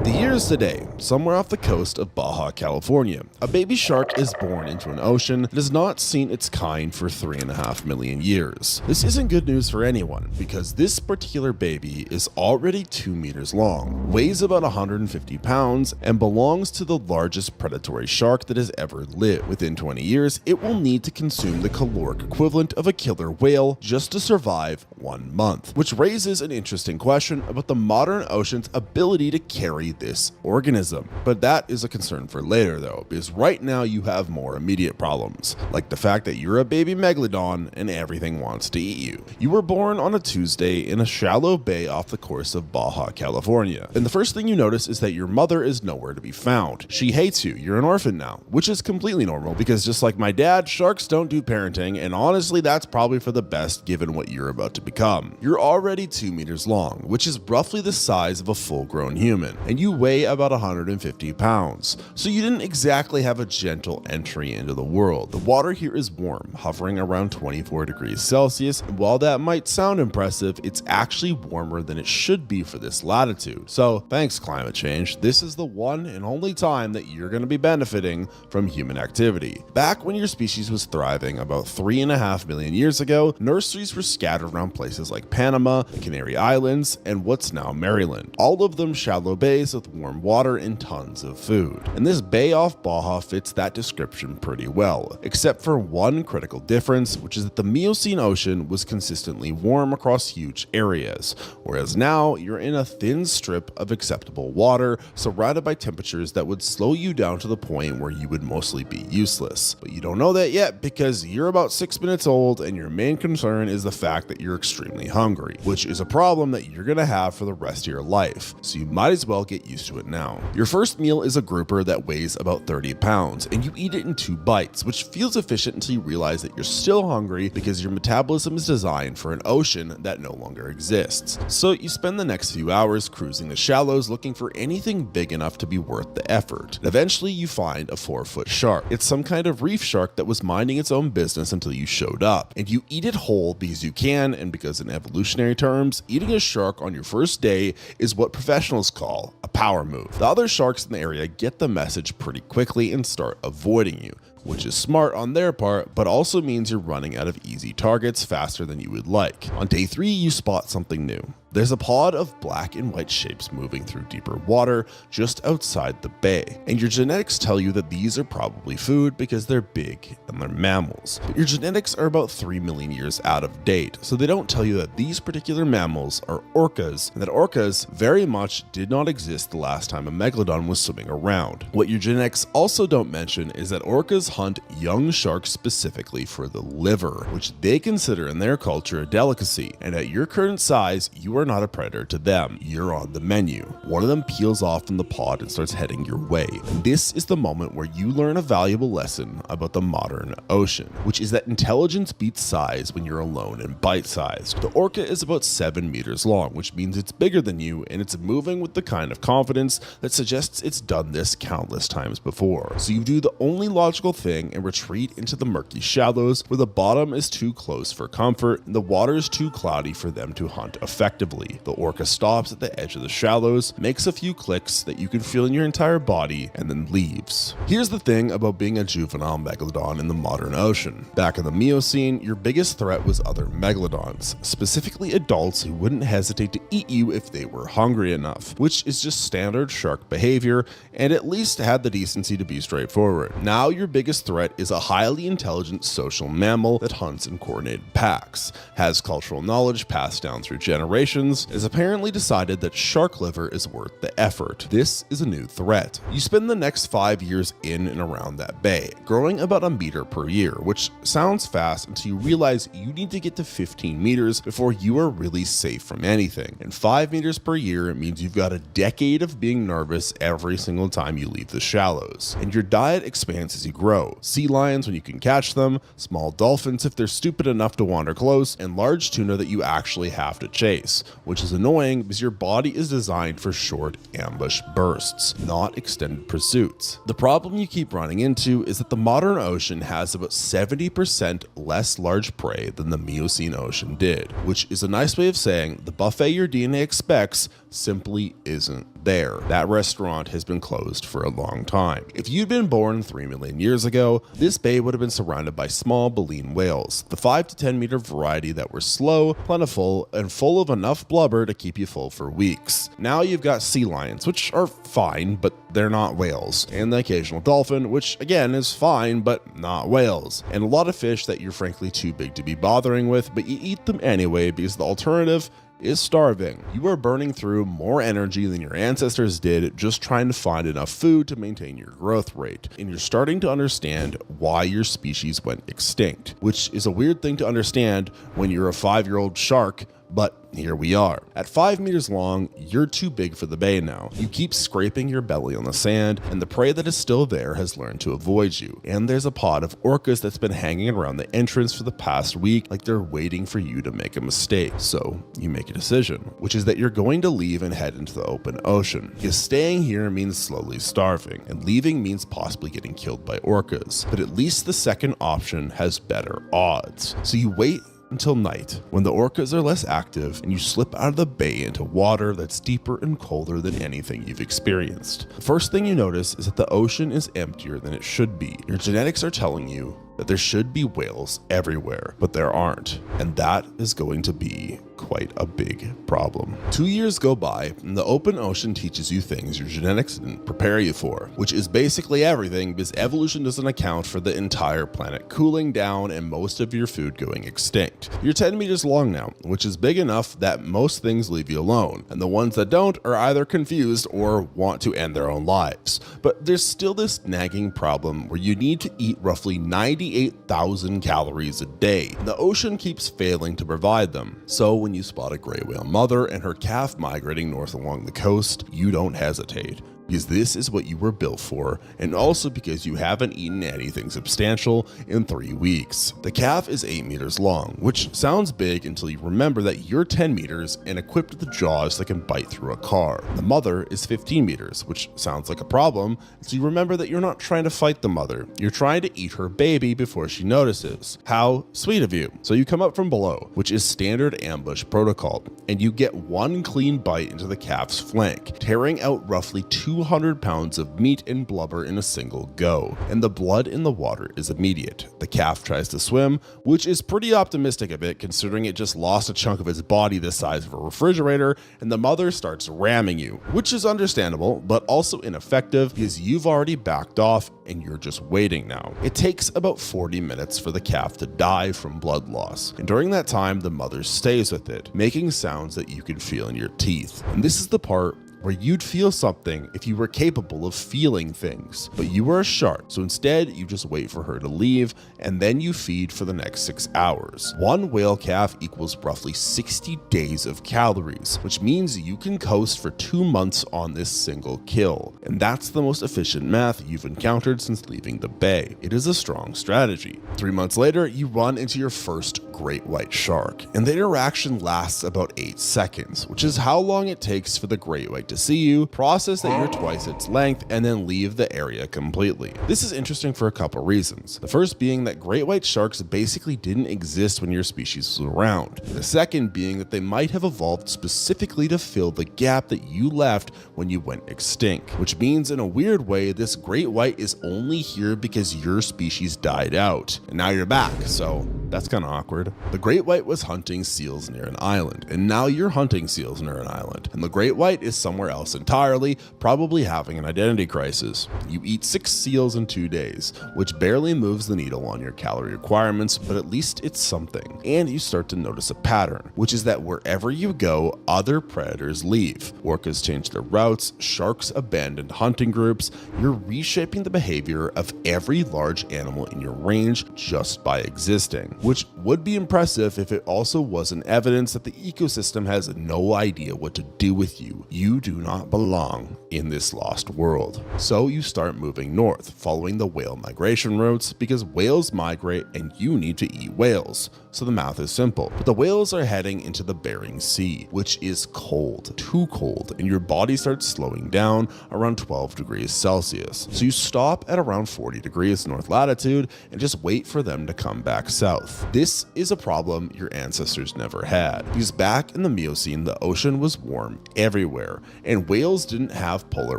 The year is today, somewhere off the coast of Baja California. A baby shark is born into an ocean that has not seen its kind for 3.5 million years. This isn't good news for anyone, because this particular baby is already 2 meters long, weighs about 150 pounds, and belongs to the largest predatory shark that has ever lived. Within 20 years, it will need to consume the caloric equivalent of a killer whale just to survive 1 month, which raises an interesting question about the modern ocean's ability to carry this organism. But that is a concern for later though, because right now you have more immediate problems, like the fact that you're a baby Megalodon and everything wants to eat you. You were born on a Tuesday in a shallow bay off the coast of Baja California, and the first thing you notice is that your mother is nowhere to be found. She hates you, you're an orphan now, which is completely normal because just like my dad, sharks don't do parenting, and honestly that's probably for the best given what you're about to become. You're already 2 meters long, which is roughly the size of a full-grown human, and you weigh about 150 pounds, so you didn't exactly have a gentle entry into the world. The water here is warm, hovering around 24 degrees Celsius, and while that might sound impressive, it's actually warmer than it should be for this latitude. So thanks climate change, this is the one and only time that you're going to be benefiting from human activity. Back when your species was thriving about 3.5 million years ago, nurseries were scattered around places like Panama, the Canary Islands, and what's now Maryland. All of them shallow bays with warm water and tons of food. And this bay off Baja fits that description pretty well, except for one critical difference, which is that the Miocene Ocean was consistently warm across huge areas, whereas now you're in a thin strip of acceptable water surrounded by temperatures that would slow you down to the point where you would mostly be useless. But you don't know that yet because you're about 6 minutes old and your main concern is the fact that you're extremely hungry, which is a problem that you're gonna have for the rest of your life, so you might as well get used to it now. Your first meal is a grouper that weighs about 30 pounds, and you eat it in 2 bites, which feels efficient until you realize that you're still hungry because your metabolism is designed for an ocean that no longer exists. So you spend the next few hours cruising the shallows looking for anything big enough to be worth the effort. And eventually you find a 4-foot shark. It's some kind of reef shark that was minding its own business until you showed up, and you eat it whole because you can, and because in evolutionary terms, eating a shark on your first day is what professionals call a power move. The other sharks in the area get the message pretty quickly and start avoiding you, which is smart on their part, but also means you're running out of easy targets faster than you would like. On day 3, you spot something new. There's a pod of black and white shapes moving through deeper water just outside the bay, and your genetics tell you that these are probably food because they're big and they're mammals. But your genetics are about 3 million years out of date, so they don't tell you that these particular mammals are orcas, and that orcas very much did not exist the last time a megalodon was swimming around. What your genetics also don't mention is that orcas hunt young sharks specifically for the liver, which they consider in their culture a delicacy, and at your current size, you are not a predator to them. You're on the menu. One of them peels off from the pod and starts heading your way. And this is the moment where you learn a valuable lesson about the modern ocean, which is that intelligence beats size when you're alone and bite-sized. The orca is about 7 meters long, which means it's bigger than you, and it's moving with the kind of confidence that suggests it's done this countless times before. So you do the only logical thing and retreat into the murky shallows where the bottom is too close for comfort and the water is too cloudy for them to hunt effectively. The orca stops at the edge of the shallows, makes a few clicks that you can feel in your entire body, and then leaves. Here's the thing about being a juvenile megalodon in the modern ocean. Back in the Miocene, your biggest threat was other megalodons, specifically adults who wouldn't hesitate to eat you if they were hungry enough, which is just standard shark behavior and at least had the decency to be straightforward. Now your biggest threat is a highly intelligent social mammal that hunts in coordinated packs, has cultural knowledge passed down through generations, has apparently decided that shark liver is worth the effort. This is a new threat. You spend the next 5 years in and around that bay, growing about a meter per year, which sounds fast until you realize you need to get to 15 meters before you are really safe from anything. And 5 meters per year means you've got a decade of being nervous every single time you leave the shallows. And your diet expands as you grow. Sea lions when you can catch them, small dolphins if they're stupid enough to wander close, and large tuna that you actually have to chase, which is annoying because your body is designed for short ambush bursts, not extended pursuits. The problem you keep running into is that the modern ocean has about 70% less large prey than the Miocene Ocean did, which is a nice way of saying the buffet your DNA expects simply isn't there. That restaurant has been closed for a long time. If you'd been born 3 million years ago, this bay would have been surrounded by small baleen whales, the 5 to 10 meter variety that were slow, plentiful, and full of enough blubber to keep you full for weeks. Now you've got sea lions, which are fine, but they're not whales, and the occasional dolphin, which again is fine, but not whales, and a lot of fish that you're frankly too big to be bothering with, but you eat them anyway because the alternative is starving. You are burning through more energy than your ancestors did just trying to find enough food to maintain your growth rate. And you're starting to understand why your species went extinct, which is a weird thing to understand when you're a 5-year-old shark, but here we are. At 5 meters long, you're too big for the bay now. You keep scraping your belly on the sand, and the prey that is still there has learned to avoid you. And there's a pod of orcas that's been hanging around the entrance for the past week like they're waiting for you to make a mistake. So you make a decision, which is that you're going to leave and head into the open ocean. Because staying here means slowly starving, and leaving means possibly getting killed by orcas. But at least the second option has better odds. So you wait until night, when the orcas are less active, and you slip out of the bay into water that's deeper and colder than anything you've experienced. The first thing you notice is that the ocean is emptier than it should be. Your genetics are telling you that there should be whales everywhere, but there aren't, and that is going to be quite a big problem. 2 years go by, and the open ocean teaches you things your genetics didn't prepare you for, which is basically everything because evolution doesn't account for the entire planet cooling down and most of your food going extinct. You're 10 meters long now, which is big enough that most things leave you alone, and the ones that don't are either confused or want to end their own lives. But there's still this nagging problem where you need to eat roughly 98,000 calories a day. The ocean keeps failing to provide them. So when you spot a gray whale mother and her calf migrating north along the coast, you don't hesitate. Because this is what you were built for, and also because you haven't eaten anything substantial in 3 weeks. The calf is 8 meters long, which sounds big until you remember that you're 10 meters and equipped with the jaws that can bite through a car. The mother is 15 meters, which sounds like a problem, so you remember that you're not trying to fight the mother, you're trying to eat her baby before she notices. How sweet of you. So you come up from below, which is standard ambush protocol, and you get one clean bite into the calf's flank, tearing out roughly 200 pounds of meat and blubber in a single go, and the blood in the water is immediate. The calf tries to swim, which is pretty optimistic of it considering it just lost a chunk of its body the size of a refrigerator, and the mother starts ramming you, which is understandable, but also ineffective because you've already backed off and you're just waiting now. It takes about 40 minutes for the calf to die from blood loss, and during that time the mother stays with it, making sounds that you can feel in your teeth. And this is the part where you'd feel something if you were capable of feeling things, but you were a shark, so instead you just wait for her to leave and then you feed for the next 6 hours. One whale calf equals roughly 60 days of calories, which means you can coast for 2 months on this single kill, and that's the most efficient math you've encountered since leaving the bay. It is a strong strategy. 3 months later, you run into your first great white shark, and the interaction lasts about 8 seconds, which is how long it takes for the great white to see you, process that you're twice its length, and then leave the area completely. This is interesting for a couple reasons. The first being that great white sharks basically didn't exist when your species was around. The second being that they might have evolved specifically to fill the gap that you left when you went extinct, which means in a weird way this great white is only here because your species died out, and now you're back, so that's kind of awkward. The great white was hunting seals near an island, and now you're hunting seals near an island, and the great white is somewhere else entirely, probably having an identity crisis. You eat 6 seals in 2 days, which barely moves the needle on your calorie requirements, but at least it's something. And you start to notice a pattern, which is that wherever you go, other predators leave. Orcas change their routes, sharks abandon hunting groups. You're reshaping the behavior of every large animal in your range just by existing, which would be impressive if it also wasn't evidence that the ecosystem has no idea what to do with you. You do not belong in this lost world. So you start moving north, following the whale migration routes because whales migrate and you need to eat whales. So the math is simple. But the whales are heading into the Bering Sea, which is cold, too cold, and your body starts slowing down around 12 degrees Celsius. So you stop at around 40 degrees north latitude and just wait for them to come back south. Earth. This is a problem your ancestors never had, because back in the Miocene, the ocean was warm everywhere, and whales didn't have polar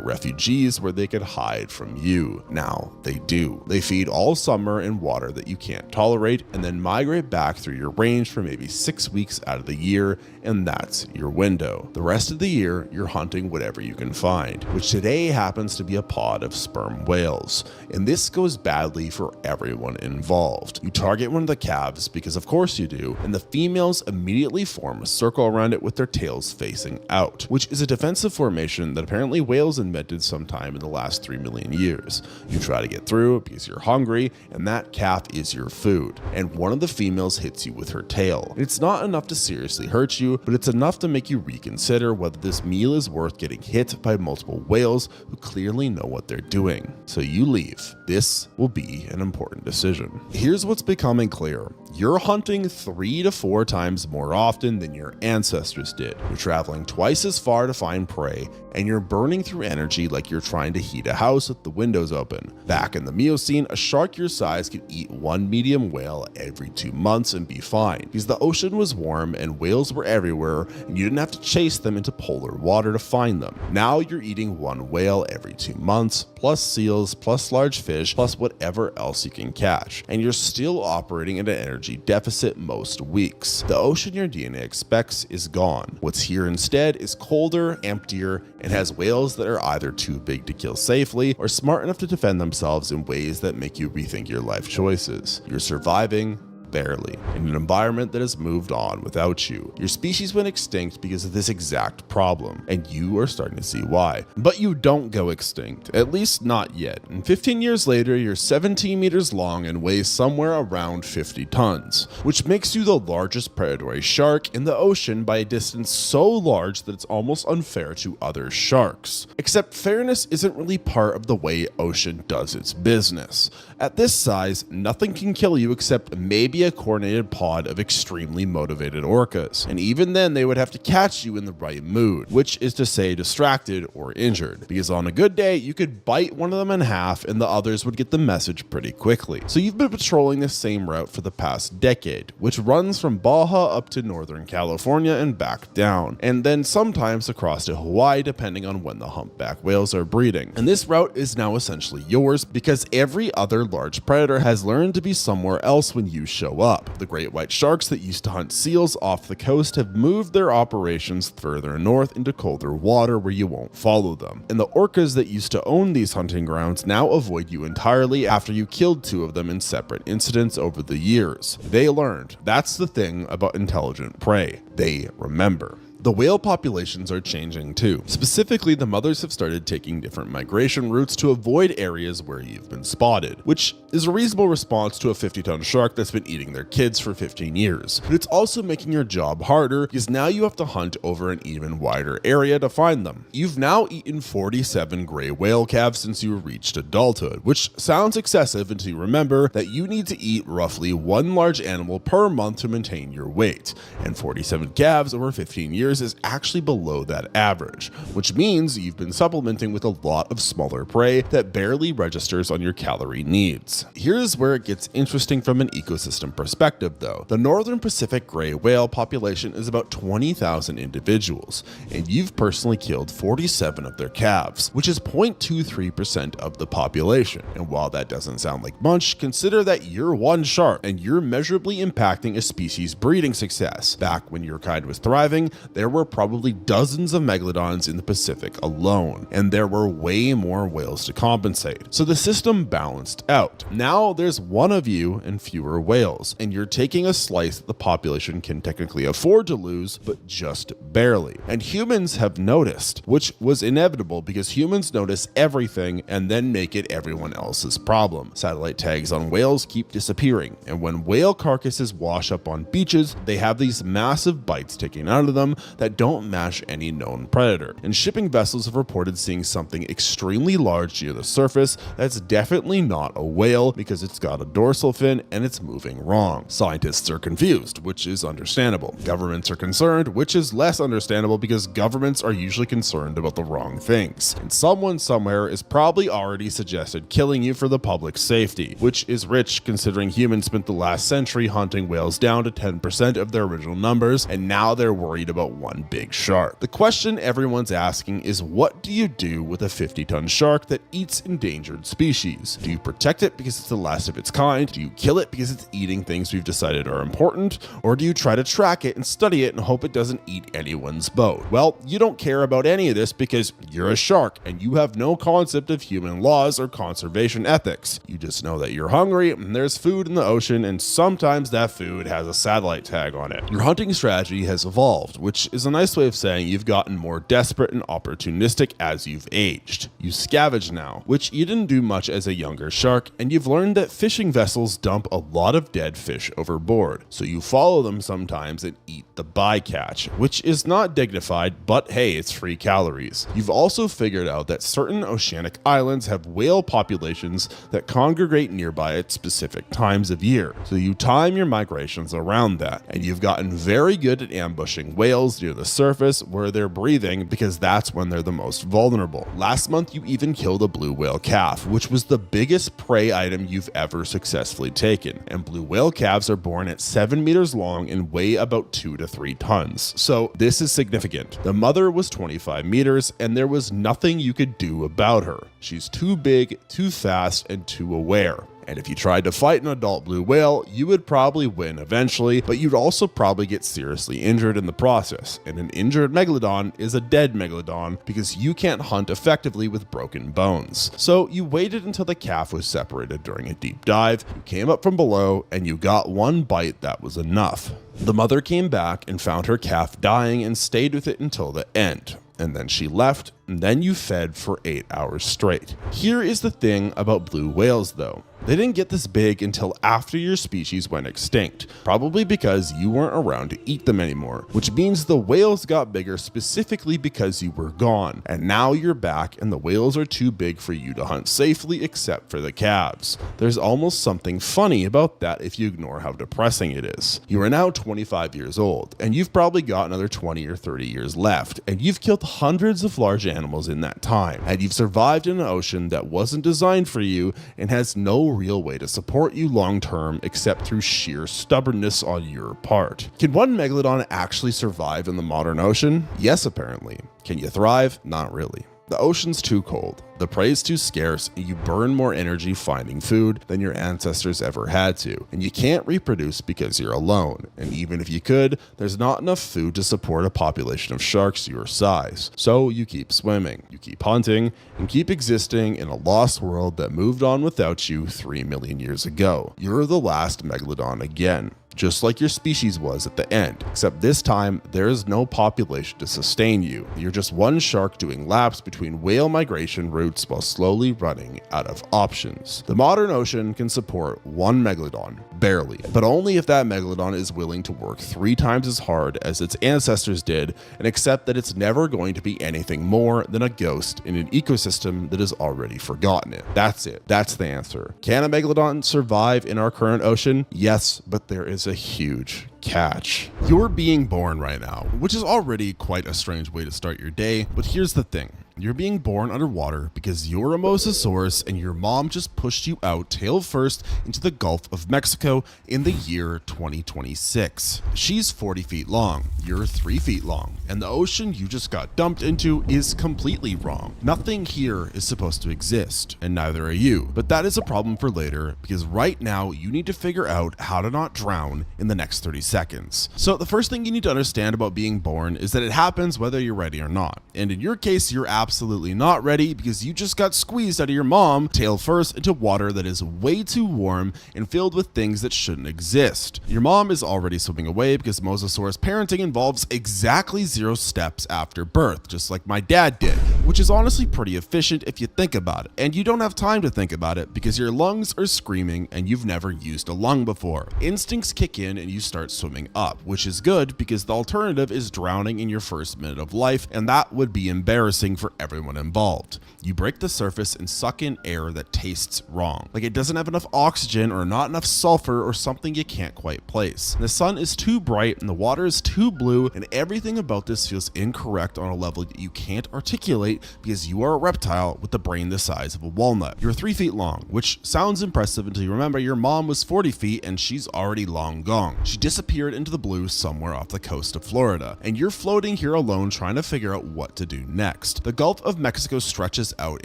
refugees where they could hide from you. Now they do. They feed all summer in water that you can't tolerate, and then migrate back through your range for maybe 6 weeks out of the year, and that's your window. The rest of the year, you're hunting whatever you can find, which today happens to be a pod of sperm whales. And this goes badly for everyone involved. You target one of the calves, because of course you do, and the females immediately form a circle around it with their tails facing out, which is a defensive formation that apparently whales invented sometime in the last 3 million years. You try to get through because you're hungry, and that calf is your food. And one of the females hits you with her tail. It's not enough to seriously hurt you, but it's enough to make you reconsider whether this meal is worth getting hit by multiple whales who clearly know what they're doing. So you leave. This will be an important decision. Here's what's becoming clear. You're hunting 3 to 4 times more often than your ancestors did. You're traveling twice as far to find prey, and you're burning through energy like you're trying to heat a house with the windows open. Back in the Miocene, a shark your size could eat 1 medium whale every 2 months and be fine, because the ocean was warm and whales were everywhere, and you didn't have to chase them into polar water to find them. Now you're eating 1 whale every 2 months, plus seals, plus large fish, plus whatever else you can catch, and you're still operating at an energy deficit most weeks. The ocean your DNA expects is gone. What's here instead is colder, emptier, and has whales that are either too big to kill safely or smart enough to defend themselves in ways that make you rethink your life choices. You're surviving, barely, in an environment that has moved on without you. Your species went extinct because of this exact problem, and you are starting to see why. But you don't go extinct, at least not yet. And 15 years later, you're 17 meters long and weigh somewhere around 50 tons, which makes you the largest predatory shark in the ocean by a distance so large that it's almost unfair to other sharks. Except fairness isn't really part of the way ocean does its business. At this size, nothing can kill you except maybe a coordinated pod of extremely motivated orcas, and even then they would have to catch you in the right mood, which is to say distracted or injured, because on a good day you could bite one of them in half and the others would get the message pretty quickly. So you've been patrolling the same route for the past decade, which runs from Baja up to Northern California and back down, and then sometimes across to Hawaii depending on when the humpback whales are breeding. And this route is now essentially yours because every other large predator has learned to be somewhere else when you show up. The great white sharks that used to hunt seals off the coast have moved their operations further north into colder water where you won't follow them. And the orcas that used to own these hunting grounds now avoid you entirely after you killed 2 of them in separate incidents over the years. They learned. That's the thing about intelligent prey. They remember. The whale populations are changing too. Specifically, the mothers have started taking different migration routes to avoid areas where you've been spotted, which is a reasonable response to a 50-ton shark that's been eating their kids for 15 years. But it's also making your job harder because now you have to hunt over an even wider area to find them. You've now eaten 47 gray whale calves since you reached adulthood, which sounds excessive until you remember that you need to eat roughly 1 large animal per month to maintain your weight, and 47 calves over 15 years is actually below that average, which means you've been supplementing with a lot of smaller prey that barely registers on your calorie needs. Here's where it gets interesting from an ecosystem perspective though. The northern Pacific gray whale population is about 20,000 individuals, and you've personally killed 47 of their calves, which is 0.23% of the population. And while that doesn't sound like much, consider that you're one shark and you're measurably impacting a species' breeding success. Back when your kind was thriving, there were probably dozens of megalodons in the Pacific alone, and there were way more whales to compensate. So the system balanced out. Now there's 1 of you and fewer whales, and you're taking a slice that the population can technically afford to lose, but just barely. And humans have noticed, which was inevitable because humans notice everything and then make it everyone else's problem. Satellite tags on whales keep disappearing, and when whale carcasses wash up on beaches, they have these massive bites taken out of them that don't match any known predator. And shipping vessels have reported seeing something extremely large near the surface that's definitely not a whale because it's got a dorsal fin and it's moving wrong. Scientists are confused, which is understandable. Governments are concerned, which is less understandable because governments are usually concerned about the wrong things. And someone somewhere is probably already suggested killing you for the public's safety, which is rich considering humans spent the last century hunting whales down to 10% of their original numbers, and now they're worried about one big shark. The question everyone's asking is, what do you do with a 50-ton shark that eats endangered species? Do you protect it because it's the last of its kind? Do you kill it because it's eating things we've decided are important? Or do you try to track it and study it and hope it doesn't eat anyone's boat? Well, you don't care about any of this because you're a shark and you have no concept of human laws or conservation ethics. You just know that you're hungry and there's food in the ocean, and sometimes that food has a satellite tag on it. Your hunting strategy has evolved, which is a nice way of saying you've gotten more desperate and opportunistic as you've aged. You scavenge now, which you didn't do much as a younger shark, and you've learned that fishing vessels dump a lot of dead fish overboard, so you follow them sometimes and eat the bycatch, which is not dignified, but hey, it's free calories. You've also figured out that certain oceanic islands have whale populations that congregate nearby at specific times of year, so you time your migrations around that, and you've gotten very good at ambushing whales near the surface where they're breathing because that's when they're the most vulnerable. Last month you even killed a blue whale calf, which was the biggest prey item you've ever successfully taken, and blue whale calves are born at 7 meters long and weigh about 2 to 3 tons, so this is significant. The mother was 25 meters and there was nothing you could do about her. She's too big, too fast, and too aware. And if you tried to fight an adult blue whale, you would probably win eventually, but you'd also probably get seriously injured in the process. And an injured megalodon is a dead megalodon because you can't hunt effectively with broken bones. So you waited until the calf was separated during a deep dive, you came up from below, and you got one bite that was enough. The mother came back and found her calf dying and stayed with it until the end. And then she left, and then you fed for 8 hours straight. Here is the thing about blue whales though. They didn't get this big until after your species went extinct, probably because you weren't around to eat them anymore, which means the whales got bigger specifically because you were gone, and now you're back and the whales are too big for you to hunt safely except for the calves. There's almost something funny about that if you ignore how depressing it is. You are now 25 years old, and you've probably got another 20 or 30 years left, and you've killed hundreds of large animals in that time, and you've survived in an ocean that wasn't designed for you and has no real way to support you long term except through sheer stubbornness on your part. Can one megalodon actually survive in the modern ocean? Yes, apparently. Can you thrive? Not really. The ocean's too cold, the prey is too scarce, and you burn more energy finding food than your ancestors ever had to, and you can't reproduce because you're alone, and even if you could, there's not enough food to support a population of sharks your size. So you keep swimming, you keep hunting, and keep existing in a lost world that moved on without you 3 million years ago. You're the last megalodon again, just like your species was at the end, except this time there is no population to sustain you. You're just one shark doing laps between whale migration routes while slowly running out of options. The modern ocean can support one megalodon, barely, but only if that megalodon is willing to work 3 times as hard as its ancestors did and accept that it's never going to be anything more than a ghost in an ecosystem that has already forgotten it. That's it. That's the answer. Can a megalodon survive in our current ocean? Yes, but there is a huge catch. You're being born right now, which is already quite a strange way to start your day, but here's the thing. You're being born underwater because you're a mosasaurus and your mom just pushed you out tail first into the Gulf of Mexico in the year 2026. She's 40 feet long, you're 3 feet long, and the ocean you just got dumped into is completely wrong. Nothing here is supposed to exist, and neither are you, but that is a problem for later because right now you need to figure out how to not drown in the next 30 seconds. So the first thing you need to understand about being born is that it happens whether you're ready or not, and in your case you're absolutely absolutely not ready because you just got squeezed out of your mom, tail first, into water that is way too warm and filled with things that shouldn't exist. Your mom is already swimming away because Mosasaurus parenting involves exactly 0 steps after birth, just like my dad did, which is honestly pretty efficient if you think about it. And you don't have time to think about it because your lungs are screaming and you've never used a lung before. Instincts kick in and you start swimming up, which is good because the alternative is drowning in your first minute of life, and that would be embarrassing for everyone involved. You break the surface and suck in air that tastes wrong, like it doesn't have enough oxygen or not enough sulfur or something you can't quite place. The sun is too bright and the water is too blue, and everything about this feels incorrect on a level that you can't articulate because you are a reptile with a brain the size of a walnut. You're 3 feet long, which sounds impressive until you remember your mom was 40 feet and she's already long gone. She disappeared into the blue somewhere off the coast of Florida, and you're floating here alone trying to figure out what to do next. The Gulf of Mexico stretches out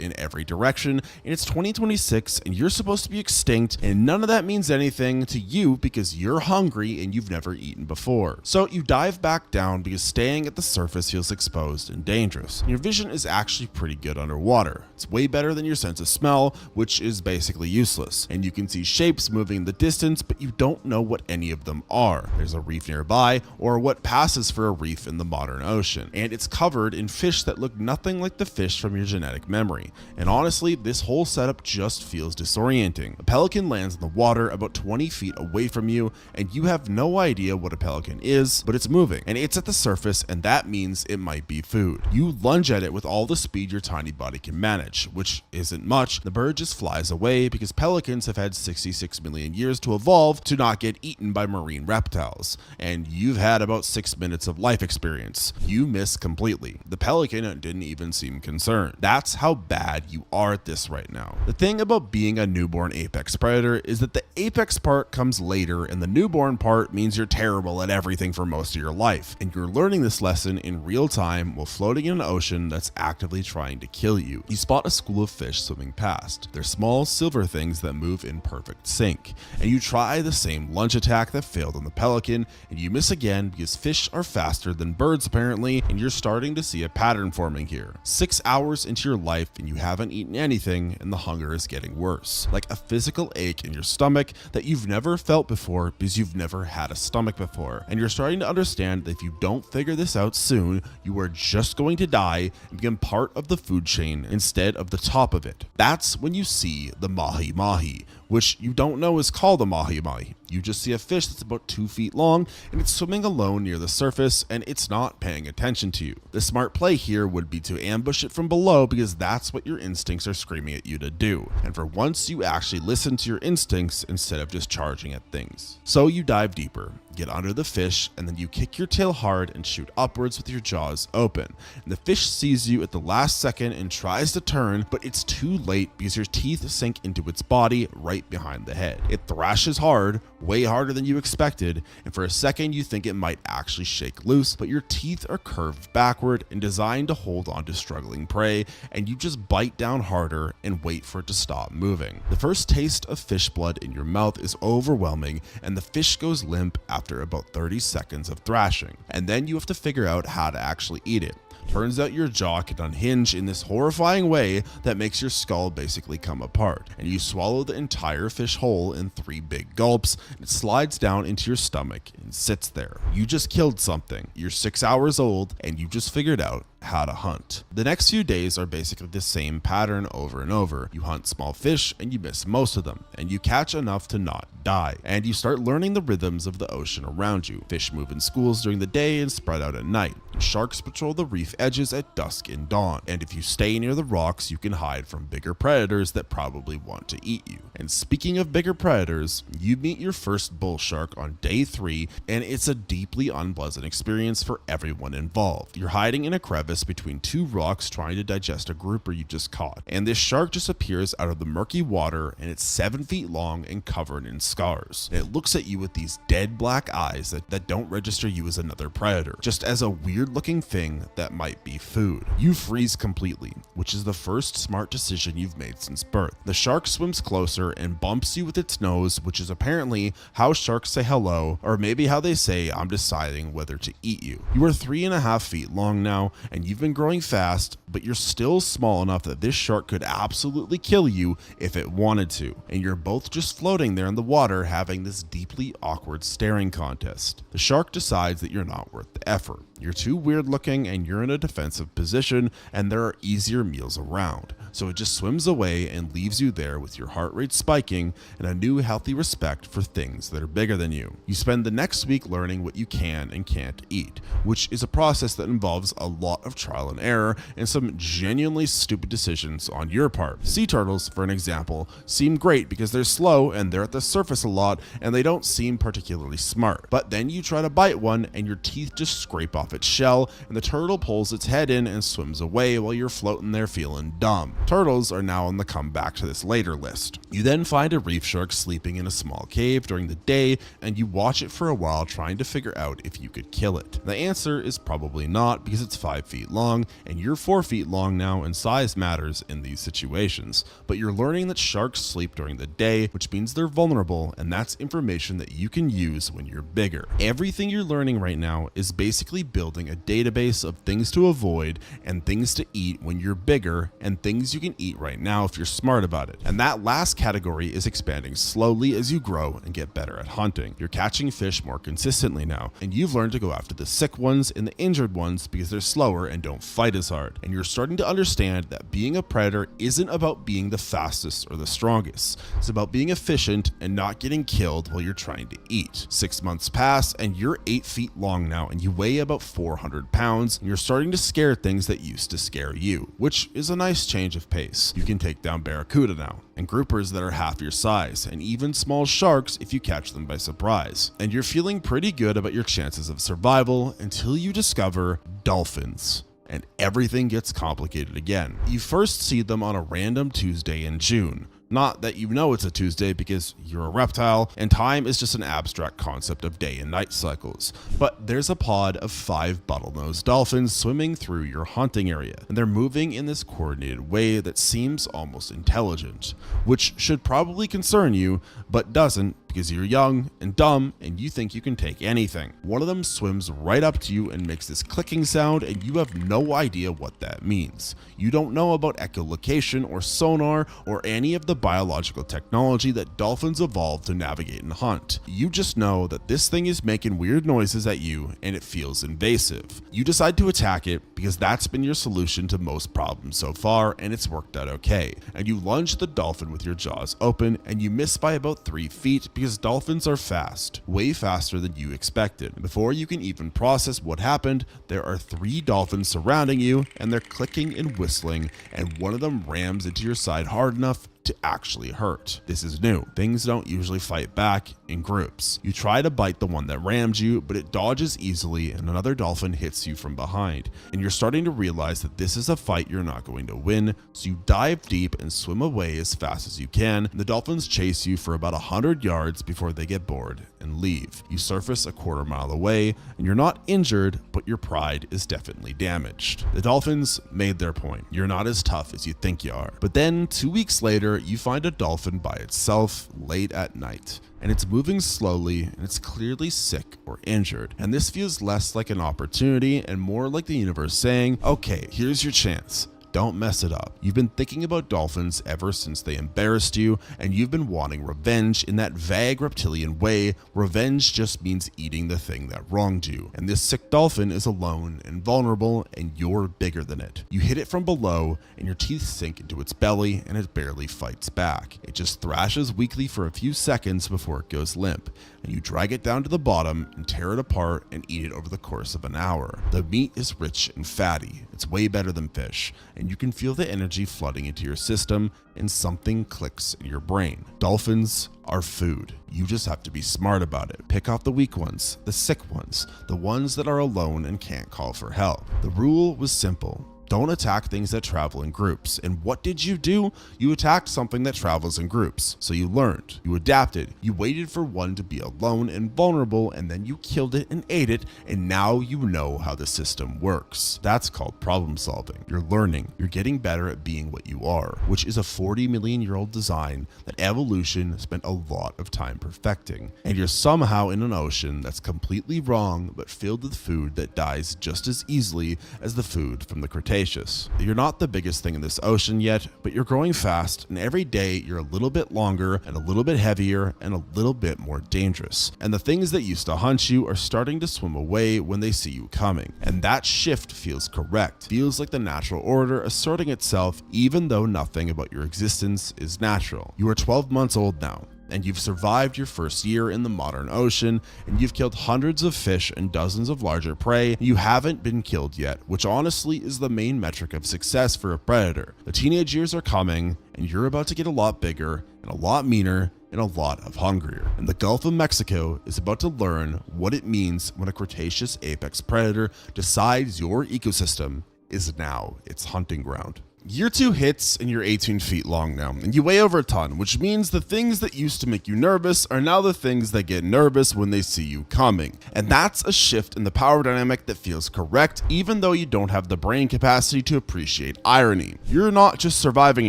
in every direction, and it's 2026 and you're supposed to be extinct, and none of that means anything to you because you're hungry and you've never eaten before. So you dive back down because staying at the surface feels exposed and dangerous. Your vision is actually pretty good underwater. It's way better than your sense of smell, which is basically useless. And you can see shapes moving in the distance, but you don't know what any of them are. There's a reef nearby, or what passes for a reef in the modern ocean, and it's covered in fish that look nothing like the fish from your genetic memory. And honestly, this whole setup just feels disorienting. A pelican lands in the water about 20 feet away from you, and you have no idea what a pelican is, but it's moving, and it's at the surface, and that means it might be food. You lunge at it with all the speed your tiny body can manage, which isn't much. The bird just flies away because pelicans have had 66 million years to evolve to not get eaten by marine reptiles, and you've had about 6 minutes of life experience. You miss completely. The pelican didn't even seem concerned. That's how bad you are at this right now. The thing about being a newborn apex predator is that the apex part comes later, and the newborn part means you're terrible at everything for most of your life, and you're learning this lesson in real time while floating in an ocean that's actively trying to kill you. You spot a school of fish swimming past. They're small silver things that move in perfect sync, and you try the same lunge attack that failed on the pelican, and you miss again because fish are faster than birds apparently, and you're starting to see a pattern forming here. 6 hours into your life and you haven't eaten anything, and the hunger is getting worse, like a physical ache in your stomach that you've never felt before because you've never had a stomach before, and you're starting to understand that if you don't figure this out soon, you are just going to die and become part of the food chain instead of the top of it. That's when you see the mahi mahi, which you don't know is called a mahi mahi. You just see a fish that's about 2 feet long and it's swimming alone near the surface, and it's not paying attention to you. The smart play here would be to ambush it from below because that's what your instincts are screaming at you to do. And for once, you actually listen to your instincts instead of just charging at things. So you dive deeper, get under the fish, and then you kick your tail hard and shoot upwards with your jaws open. And the fish sees you at the last second and tries to turn, but it's too late because your teeth sink into its body right behind the head. It thrashes hard, way harder than you expected, and for a second you think it might actually shake loose, but your teeth are curved backward and designed to hold on to struggling prey, and you just bite down harder and wait for it to stop moving. The first taste of fish blood in your mouth is overwhelming, and the fish goes limp after about 30 seconds of thrashing, and then you have to figure out how to actually eat it. Turns out your jaw can unhinge in this horrifying way that makes your skull basically come apart, and you swallow the entire fish whole in 3 big gulps. It slides down into your stomach and sits there. You just killed something. You're 6 hours old, and you just figured out how to hunt. The next few days are basically the same pattern over and over. You hunt small fish and you miss most of them, and you catch enough to not die, and you start learning the rhythms of the ocean around you. Fish move in schools during the day and spread out at night. Sharks patrol the reef edges at dusk and dawn, and if you stay near the rocks, you can hide from bigger predators that probably want to eat you. And speaking of bigger predators, you meet your first bull shark on day 3, and it's a deeply unpleasant experience for everyone involved. You're hiding in a crevice between 2 rocks trying to digest a grouper you just caught, and this shark just appears out of the murky water, and it's 7 feet long and covered in scars. And it looks at you with these dead black eyes that don't register you as another predator, just as a weird looking thing that might be food. You freeze completely, which is the first smart decision you've made since birth. The shark swims closer and bumps you with its nose, which is apparently how sharks say hello, or maybe how they say I'm deciding whether to eat you. You are 3.5 feet long now, and you've been growing fast, but you're still small enough that this shark could absolutely kill you if it wanted to, and you're both just floating there in the water having this deeply awkward staring contest. The shark decides that you're not worth the effort. You're too weird looking and you're in a defensive position and there are easier meals around. So it just swims away and leaves you there with your heart rate spiking and a new healthy respect for things that are bigger than you. You spend the next week learning what you can and can't eat, which is a process that involves a lot of trial and error and some genuinely stupid decisions on your part. Sea turtles, for an example, seem great because they're slow and they're at the surface a lot and they don't seem particularly smart. But then you try to bite one and your teeth just scrape off its shell and the turtle pulls its head in and swims away while you're floating there feeling dumb. Turtles are now on the comeback to this later list. You then find a reef shark sleeping in a small cave during the day and you watch it for a while trying to figure out if you could kill it. The answer is probably not because it's 5 feet long and you're 4 feet long now and size matters in these situations. But you're learning that sharks sleep during the day, which means they're vulnerable, and that's information that you can use when you're bigger. Everything you're learning right now is basically building a database of things to avoid and things to eat when you're bigger and things you can eat right now if you're smart about it. And that last category is expanding slowly as you grow and get better at hunting. You're catching fish more consistently now, and you've learned to go after the sick ones and the injured ones because they're slower and don't fight as hard. And you're starting to understand that being a predator isn't about being the fastest or the strongest. It's about being efficient and not getting killed while you're trying to eat. 6 months pass and you're 8 feet long now and you weigh about 400 pounds and you're starting to scare things that used to scare you, which is a nice change of pace. You can take down barracuda now and groupers that are half your size and even small sharks if you catch them by surprise. And you're feeling pretty good about your chances of survival until you discover dolphins. And everything gets complicated again. You first see them on a random Tuesday in June. Not that you know it's a Tuesday because you're a reptile and time is just an abstract concept of day and night cycles. But there's a pod of 5 bottlenose dolphins swimming through your hunting area, and they're moving in this coordinated way that seems almost intelligent, which should probably concern you, but doesn't because you're young and dumb and you think you can take anything. One of them swims right up to you and makes this clicking sound and you have no idea what that means. You don't know about echolocation or sonar or any of the biological technology that dolphins evolved to navigate and hunt. You just know that this thing is making weird noises at you and it feels invasive. You decide to attack it because that's been your solution to most problems so far and it's worked out okay. And you lunge the dolphin with your jaws open and you miss by about 3 feet because dolphins are fast, way faster than you expected. Before you can even process what happened, there are 3 dolphins surrounding you and they're clicking and whistling and one of them rams into your side hard enough to actually hurt. This is new. Things don't usually fight back in groups. You try to bite the one that rammed you, but it dodges easily and another dolphin hits you from behind. And you're starting to realize that this is a fight you're not going to win, so you dive deep and swim away as fast as you can. The dolphins chase you for about 100 yards before they get bored and leave. You surface a quarter mile away and you're not injured, but your pride is definitely damaged. The dolphins made their point. You're not as tough as you think you are. But then 2 weeks later, you find a dolphin by itself late at night. And it's moving slowly and it's clearly sick or injured. And this feels less like an opportunity and more like the universe saying, okay, here's your chance. Don't mess it up. You've been thinking about dolphins ever since they embarrassed you, and you've been wanting revenge in that vague reptilian way. Revenge just means eating the thing that wronged you. And this sick dolphin is alone and vulnerable, and you're bigger than it. You hit it from below, and your teeth sink into its belly, and it barely fights back. It just thrashes weakly for a few seconds before it goes limp, and you drag it down to the bottom and tear it apart and eat it over the course of an hour. The meat is rich and fatty. It's way better than fish, and you can feel the energy flooding into your system and something clicks in your brain. Dolphins are food. You just have to be smart about it. Pick off the weak ones, the sick ones, the ones that are alone and can't call for help. The rule was simple. Don't attack things that travel in groups. And what did you do? You attacked something that travels in groups. So you learned, you adapted, you waited for one to be alone and vulnerable, and then you killed it and ate it, and now you know how the system works. That's called problem solving. You're learning, you're getting better at being what you are, which is a 40 million year old design that evolution spent a lot of time perfecting. And you're somehow in an ocean that's completely wrong, but filled with food that dies just as easily as the food from the Cretaceous. Cretaceous. You're not the biggest thing in this ocean yet, but you're growing fast, and every day you're a little bit longer and a little bit heavier and a little bit more dangerous. And the things that used to hunt you are starting to swim away when they see you coming. And that shift feels correct. Feels like the natural order asserting itself, even though nothing about your existence is natural. You are 12 months old now, and you've survived your first year in the modern ocean, and you've killed hundreds of fish and dozens of larger prey. You haven't been killed yet, which honestly is the main metric of success for a predator. The teenage years are coming, and you're about to get a lot bigger and a lot meaner and a lot of hungrier. And the Gulf of Mexico is about to learn what it means when a Cretaceous apex predator decides your ecosystem is now its hunting ground. Year 2 hits and you're 18 feet long now, and you weigh over a ton, which means the things that used to make you nervous are now the things that get nervous when they see you coming. And that's a shift in the power dynamic that feels correct, even though you don't have the brain capacity to appreciate irony. You're not just surviving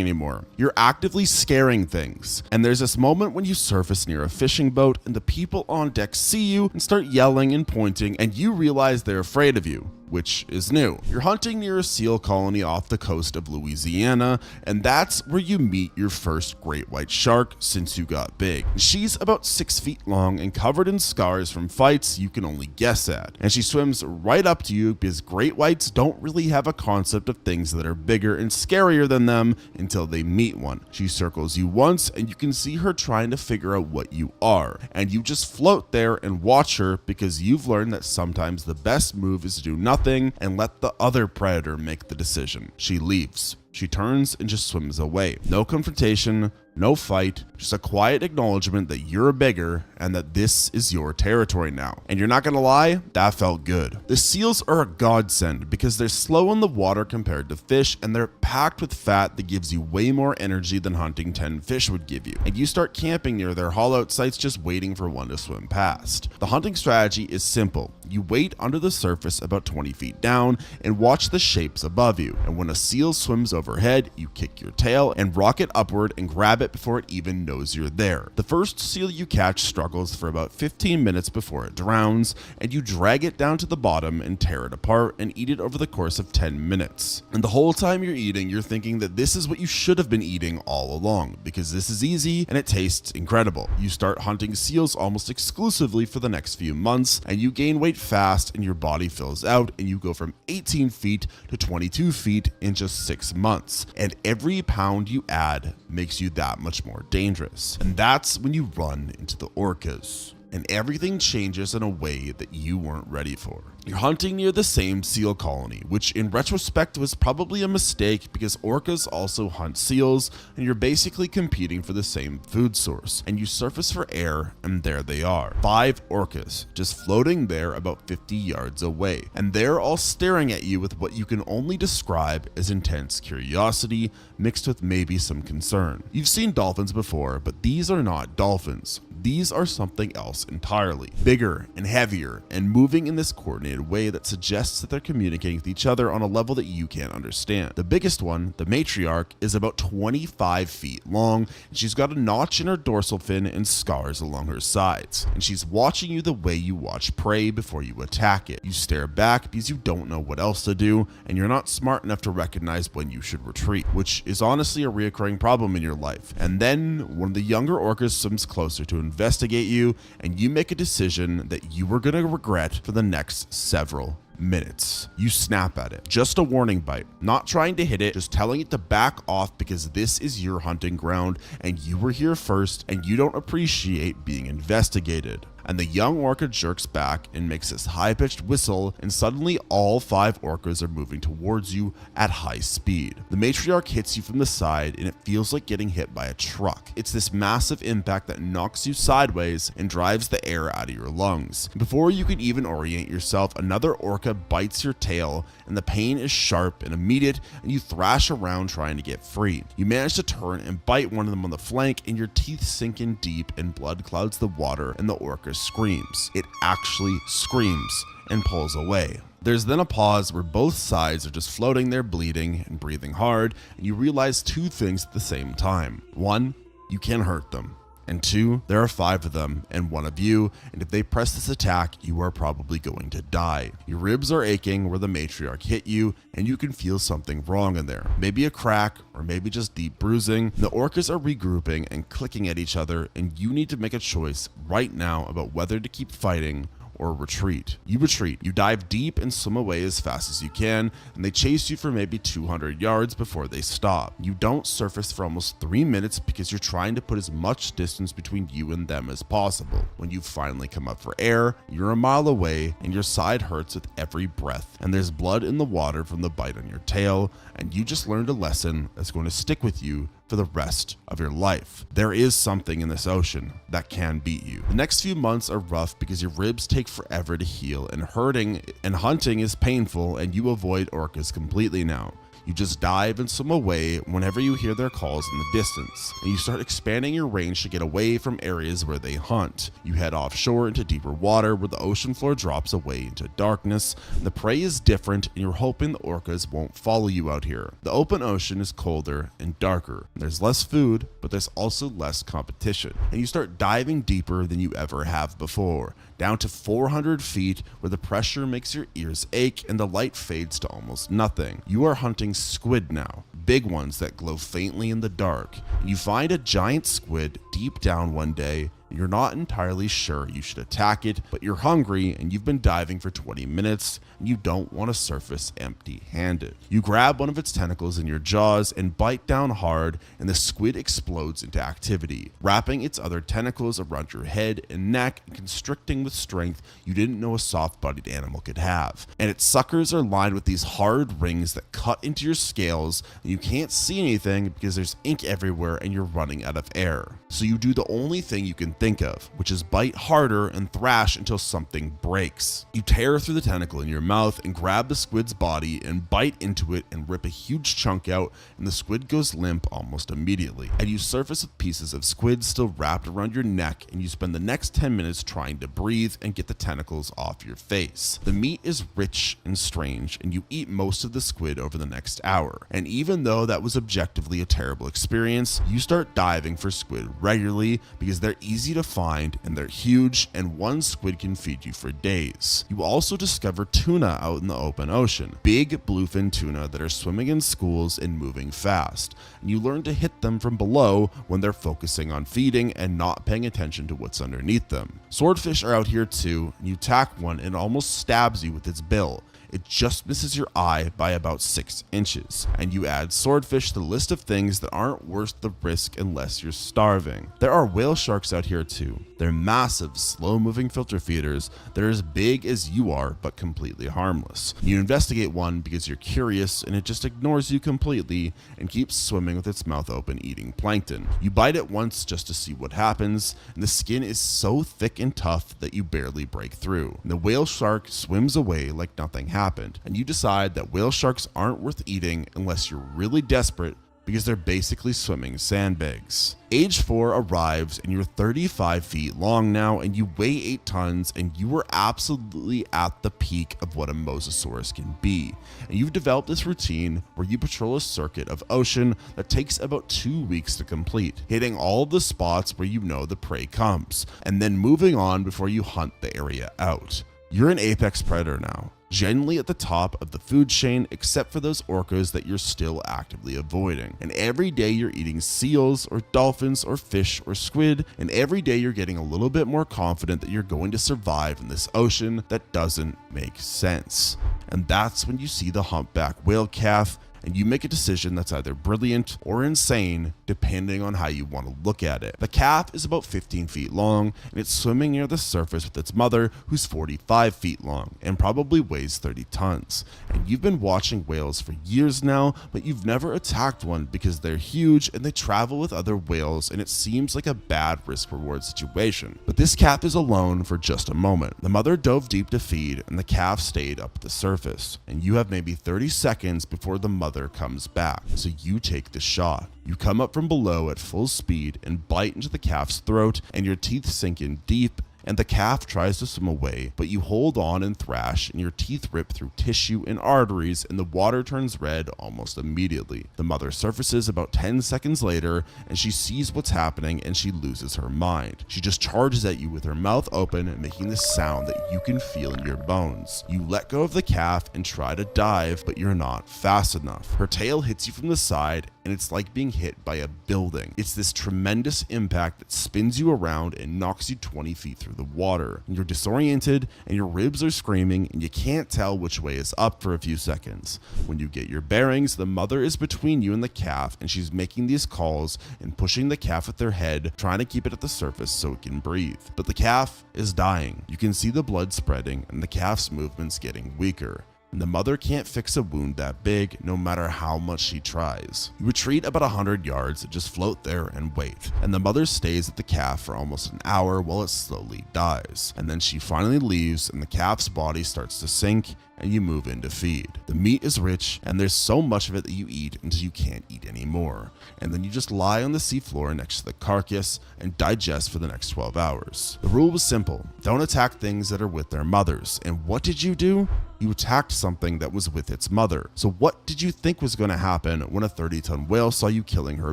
anymore, you're actively scaring things. And there's this moment when you surface near a fishing boat and the people on deck see you and start yelling and pointing, and you realize they're afraid of you, which is new. You're hunting near a seal colony off the coast of Louisiana, and that's where you meet your first great white shark since you got big. She's about 6 feet long and covered in scars from fights you can only guess at. And she swims right up to you because great whites don't really have a concept of things that are bigger and scarier than them until they meet one. She circles you once and you can see her trying to figure out what you are. And you just float there and watch her because you've learned that sometimes the best move is to do nothing and let the other predator make the decision. She leaves. She turns and just swims away. No confrontation, no fight, just a quiet acknowledgement that you're bigger and that this is your territory now. And you're not gonna lie, that felt good. The seals are a godsend because they're slow in the water compared to fish, and they're packed with fat that gives you way more energy than hunting 10 fish would give you. And you start camping near their haul-out sites just waiting for one to swim past. The hunting strategy is simple. You wait under the surface about 20 feet down and watch the shapes above you. And when a seal swims overhead, you kick your tail and rocket upward and grab it before it even knows you're there. The first seal you catch struggles for about 15 minutes before it drowns, and you drag it down to the bottom and tear it apart and eat it over the course of 10 minutes. And the whole time you're eating, you're thinking that this is what you should have been eating all along, because this is easy and it tastes incredible. You start hunting seals almost exclusively for the next few months, and you gain weight fast and your body fills out, and you go from 18 feet to 22 feet in just 6 months. And every pound you add makes you that much more dangerous. And that's when you run into the orcas. And everything changes in a way that you weren't ready for. You're hunting near the same seal colony, which in retrospect was probably a mistake because orcas also hunt seals, and you're basically competing for the same food source. And you surface for air, and there they are. 5 orcas, just floating there about 50 yards away. And they're all staring at you with what you can only describe as intense curiosity, mixed with maybe some concern. You've seen dolphins before, but these are not dolphins. These are something else entirely. Bigger and heavier and moving in this coordinated way that suggests that they're communicating with each other on a level that you can't understand. The biggest one, the matriarch, is about 25 feet long, and she's got a notch in her dorsal fin and scars along her sides. And she's watching you the way you watch prey before you attack it. You stare back because you don't know what else to do, and you're not smart enough to recognize when you should retreat, which is honestly a reoccurring problem in your life. And then one of the younger orcas swims closer to investigate you, and you make a decision that you were going to regret for the next several minutes. You snap at it. Just a warning bite. Not trying to hit it, just telling it to back off because this is your hunting ground and you were here first and you don't appreciate being investigated. And the young orca jerks back and makes this high-pitched whistle, and suddenly all 5 orcas are moving towards you at high speed. The matriarch hits you from the side and it feels like getting hit by a truck. It's this massive impact that knocks you sideways and drives the air out of your lungs. Before you can even orient yourself, another orca bites your tail, and the pain is sharp and immediate, and you thrash around trying to get free. You manage to turn and bite one of them on the flank, and your teeth sink in deep and blood clouds the water, and the orca screams. It actually screams and pulls away. There's then a pause where both sides are just floating there bleeding and breathing hard, and you realize 2 things at the same time. 1, you can't hurt them. And 2, there are 5 of them and 1 of you, and if they press this attack, you are probably going to die. Your ribs are aching where the matriarch hit you, and you can feel something wrong in there. Maybe a crack, or maybe just deep bruising. The orcas are regrouping and clicking at each other, and you need to make a choice right now about whether to keep fighting or retreat. You retreat. You dive deep and swim away as fast as you can, and they chase you for maybe 200 yards before they stop. You don't surface for almost 3 minutes because you're trying to put as much distance between you and them as possible. When you finally come up for air, you're a mile away and your side hurts with every breath, and there's blood in the water from the bite on your tail, and you just learned a lesson that's going to stick with you for the rest of your life. There is something in this ocean that can beat you. The next few months are rough because your ribs take forever to heal, and hurting and hunting is painful, and you avoid orcas completely now. You just dive and swim away whenever you hear their calls in the distance, and you start expanding your range to get away from areas where they hunt. You head offshore into deeper water where the ocean floor drops away into darkness, and the prey is different, and you're hoping the orcas won't follow you out here. The open ocean is colder and darker. There's less food, but there's also less competition, and you start diving deeper than you ever have before, down to 400 feet where the pressure makes your ears ache and the light fades to almost nothing. You are hunting squid now, big ones that glow faintly in the dark. You find a giant squid deep down one day. You're not entirely sure you should attack it, but you're hungry and you've been diving for 20 minutes and you don't want to surface empty-handed. You grab one of its tentacles in your jaws and bite down hard, and the squid explodes into activity, wrapping its other tentacles around your head and neck and constricting with strength you didn't know a soft-bodied animal could have. And its suckers are lined with these hard rings that cut into your scales, and you can't see anything because there's ink everywhere and you're running out of air. So you do the only thing you can think of, which is bite harder and thrash until something breaks. You tear through the tentacle in your mouth and grab the squid's body and bite into it and rip a huge chunk out, and the squid goes limp almost immediately. And you surface with pieces of squid still wrapped around your neck, and you spend the next 10 minutes trying to breathe and get the tentacles off your face. The meat is rich and strange, and you eat most of the squid over the next hour. And even though that was objectively a terrible experience, you start diving for squid regularly because they're easy to find and they're huge, and one squid can feed you for days. You also discover tuna out in the open ocean, big bluefin tuna that are swimming in schools and moving fast, and you learn to hit them from below when they're focusing on feeding and not paying attention to what's underneath them. Swordfish are out here too, and you attack one and it almost stabs you with its bill. It just misses your eye by about 6 inches, and you add swordfish to the list of things that aren't worth the risk unless you're starving. There are whale sharks out here too. They're massive, slow-moving filter feeders that are as big as you are but completely harmless. You investigate one because you're curious, and it just ignores you completely and keeps swimming with its mouth open eating plankton. You bite it once just to see what happens, and the skin is so thick and tough that you barely break through. The whale shark swims away like nothing happened, and you decide that whale sharks aren't worth eating unless you're really desperate, because they're basically swimming sandbags. Age 4 arrives, and you're 35 feet long now, and you weigh 8 tons, and you are absolutely at the peak of what a mosasaurus can be. And you've developed this routine where you patrol a circuit of ocean that takes about 2 weeks to complete, hitting all of the spots where you know the prey comes, and then moving on before you hunt the area out. You're an apex predator now, generally at the top of the food chain, except for those orcas that you're still actively avoiding. And every day you're eating seals or dolphins or fish or squid, and every day you're getting a little bit more confident that you're going to survive in this ocean that doesn't make sense. And that's when you see the humpback whale calf, and you make a decision that's either brilliant or insane, depending on how you want to look at it. The calf is about 15 feet long, and it's swimming near the surface with its mother, who's 45 feet long and probably weighs 30 tons. And you've been watching whales for years now, but you've never attacked one because they're huge and they travel with other whales, and it seems like a bad risk-reward situation. But this calf is alone for just a moment. The mother dove deep to feed, and the calf stayed up at the surface. And you have maybe 30 seconds before the mother comes back, so you take the shot. You come up from below at full speed and bite into the calf's throat, and your teeth sink in deep, and the calf tries to swim away, but you hold on and thrash, and your teeth rip through tissue and arteries, and the water turns red almost immediately. The mother surfaces about 10 seconds later, and she sees what's happening, and she loses her mind. She just charges at you with her mouth open, making this sound that you can feel in your bones. You let go of the calf and try to dive, but you're not fast enough. Her tail hits you from the side, and it's like being hit by a building. It's this tremendous impact that spins you around and knocks you 20 feet through the water. And you're disoriented, and your ribs are screaming, and you can't tell which way is up for a few seconds. When you get your bearings, the mother is between you and the calf, and she's making these calls and pushing the calf with their head, trying to keep it at the surface so it can breathe. But the calf is dying. You can see the blood spreading, and the calf's movements getting weaker. And the mother can't fix a wound that big, no matter how much she tries. You retreat about 100 yards, just float there and wait. And the mother stays at the calf for almost an hour while it slowly dies. And then she finally leaves, and the calf's body starts to sink, and you move in to feed. The meat is rich, and there's so much of it that you eat until you can't eat anymore. And then you just lie on the seafloor next to the carcass and digest for the next 12 hours. The rule was simple: don't attack things that are with their mothers. And what did you do? You attacked something that was with its mother. So what did you think was going to happen when a 30-ton whale saw you killing her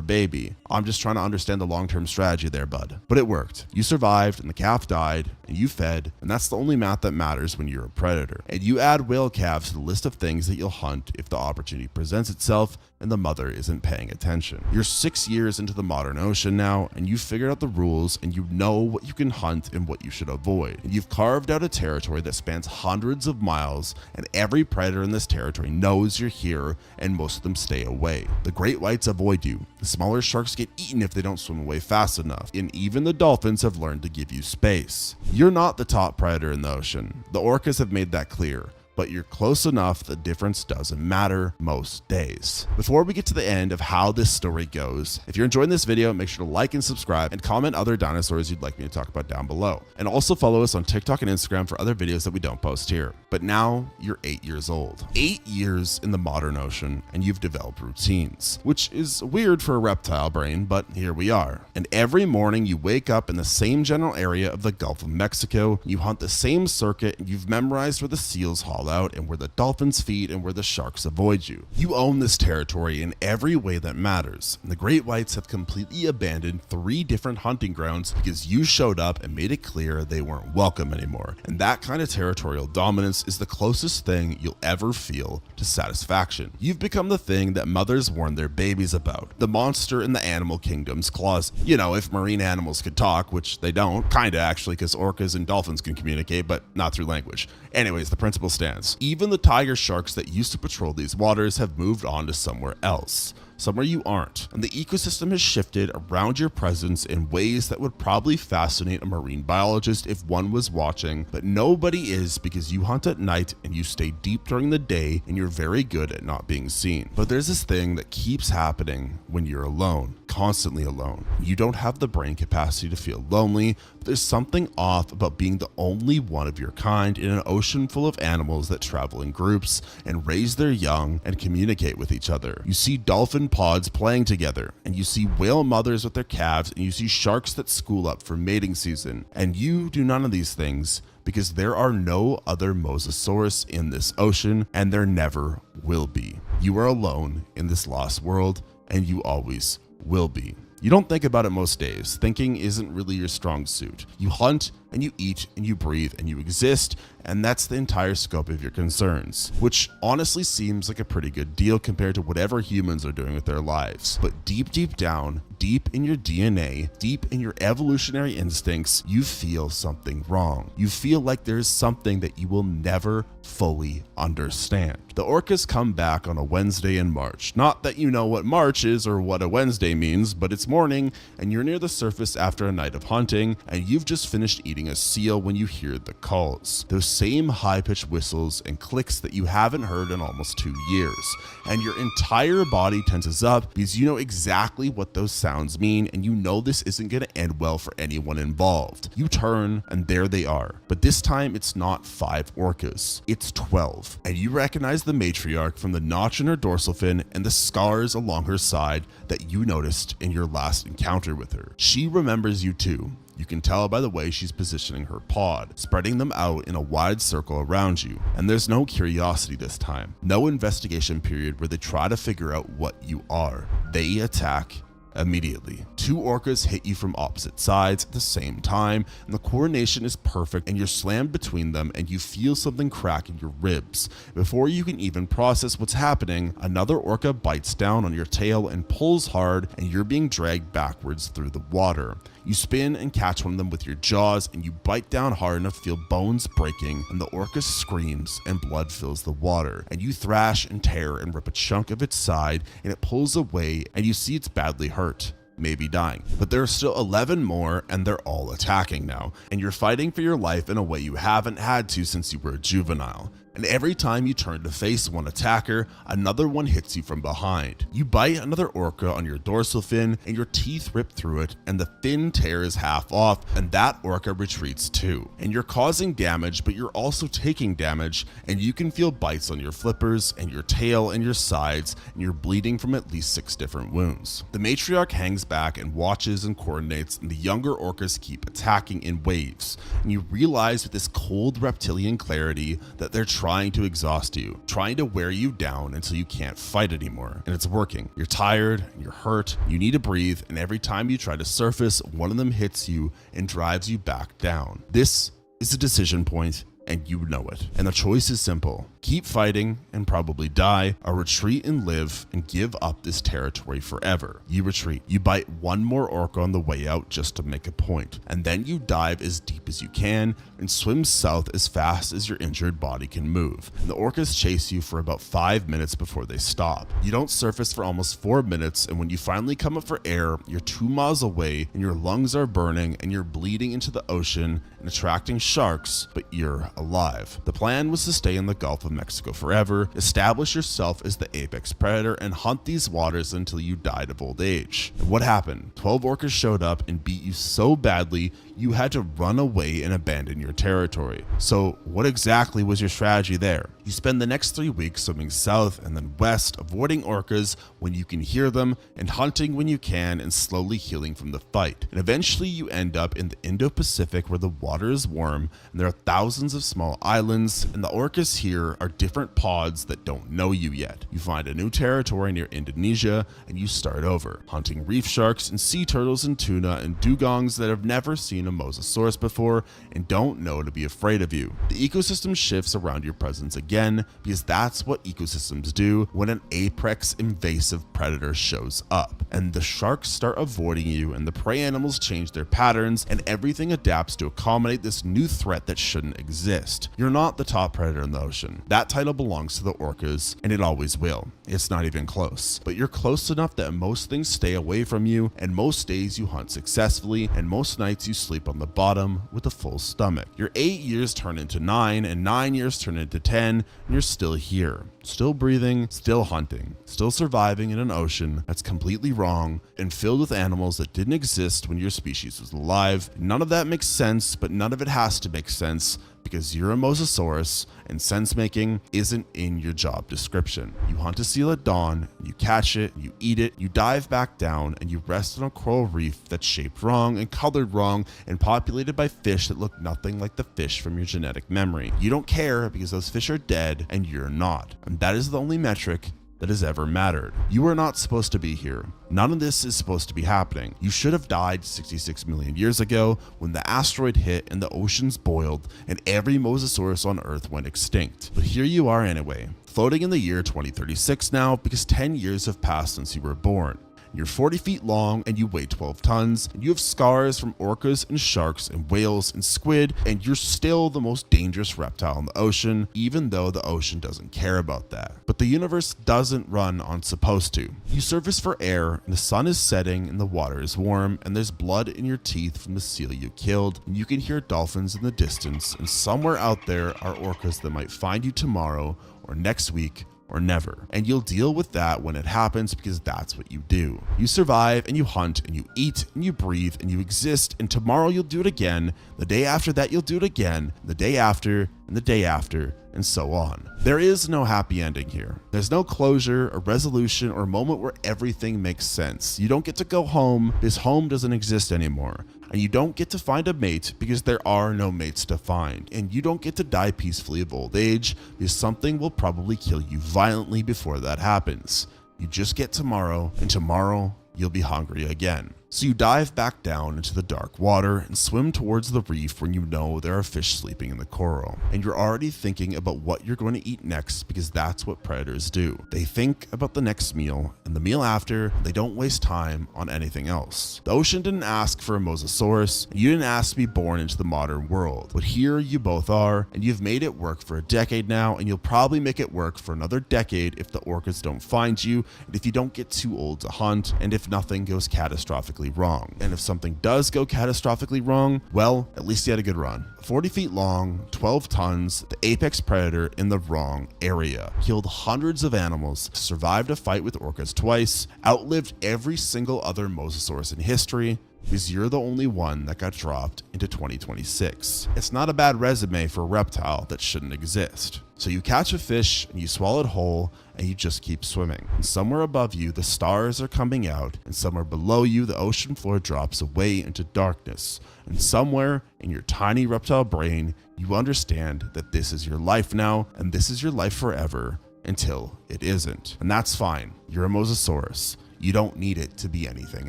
baby? I'm just trying to understand the long-term strategy there, bud. But it worked. You survived, and the calf died, and you fed, and that's the only math that matters when you're a predator. And you add whale calves to the list of things that you'll hunt if the opportunity presents itself and the mother isn't paying attention. You're 6 years into the modern ocean now, and you've figured out the rules, and you know what you can hunt and what you should avoid. And you've carved out a territory that spans hundreds of miles, and every predator in this territory knows you're here, and most of them stay away. The great whites avoid you. The smaller sharks get eaten if they don't swim away fast enough, and even the dolphins have learned to give you space. You're not the top predator in the ocean. The orcas have made that clear. But you're close enough, the difference doesn't matter most days. Before we get to the end of how this story goes, if you're enjoying this video, make sure to like and subscribe and comment other dinosaurs you'd like me to talk about down below. And also follow us on TikTok and Instagram for other videos that we don't post here. But now you're 8 years old. 8 years in the modern ocean, and you've developed routines, which is weird for a reptile brain, but here we are. And every morning you wake up in the same general area of the Gulf of Mexico, you hunt the same circuit, and you've memorized where the seals haul out and where the dolphins feed and where the sharks avoid you. You own this territory in every way that matters. And the great whites have completely abandoned 3 different hunting grounds because you showed up and made it clear they weren't welcome anymore. And that kind of territorial dominance is the closest thing you'll ever feel to satisfaction. You've become the thing that mothers warn their babies about. The monster in the animal kingdom's claws. You know, if marine animals could talk, which they don't, kinda actually, because orcas and dolphins can communicate, but not through language. Anyways, the principle stands. Even the tiger sharks that used to patrol these waters have moved on to somewhere else. Somewhere you aren't, and the ecosystem has shifted around your presence in ways that would probably fascinate a marine biologist if one was watching, but nobody is because you hunt at night and you stay deep during the day and you're very good at not being seen. But there's this thing that keeps happening when you're alone, constantly alone. You don't have the brain capacity to feel lonely, but there's something off about being the only one of your kind in an ocean full of animals that travel in groups and raise their young and communicate with each other. You see dolphin pods playing together, and you see whale mothers with their calves, and you see sharks that school up for mating season. And you do none of these things because there are no other mosasaurs in this ocean, and there never will be. You are alone in this lost world, and you always will be. You don't think about it most days. Thinking isn't really your strong suit. You hunt and you eat and you breathe and you exist, and that's the entire scope of your concerns, which honestly seems like a pretty good deal compared to whatever humans are doing with their lives. But deep down, deep in your DNA, deep in your evolutionary instincts, you feel something wrong. You feel like there's something that you will never fully understand. The orcas come back on a Wednesday in March. Not that you know what March is or what a Wednesday means, but it's morning and you're near the surface after a night of hunting, and you've just finished eating a seal when you hear the calls. Those same high-pitched whistles and clicks that you haven't heard in almost 2 years. And your entire body tenses up because you know exactly what those sounds mean, and you know this isn't going to end well for anyone involved. You turn, and there they are. But this time, it's not 5 orcas. It's 12. And you recognize the matriarch from the notch in her dorsal fin and the scars along her side that you noticed in your last encounter with her. She remembers you too. You can tell by the way she's positioning her pod, spreading them out in a wide circle around you. And there's no curiosity this time, no investigation period where they try to figure out what you are. They attack immediately. Two orcas hit you from opposite sides at the same time, and the coordination is perfect, and you're slammed between them and you feel something crack in your ribs. Before you can even process what's happening, another orca bites down on your tail and pulls hard, and you're being dragged backwards through the water. You spin and catch one of them with your jaws, and you bite down hard enough to feel bones breaking, and the orca screams and blood fills the water, and you thrash and tear and rip a chunk of its side, and it pulls away, and you see it's badly hurt, maybe dying. But there are still 11 more, and they're all attacking now, and you're fighting for your life in a way you haven't had to since you were a juvenile. And every time you turn to face one attacker, another one hits you from behind. You bite another orca on your dorsal fin, and your teeth rip through it, and the fin tears half off, and that orca retreats too. And you're causing damage, but you're also taking damage, and you can feel bites on your flippers, and your tail, and your sides, and you're bleeding from at least 6 different wounds. The matriarch hangs back and watches and coordinates, and the younger orcas keep attacking in waves. And you realize with this cold reptilian clarity that they're trying to exhaust you, trying to wear you down until you can't fight anymore. And it's working. You're tired, and you're hurt, you need to breathe, and every time you try to surface, one of them hits you and drives you back down. This is a decision point, and you know it. And the choice is simple. Keep fighting and probably die, or retreat and live and give up this territory forever. You retreat. You bite one more orca on the way out just to make a point, and then you dive as deep as you can and swim south as fast as your injured body can move. And the orcas chase you for about 5 minutes before they stop. You don't surface for almost 4 minutes, and when you finally come up for air, you're 2 miles away and your lungs are burning and you're bleeding into the ocean and attracting sharks, but you're alive. The plan was to stay in the Gulf of Mexico forever, establish yourself as the apex predator, and hunt these waters until you died of old age. And what happened? 12 orcas showed up and beat you so badly you had to run away and abandon your territory. So what exactly was your strategy there? You spend the next 3 weeks swimming south and then west, avoiding orcas when you can hear them, and hunting when you can, and slowly healing from the fight. And eventually you end up in the Indo-Pacific where the water is warm and there are thousands of small islands, and the orcas here are different pods that don't know you yet. You find a new territory near Indonesia and you start over, hunting reef sharks and sea turtles and tuna and dugongs that have never seen a mosasaurus before and don't know to be afraid of you. The ecosystem shifts around your presence again, because that's what ecosystems do when an apex invasive predator shows up. And the sharks start avoiding you, and the prey animals change their patterns, and everything adapts to accommodate this new threat that shouldn't exist. You're not the top predator in the ocean. That title belongs to the orcas, and it always will. It's not even close. But you're close enough that most things stay away from you, and most days you hunt successfully, and most nights you sleep on the bottom with a full stomach. Your 8 years turn into 9, and 9 years turn into 10, and you're still here. Still breathing, still hunting, still surviving in an ocean that's completely wrong and filled with animals that didn't exist when your species was alive. None of that makes sense, but none of it has to make sense, because you're a mosasaurus and sense making isn't in your job description. You hunt a seal at dawn, you catch it, you eat it, you dive back down, and you rest on a coral reef that's shaped wrong and colored wrong and populated by fish that look nothing like the fish from your genetic memory. You don't care because those fish are dead and you're not. And that is the only metric that has ever mattered. You are not supposed to be here. None of this is supposed to be happening. You should have died 66 million years ago when the asteroid hit and the oceans boiled and every mosasaurus on Earth went extinct. But here you are anyway, floating in the year 2036 now, because 10 years have passed since you were born. You're 40 feet long and you weigh 12 tons, and you have scars from orcas and sharks and whales and squid, and you're still the most dangerous reptile in the ocean, even though the ocean doesn't care about that. But the universe doesn't run on supposed to. You surface for air, and the sun is setting and the water is warm, and there's blood in your teeth from the seal you killed, and you can hear dolphins in the distance, and somewhere out there are orcas that might find you tomorrow or next week or never. And you'll deal with that when it happens, because that's what you do. You survive and you hunt and you eat and you breathe and you exist, and tomorrow you'll do it again. The day after that you'll do it again. The day after and the day after, and so on. There is no happy ending here. There's no closure, a resolution, or a moment where everything makes sense. You don't get to go home because home doesn't exist anymore. And you don't get to find a mate because there are no mates to find. And you don't get to die peacefully of old age because something will probably kill you violently before that happens. You just get tomorrow, and tomorrow you'll be hungry again. So you dive back down into the dark water and swim towards the reef when you know there are fish sleeping in the coral. And you're already thinking about what you're going to eat next because that's what predators do. They think about the next meal and the meal after. They don't waste time on anything else. The ocean didn't ask for a mosasaurus, and you didn't ask to be born into the modern world. But here you both are, and you've made it work for a decade now, and you'll probably make it work for another decade if the orcas don't find you, and if you don't get too old to hunt, and if nothing goes catastrophically wrong. And if something does go catastrophically wrong, well, at least you had a good run. 40 feet long, 12 tons, the apex predator in the wrong area. Killed hundreds of animals, survived a fight with orcas twice, outlived every single other mosasaurus in history, because you're the only one that got dropped into 2026. It's not a bad resume for a reptile that shouldn't exist. So you catch a fish and you swallow it whole and you just keep swimming. And somewhere above you, the stars are coming out, and somewhere below you, the ocean floor drops away into darkness. And somewhere in your tiny reptile brain, you understand that this is your life now, and this is your life forever until it isn't. And that's fine. You're a mosasaurus. You don't need it to be anything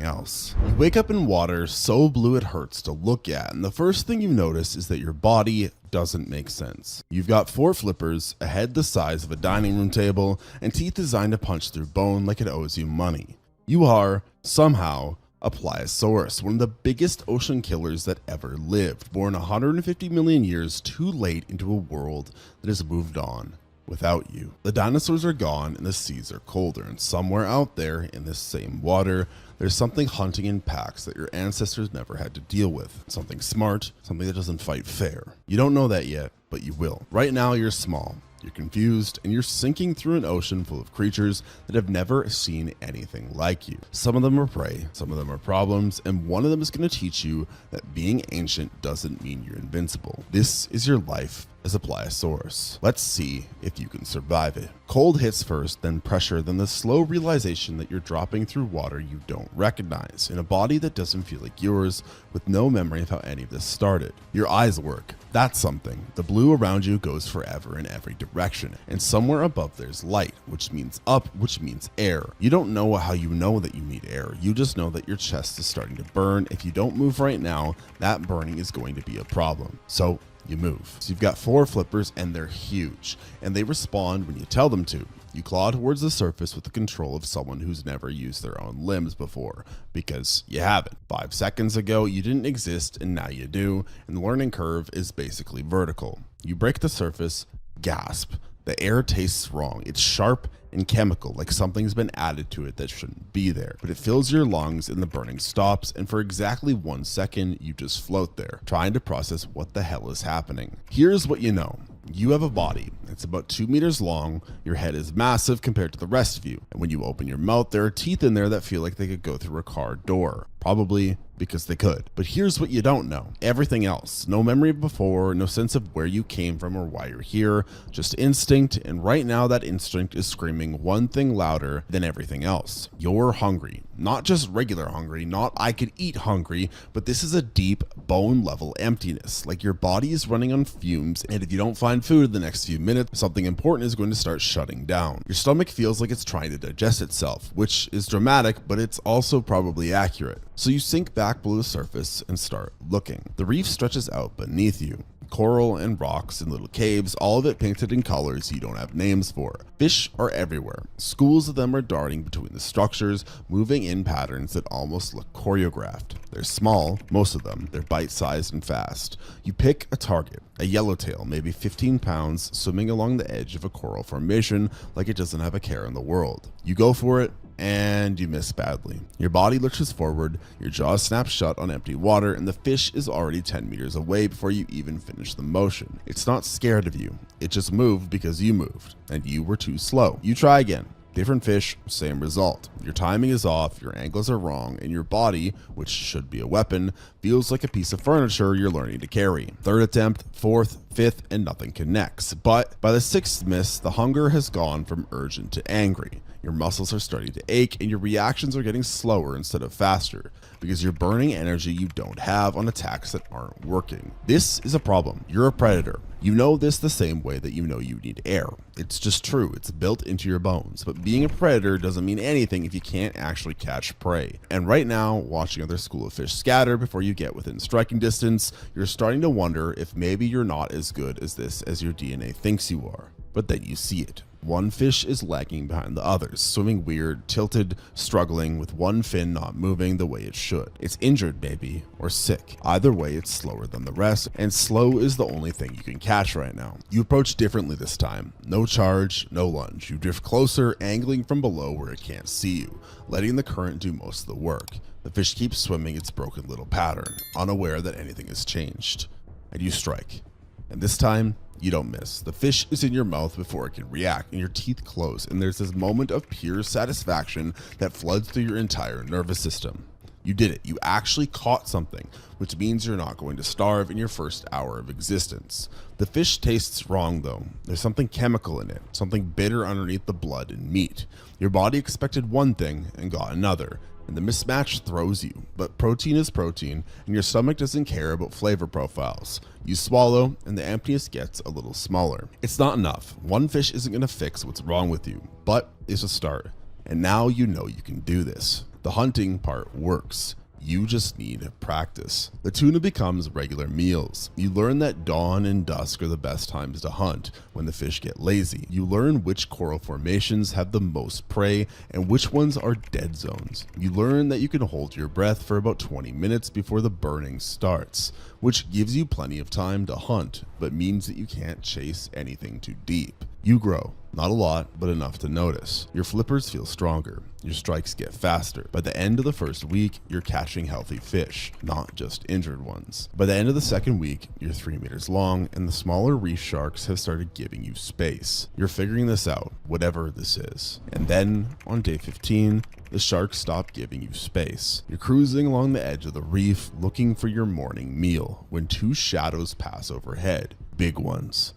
else. You wake up in water so blue it hurts to look at, and the first thing you notice is that your body doesn't make sense. You've got 4 flippers, a head the size of a dining room table, and teeth designed to punch through bone like it owes you money. You are, somehow, a pliosaurs, one of the biggest ocean killers that ever lived, born 150 million years too late into a world that has moved on without you. The dinosaurs are gone and the seas are colder, and somewhere out there in this same water, there's something hunting in packs that your ancestors never had to deal with. Something smart, something that doesn't fight fair. You don't know that yet, but you will. Right now you're small, you're confused, and you're sinking through an ocean full of creatures that have never seen anything like you. Some of them are prey, some of them are problems, and one of them is going to teach you that being ancient doesn't mean you're invincible. This is your life as a pliosaurus. Let's see if you can survive it. Cold hits first, then pressure, then the slow realization that you're dropping through water you don't recognize, in a body that doesn't feel like yours, with no memory of how any of this started. Your eyes work. That's something. The blue around you goes forever in every direction, and somewhere above there's light, which means up, which means air. You don't know how you know that you need air. You just know that your chest is starting to burn. If you don't move right now, that burning is going to be a problem. So you move. So you've got 4 flippers, and they're huge, and they respond when you tell them to. You claw towards the surface with the control of someone who's never used their own limbs before, because you haven't. 5 seconds ago, you didn't exist, and now you do, and the learning curve is basically vertical. You break the surface, gasp. The air tastes wrong. It's sharp and chemical, like something's been added to it that shouldn't be there. But it fills your lungs and the burning stops, and for exactly 1 second, you just float there, trying to process what the hell is happening. Here's what you know. You have a body. It's about 2 meters long. Your head is massive compared to the rest of you. And when you open your mouth, there are teeth in there that feel like they could go through a car door. Probably because they could. But here's what you don't know. Everything else. No memory of before, no sense of where you came from or why you're here. Just instinct, and right now that instinct is screaming one thing louder than everything else. You're hungry. Not just regular hungry, not I could eat hungry, but this is a deep bone level emptiness. Like your body is running on fumes, and if you don't find food in the next few minutes, something important is going to start shutting down. Your stomach feels like it's trying to digest itself, which is dramatic, but it's also probably accurate. So you sink back below the surface and start looking. The reef stretches out beneath you. Coral and rocks and little caves, all of it painted in colors you don't have names for. Fish are everywhere. Schools of them are darting between the structures, moving in patterns that almost look choreographed. They're small, most of them. They're bite-sized and fast. You pick a target, a yellowtail, maybe 15 pounds, swimming along the edge of a coral formation like it doesn't have a care in the world. You go for it, and you miss badly. Your body lurches forward, your jaw snaps shut on empty water, and the fish is already 10 meters away before you even finish the motion. It's not scared of you. It just moved because you moved, and you were too slow. You try again. Different fish, same result. Your timing is off, your angles are wrong, and your body, which should be a weapon, feels like a piece of furniture you're learning to carry. Third attempt, fourth, fifth, and nothing connects. But by the sixth miss, the hunger has gone from urgent to angry. Your muscles are starting to ache and your reactions are getting slower instead of faster because you're burning energy you don't have on attacks that aren't working. This is a problem. You're a predator. You know this the same way that you know you need air. It's just true. It's built into your bones. But being a predator doesn't mean anything if you can't actually catch prey. And right now, watching other school of fish scatter before you get within striking distance, you're starting to wonder if maybe you're not as good as this as your DNA thinks you are. But then you see it. One fish is lagging behind the others, swimming weird, tilted, struggling, with one fin not moving the way it should. It's injured, maybe, or sick. Either way, it's slower than the rest, and slow is the only thing you can catch right now. You approach differently this time. No charge, no lunge. You drift closer, angling from below where it can't see you, letting the current do most of the work. The fish keeps swimming its broken little pattern, unaware that anything has changed. And you strike. And this time, you don't miss. The fish is in your mouth before it can react, and your teeth close, and there's this moment of pure satisfaction that floods through your entire nervous system. You did it. You actually caught something, which means you're not going to starve in your first hour of existence. The fish tastes wrong though. There's something chemical in it, something bitter underneath the blood and meat. Your body expected one thing and got another, and the mismatch throws you. But protein is protein, and your stomach doesn't care about flavor profiles. You swallow, and the emptiness gets a little smaller. It's not enough. One fish isn't going to fix what's wrong with you, but it's a start. And now you know you can do this. The hunting part works. You just need practice. The tuna becomes regular meals. You learn that dawn and dusk are the best times to hunt when the fish get lazy. You learn which coral formations have the most prey and which ones are dead zones. You learn that you can hold your breath for about 20 minutes before the burning starts, which gives you plenty of time to hunt, but means that you can't chase anything too deep. You grow. Not a lot, but enough to notice. Your flippers feel stronger. Your strikes get faster. By the end of the first week, you're catching healthy fish, not just injured ones. By the end of the second week, you're 3 meters long, and the smaller reef sharks have started giving you space. You're figuring this out, whatever this is. And then, on day 15, the sharks stop giving you space. You're cruising along the edge of the reef, looking for your morning meal, when two shadows pass overhead. Big ones.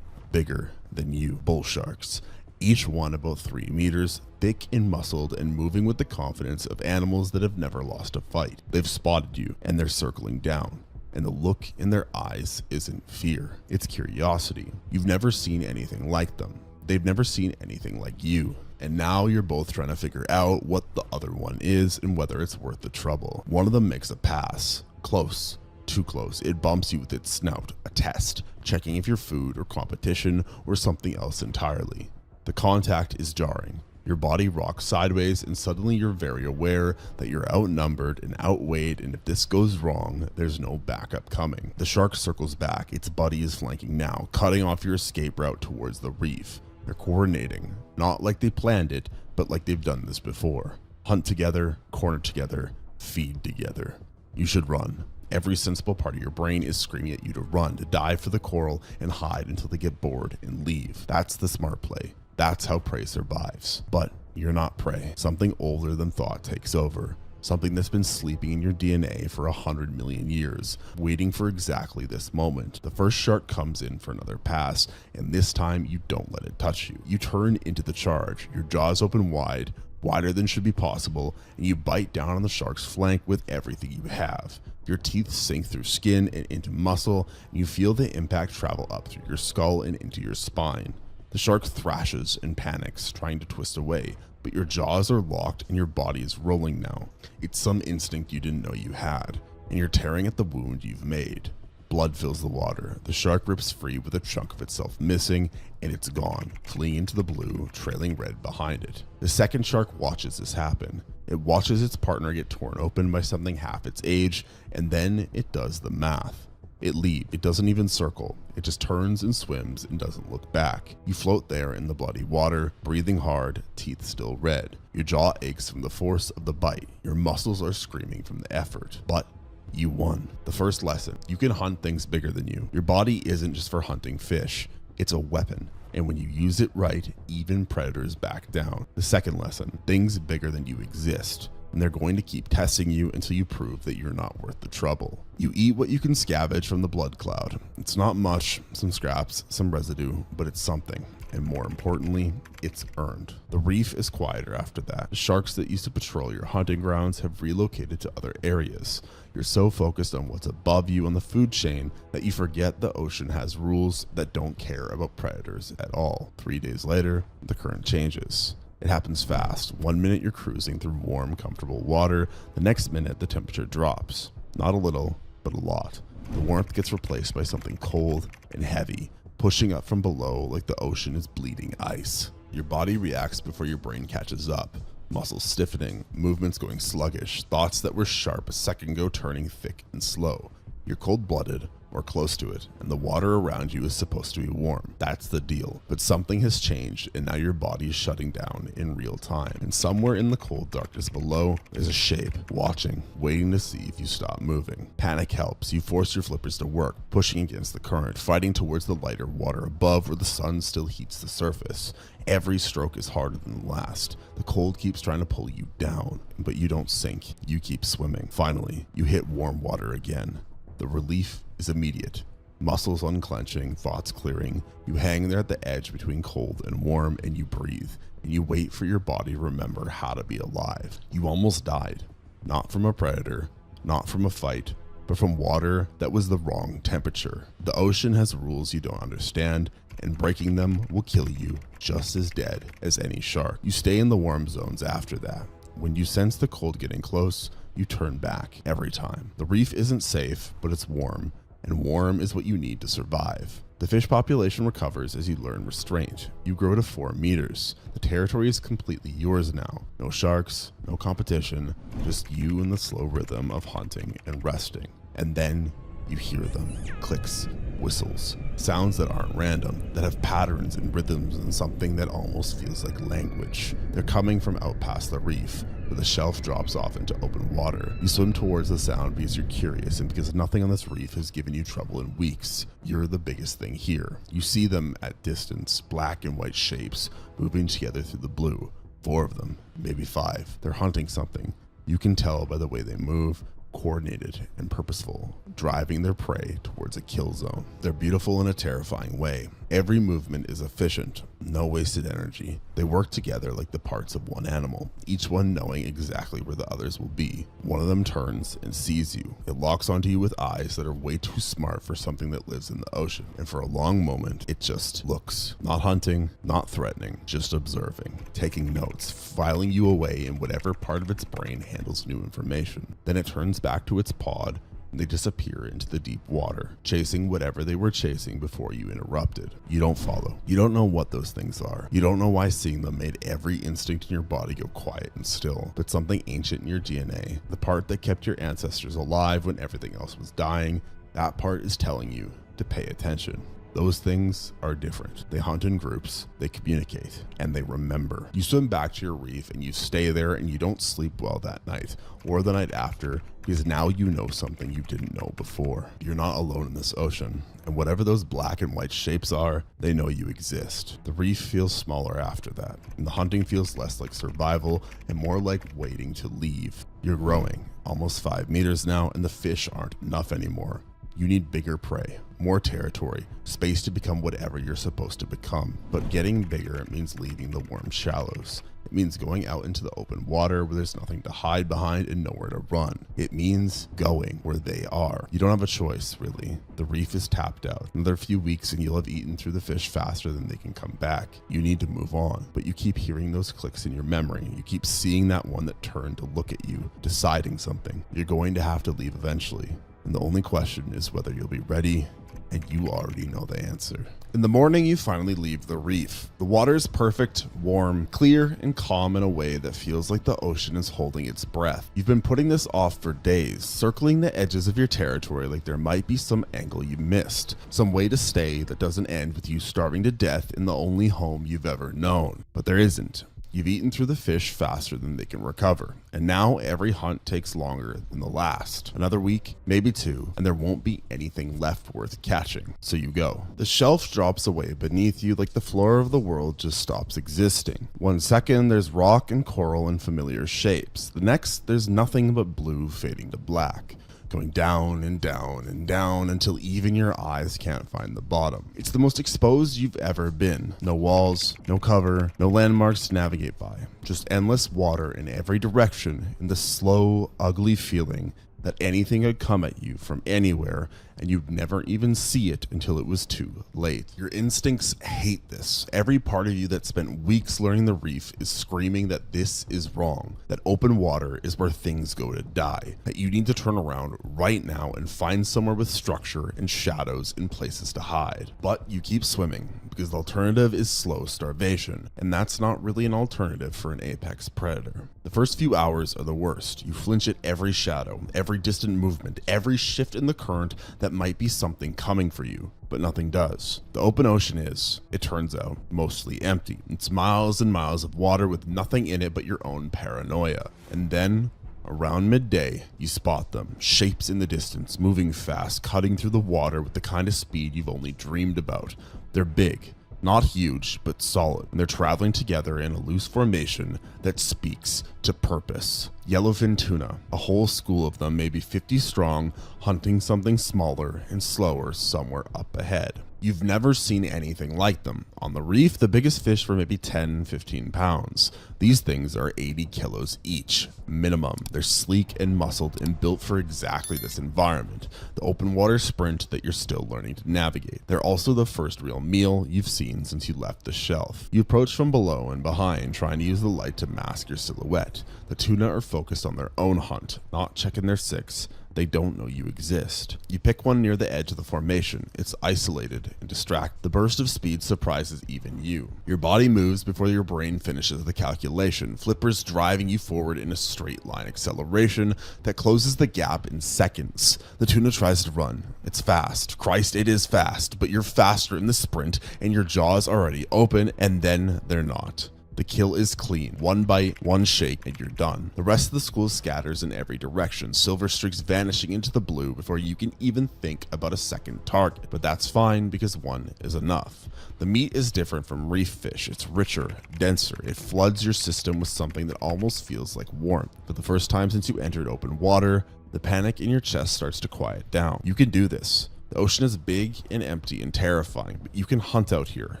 Bigger than you. Bull sharks. Each one about 3 meters, thick and muscled and moving with the confidence of animals that have never lost a fight. They've spotted you and they're circling down. And the look in their eyes isn't fear, it's curiosity. You've never seen anything like them. They've never seen anything like you. And now you're both trying to figure out what the other one is and whether it's worth the trouble. One of them makes a pass. Close. Too close. It bumps you with its snout. A test. Checking if you're food or competition or something else entirely. The contact is jarring. Your body rocks sideways and suddenly you're very aware that you're outnumbered and outweighed, and if this goes wrong, there's no backup coming. The shark circles back. Its buddy is flanking now, cutting off your escape route towards the reef. They're coordinating. Not like they planned it, but like they've done this before. Hunt together, corner together, feed together. You should run. Every sensible part of your brain is screaming at you to run, to dive for the coral and hide until they get bored and leave. That's the smart play. That's how prey survives. But you're not prey. Something older than thought takes over. Something that's been sleeping in your DNA for 100 million years, waiting for exactly this moment. The first shark comes in for another pass, and this time you don't let it touch you. You turn into the charge, your jaws open wide, wider than should be possible, and you bite down on the shark's flank with everything you have. Your teeth sink through skin and into muscle, and you feel the impact travel up through your skull and into your spine. The shark thrashes and panics, trying to twist away, but your jaws are locked and your body is rolling now. It's some instinct you didn't know you had, and you're tearing at the wound you've made. Blood fills the water. The shark rips free with a chunk of itself missing, and it's gone, fleeing into the blue, trailing red behind it. The second shark watches this happen. It watches its partner get torn open by something half its age, and then it does the math. It leaves. It doesn't even circle. It just turns and swims and doesn't look back. You float there in the bloody water, breathing hard, teeth still red. Your jaw aches from the force of the bite. Your muscles are screaming from the effort. But you won. The first lesson: you can hunt things bigger than you. Your body isn't just for hunting fish. It's a weapon. And when you use it right, even predators back down. The second lesson: things bigger than you exist. and they're going to keep testing you until you prove that you're not worth the trouble. You eat what you can scavenge from the blood cloud. It's not much, some scraps, some residue, but it's something. And more importantly, it's earned. The reef is quieter after that. The sharks that used to patrol your hunting grounds have relocated to other areas. You're so focused on what's above you on the food chain that you forget the ocean has rules that don't care about predators at all. 3 days later, the current changes. It happens fast. 1 minute you're cruising through warm, comfortable water. The next minute the temperature drops. Not a little, but a lot. The warmth gets replaced by something cold and heavy, pushing up from below like the ocean is bleeding ice. Your body reacts before your brain catches up. Muscles stiffening, movements going sluggish, thoughts that were sharp a second ago turning thick and slow. You're cold-blooded, or close to it, and the water around you is supposed to be warm. That's the deal. But something has changed, and now your body is shutting down in real time. And somewhere in the cold darkness below, there's a shape, watching, waiting to see if you stop moving. Panic helps. You force your flippers to work, pushing against the current, fighting towards the lighter water above where the sun still heats the surface. Every stroke is harder than the last. The cold keeps trying to pull you down, but you don't sink. You keep swimming. Finally, you hit warm water again. The relief is immediate. Muscles unclenching, thoughts clearing. You hang there at the edge between cold and warm, and you breathe, and you wait for your body to remember how to be alive. You almost died. Not from a predator, not from a fight, but from water that was the wrong temperature. The ocean has rules you don't understand, and breaking them will kill you just as dead as any shark. You stay in the warm zones after that. When you sense the cold getting close, you turn back every time. The reef isn't safe, but it's warm, and warm is what you need to survive. The fish population recovers as you learn restraint. You grow to 4 meters. The territory is completely yours now. No sharks, no competition, just you and the slow rhythm of hunting and resting. And then you hear them. Clicks, whistles, sounds that aren't random, that have patterns and rhythms and something that almost feels like language. They're coming from out past the reef, where the shelf drops off into open water. You swim towards the sound because you're curious and because nothing on this reef has given you trouble in weeks. You're the biggest thing here. You see them at distance, black and white shapes, moving together through the blue. 4 of them, maybe 5. They're hunting something. You can tell by the way they move, coordinated and purposeful, driving their prey towards a kill zone. They're beautiful in a terrifying way. Every movement is efficient, no wasted energy. They work together like the parts of one animal, each one knowing exactly where the others will be. One of them turns and sees you. It locks onto you with eyes that are way too smart for something that lives in the ocean. And for a long moment, it just looks. Not hunting, not threatening, just observing, taking notes, filing you away in whatever part of its brain handles new information. Then it turns back to its pod, and they disappear into the deep water, chasing whatever they were chasing before you interrupted. You don't follow. You don't know what those things are. You don't know why seeing them made every instinct in your body go quiet and still, but something ancient in your DNA, the part that kept your ancestors alive when everything else was dying, that part is telling you to pay attention. Those things are different. They hunt in groups, they communicate, and they remember. You swim back to your reef and you stay there and you don't sleep well that night or the night after because now you know something you didn't know before. You're not alone in this ocean, and whatever those black and white shapes are, they know you exist. The reef feels smaller after that, and the hunting feels less like survival and more like waiting to leave. You're growing, almost 5 meters now, and the fish aren't enough anymore. You need bigger prey, more territory, space to become whatever you're supposed to become. But getting bigger means leaving the warm shallows. It means going out into the open water where there's nothing to hide behind and nowhere to run. It means going where they are. You don't have a choice, really. The reef is tapped out. Another few weeks and you'll have eaten through the fish faster than they can come back. You need to move on, but you keep hearing those clicks in your memory. You keep seeing that one that turned to look at you, deciding something. You're going to have to leave eventually. And the only question is whether you'll be ready, and you already know the answer. In the morning, you finally leave the reef. The water is perfect, warm, clear, and calm in a way that feels like the ocean is holding its breath. You've been putting this off for days, circling the edges of your territory like there might be some angle you missed, some way to stay that doesn't end with you starving to death in the only home you've ever known. But there isn't. You've eaten through the fish faster than they can recover, and now every hunt takes longer than the last. Another week, maybe two, and there won't be anything left worth catching, so you go. The shelf drops away beneath you like the floor of the world just stops existing. 1 second, there's rock and coral in familiar shapes. The next, there's nothing but blue fading to black, going down and down and down until even your eyes can't find the bottom. It's the most exposed you've ever been. No walls, no cover, no landmarks to navigate by. Just endless water in every direction, and the slow, ugly feeling that anything could come at you from anywhere and you'd never even see it until it was too late. Your instincts hate this. Every part of you that spent weeks learning the reef is screaming that this is wrong, that open water is where things go to die, that you need to turn around right now and find somewhere with structure and shadows and places to hide. But you keep swimming because the alternative is slow starvation, and that's not really an alternative for an apex predator. The first few hours are the worst. You flinch at every shadow, every distant movement, every shift in the current that might be something coming for you, but nothing does. The open ocean is, it turns out, mostly empty. It's miles and miles of water with nothing in it but your own paranoia. And then, around midday, you spot them, shapes in the distance, moving fast, cutting through the water with the kind of speed you've only dreamed about. They're big. Not huge, but solid, and they're traveling together in a loose formation that speaks to purpose. Yellowfin tuna, a whole school of them, maybe 50 strong, hunting something smaller and slower somewhere up ahead. You've never seen anything like them. On the reef, the biggest fish were maybe 10-15 pounds. These things are 80 kilos each, minimum. They're sleek and muscled and built for exactly this environment, the open water sprint that you're still learning to navigate. They're also the first real meal you've seen since you left the shelf. You approach from below and behind, trying to use the light to mask your silhouette. The tuna are focused on their own hunt, not checking their six. They don't know you exist. You pick one near the edge of the formation. It's isolated and distracted. The burst of speed surprises even you. Your body moves before your brain finishes the calculation, flippers driving you forward in a straight line acceleration that closes the gap in seconds. The tuna tries to run. It's fast. Christ, it is fast, but you're faster in the sprint and your jaws are already open, and then they're not. The kill is clean. One bite, one shake, and you're done. The rest of the school scatters in every direction, silver streaks vanishing into the blue before you can even think about a second target. But that's fine because one is enough. The meat is different from reef fish. It's richer, denser. It floods your system with something that almost feels like warmth. For the first time since you entered open water, the panic in your chest starts to quiet down. You can do this. The ocean is big and empty and terrifying, but you can hunt out here.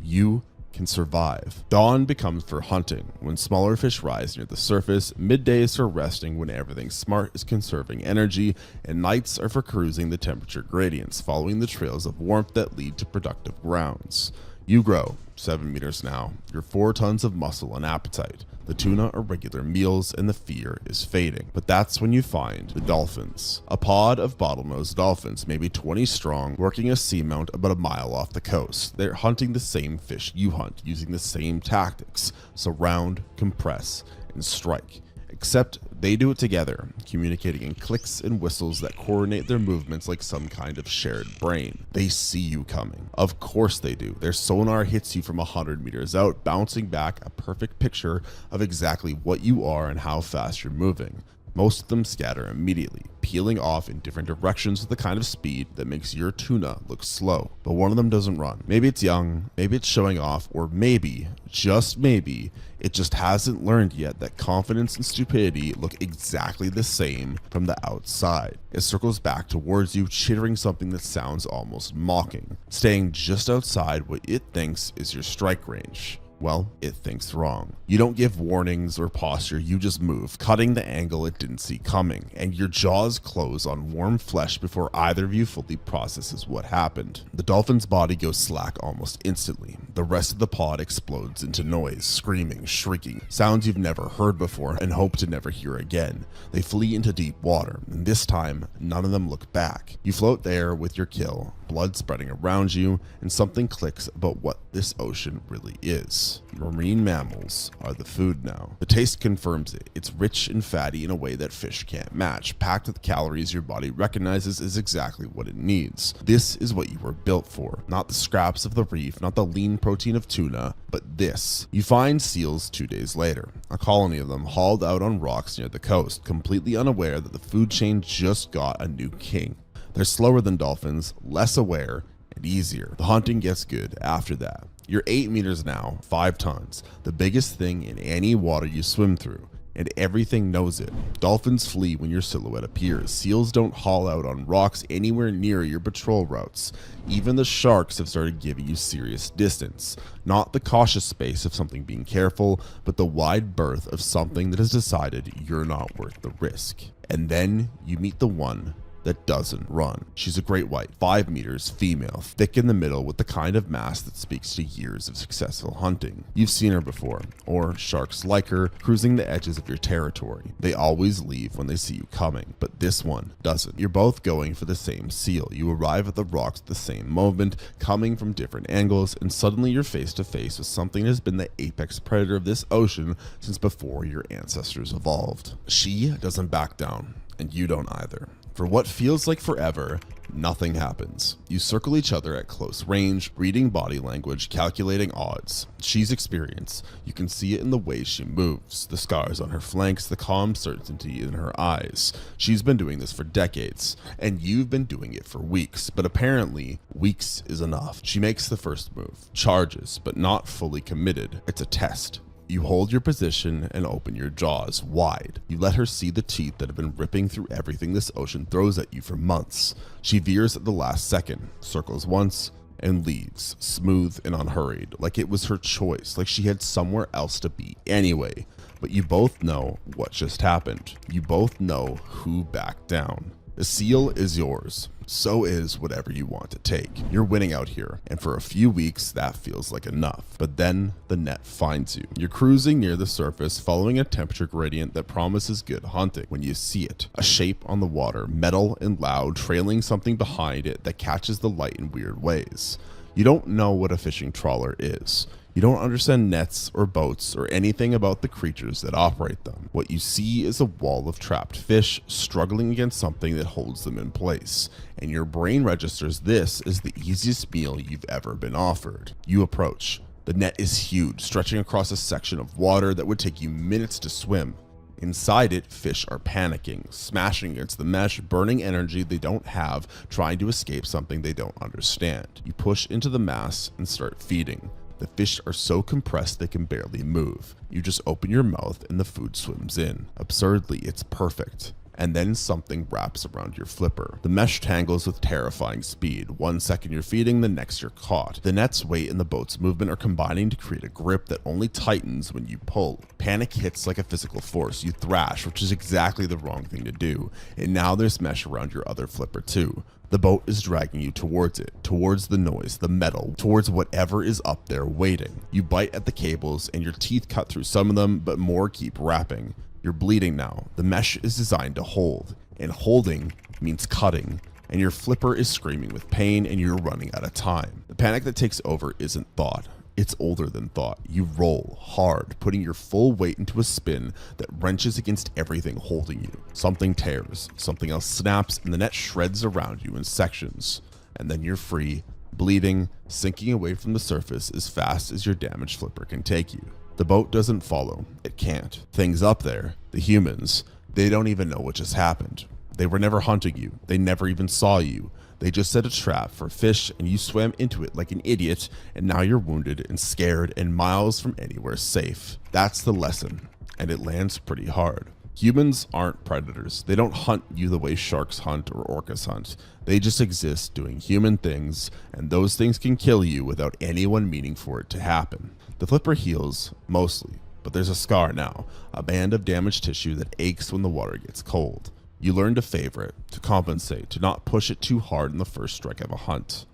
You can survive. Dawn becomes for hunting when smaller fish rise near the surface, middays for resting when everything smart is conserving energy, and nights are for cruising the temperature gradients, following the trails of warmth that lead to productive grounds. You grow 7 meters now. You're 4 tons of muscle and appetite. The tuna are regular meals and the fear is fading. But that's when you find the dolphins. A pod of bottlenose dolphins, maybe 20 strong, working a seamount about a mile off the coast. They're hunting the same fish you hunt, using the same tactics: surround, compress, and strike. Except they do it together, communicating in clicks and whistles that coordinate their movements like some kind of shared brain. They see you coming. Of course they do. Their sonar hits you from 100 meters out, bouncing back a perfect picture of exactly what you are and how fast you're moving. Most of them scatter immediately, peeling off in different directions with the kind of speed that makes your tuna look slow. But one of them doesn't run. Maybe it's young, maybe it's showing off, or maybe, just maybe, it just hasn't learned yet that confidence and stupidity look exactly the same from the outside. It circles back towards you, chittering something that sounds almost mocking, staying just outside what it thinks is your strike range. Well, it thinks wrong. You don't give warnings or posture, you just move, cutting the angle it didn't see coming, and your jaws close on warm flesh before either of you fully processes what happened. The dolphin's body goes slack almost instantly. The rest of the pod explodes into noise, screaming, shrieking, sounds you've never heard before and hope to never hear again. They flee into deep water, and this time, none of them look back. You float there with your kill, blood spreading around you, and something clicks about what this ocean really is. Marine mammals are the food now. The taste confirms it. It's rich and fatty in a way that fish can't match, packed with calories your body recognizes is exactly what it needs. This is what you were built for. Not the scraps of the reef, not the lean protein of tuna, but this. You find seals 2 days later, a colony of them hauled out on rocks near the coast, completely unaware that the food chain just got a new king. They're slower than dolphins, less aware, and easier. The hunting gets good after that. You're 8 meters now, 5 tons, the biggest thing in any water you swim through, and everything knows it. Dolphins flee when your silhouette appears. Seals don't haul out on rocks anywhere near your patrol routes. Even the sharks have started giving you serious distance. Not the cautious space of something being careful, but the wide berth of something that has decided you're not worth the risk. And then you meet the one that doesn't run. She's a great white, 5 meters, female, thick in the middle with the kind of mass that speaks to years of successful hunting. You've seen her before, or sharks like her, cruising the edges of your territory. They always leave when they see you coming, but this one doesn't. You're both going for the same seal. You arrive at the rocks at the same moment, coming from different angles, and suddenly you're face to face with something that has been the apex predator of this ocean since before your ancestors evolved. She doesn't back down, and you don't either. For what feels like forever, nothing happens. You circle each other at close range, reading body language, calculating odds. She's experienced. You can see it in the way she moves, the scars on her flanks, the calm certainty in her eyes. She's been doing this for decades, and you've been doing it for weeks, but apparently, weeks is enough. She makes the first move, charges, but not fully committed. It's a test. You hold your position and open your jaws wide. You let her see the teeth that have been ripping through everything this ocean throws at you for months. She veers at the last second, circles once, and leaves, smooth and unhurried, like it was her choice, like she had somewhere else to be anyway. But you both know what just happened. You both know who backed down. The seal is yours. So is whatever you want to take. You're winning out here, and for a few weeks that feels like enough. But then the net finds you. You're cruising near the surface, following a temperature gradient that promises good hunting. When you see it, a shape on the water, metal and loud, trailing something behind it that catches the light in weird ways. You don't know what a fishing trawler is. You don't understand nets or boats or anything about the creatures that operate them. What you see is a wall of trapped fish struggling against something that holds them in place, and your brain registers this as the easiest meal you've ever been offered. You approach. The net is huge, stretching across a section of water that would take you minutes to swim. Inside it, fish are panicking, smashing against the mesh, burning energy they don't have, trying to escape something they don't understand. You push into the mass and start feeding. The fish are so compressed they can barely move. You just open your mouth and the food swims in. Absurdly, it's perfect. And then something wraps around your flipper. The mesh tangles with terrifying speed. 1 second you're feeding, the next you're caught. The net's weight and the boat's movement are combining to create a grip that only tightens when you pull. Panic hits like a physical force. You thrash, which is exactly the wrong thing to do. And now there's mesh around your other flipper too. The boat is dragging you towards it, towards the noise, the metal, towards whatever is up there waiting. You bite at the cables and your teeth cut through some of them, but more keep wrapping. You're bleeding now. The mesh is designed to hold, and holding means cutting, and your flipper is screaming with pain and you're running out of time. The panic that takes over isn't thought. It's older than thought. You roll hard, putting your full weight into a spin that wrenches against everything holding you. Something tears, something else snaps, and the net shreds around you in sections. And then you're free, bleeding, sinking away from the surface as fast as your damaged flipper can take you. The boat doesn't follow. It can't. Things up there, the humans, they don't even know what just happened. They were never hunting you. They never even saw you. They just set a trap for fish and you swam into it like an idiot, and now you're wounded and scared and miles from anywhere safe. That's the lesson, and it lands pretty hard. Humans aren't predators. They don't hunt you the way sharks hunt or orcas hunt. They just exist doing human things, and those things can kill you without anyone meaning for it to happen. The flipper heals, mostly, but there's a scar now, a band of damaged tissue that aches when the water gets cold. You learn to favor it, to compensate, to not push it too hard in the first strike of a hunt.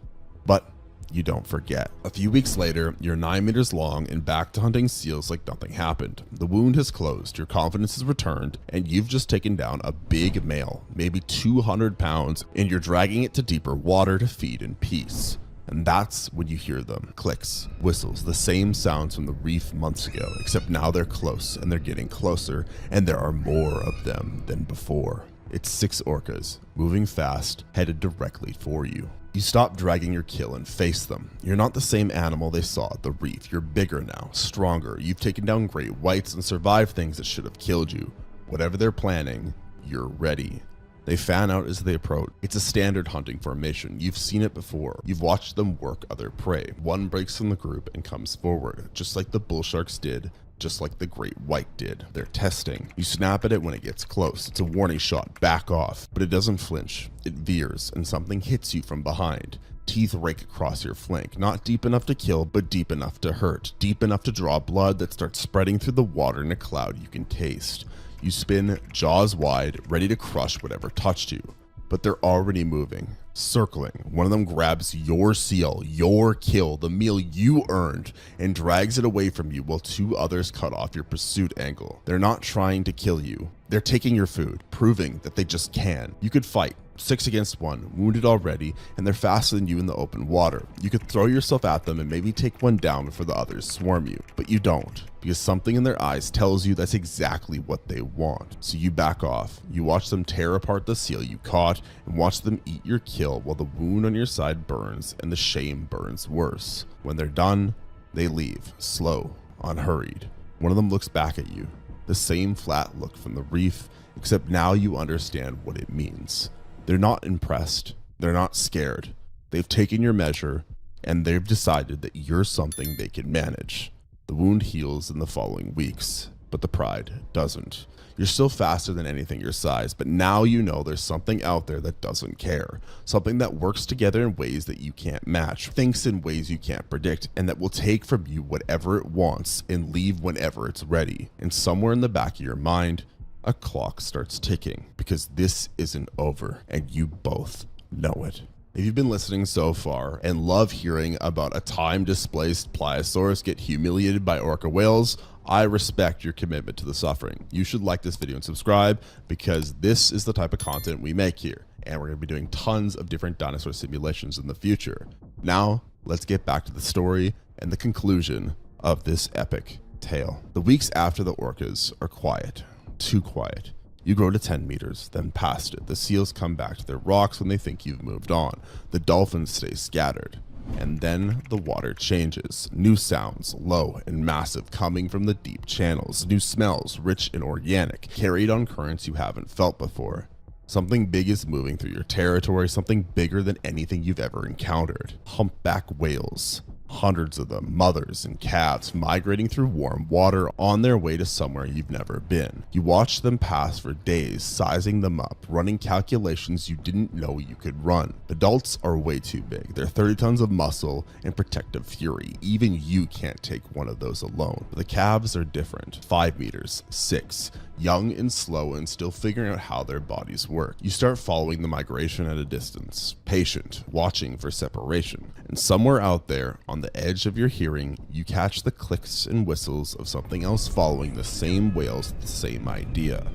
But you don't forget. A few weeks later, you're 9 meters long and back to hunting seals like nothing happened. The wound has closed, your confidence has returned, and you've just taken down a big male, maybe 200 pounds, and you're dragging it to deeper water to feed in peace. And that's when you hear them. Clicks, whistles, the same sounds from the reef months ago, except now they're close and they're getting closer, and there are more of them than before. It's 6 orcas, moving fast, headed directly for you. You stop dragging your kill and face them. You're not the same animal they saw at the reef. You're bigger now, stronger. You've taken down great whites and survived things that should have killed you. Whatever they're planning, you're ready. They fan out as they approach. It's a standard hunting formation. You've seen it before. You've watched them work other prey. One breaks from the group and comes forward, just like the bull sharks did, just like the great white did. They're testing. You snap at it when it gets close. It's a warning shot, back off, but it doesn't flinch. It veers and something hits you from behind. Teeth rake across your flank, not deep enough to kill, but deep enough to hurt, deep enough to draw blood that starts spreading through the water in a cloud you can taste. You spin, jaws wide, ready to crush whatever touched you, but they're already moving, circling. One of them grabs your seal, your kill, the meal you earned, and drags it away from you while 2 others cut off your pursuit angle. They're not trying to kill you. They're taking your food, proving that they just can. You could fight, 6 against 1, wounded already, and they're faster than you in the open water. You could throw yourself at them and maybe take one down before the others swarm you, but you don't, because something in their eyes tells you that's exactly what they want. So you back off. You watch them tear apart the seal you caught and watch them eat your kill while the wound on your side burns and the shame burns worse. When they're done, they leave, slow, unhurried. One of them looks back at you, the same flat look from the reef, except now you understand what it means. They're not impressed. They're not scared. They've taken your measure, and they've decided that you're something they can manage. The wound heals in the following weeks, but the pride doesn't. You're still faster than anything your size, but now you know there's something out there that doesn't care. Something that works together in ways that you can't match, thinks in ways you can't predict, and that will take from you whatever it wants and leave whenever it's ready. And somewhere in the back of your mind, a clock starts ticking, because this isn't over, and you both know it. If you've been listening so far and love hearing about a time-displaced pliosaurs get humiliated by orca whales, I respect your commitment to the suffering. You should like this video and subscribe, because this is the type of content we make here, and we're going to be doing tons of different dinosaur simulations in the future. Now, let's get back to the story and the conclusion of this epic tale. The weeks after the orcas are quiet. Too quiet. You grow to 10 meters, then past it. The seals come back to their rocks when they think you've moved on. The dolphins stay scattered. And then the water changes. New sounds, low and massive, coming from the deep channels. New smells, rich and organic, carried on currents you haven't felt before. Something big is moving through your territory, something bigger than anything you've ever encountered. Humpback whales. Hundreds of them, mothers and calves, migrating through warm water on their way to somewhere you've never been. You watch them pass for days, sizing them up, running calculations you didn't know you could run. Adults are way too big. They're 30 tons of muscle and protective fury. Even you can't take one of those alone. But the calves are different. 5 meters, 6. Young and slow and still figuring out how their bodies work. You start following the migration at a distance, patient, watching for separation. And somewhere out there, on the edge of your hearing, you catch the clicks and whistles of something else following the same whales with the same idea.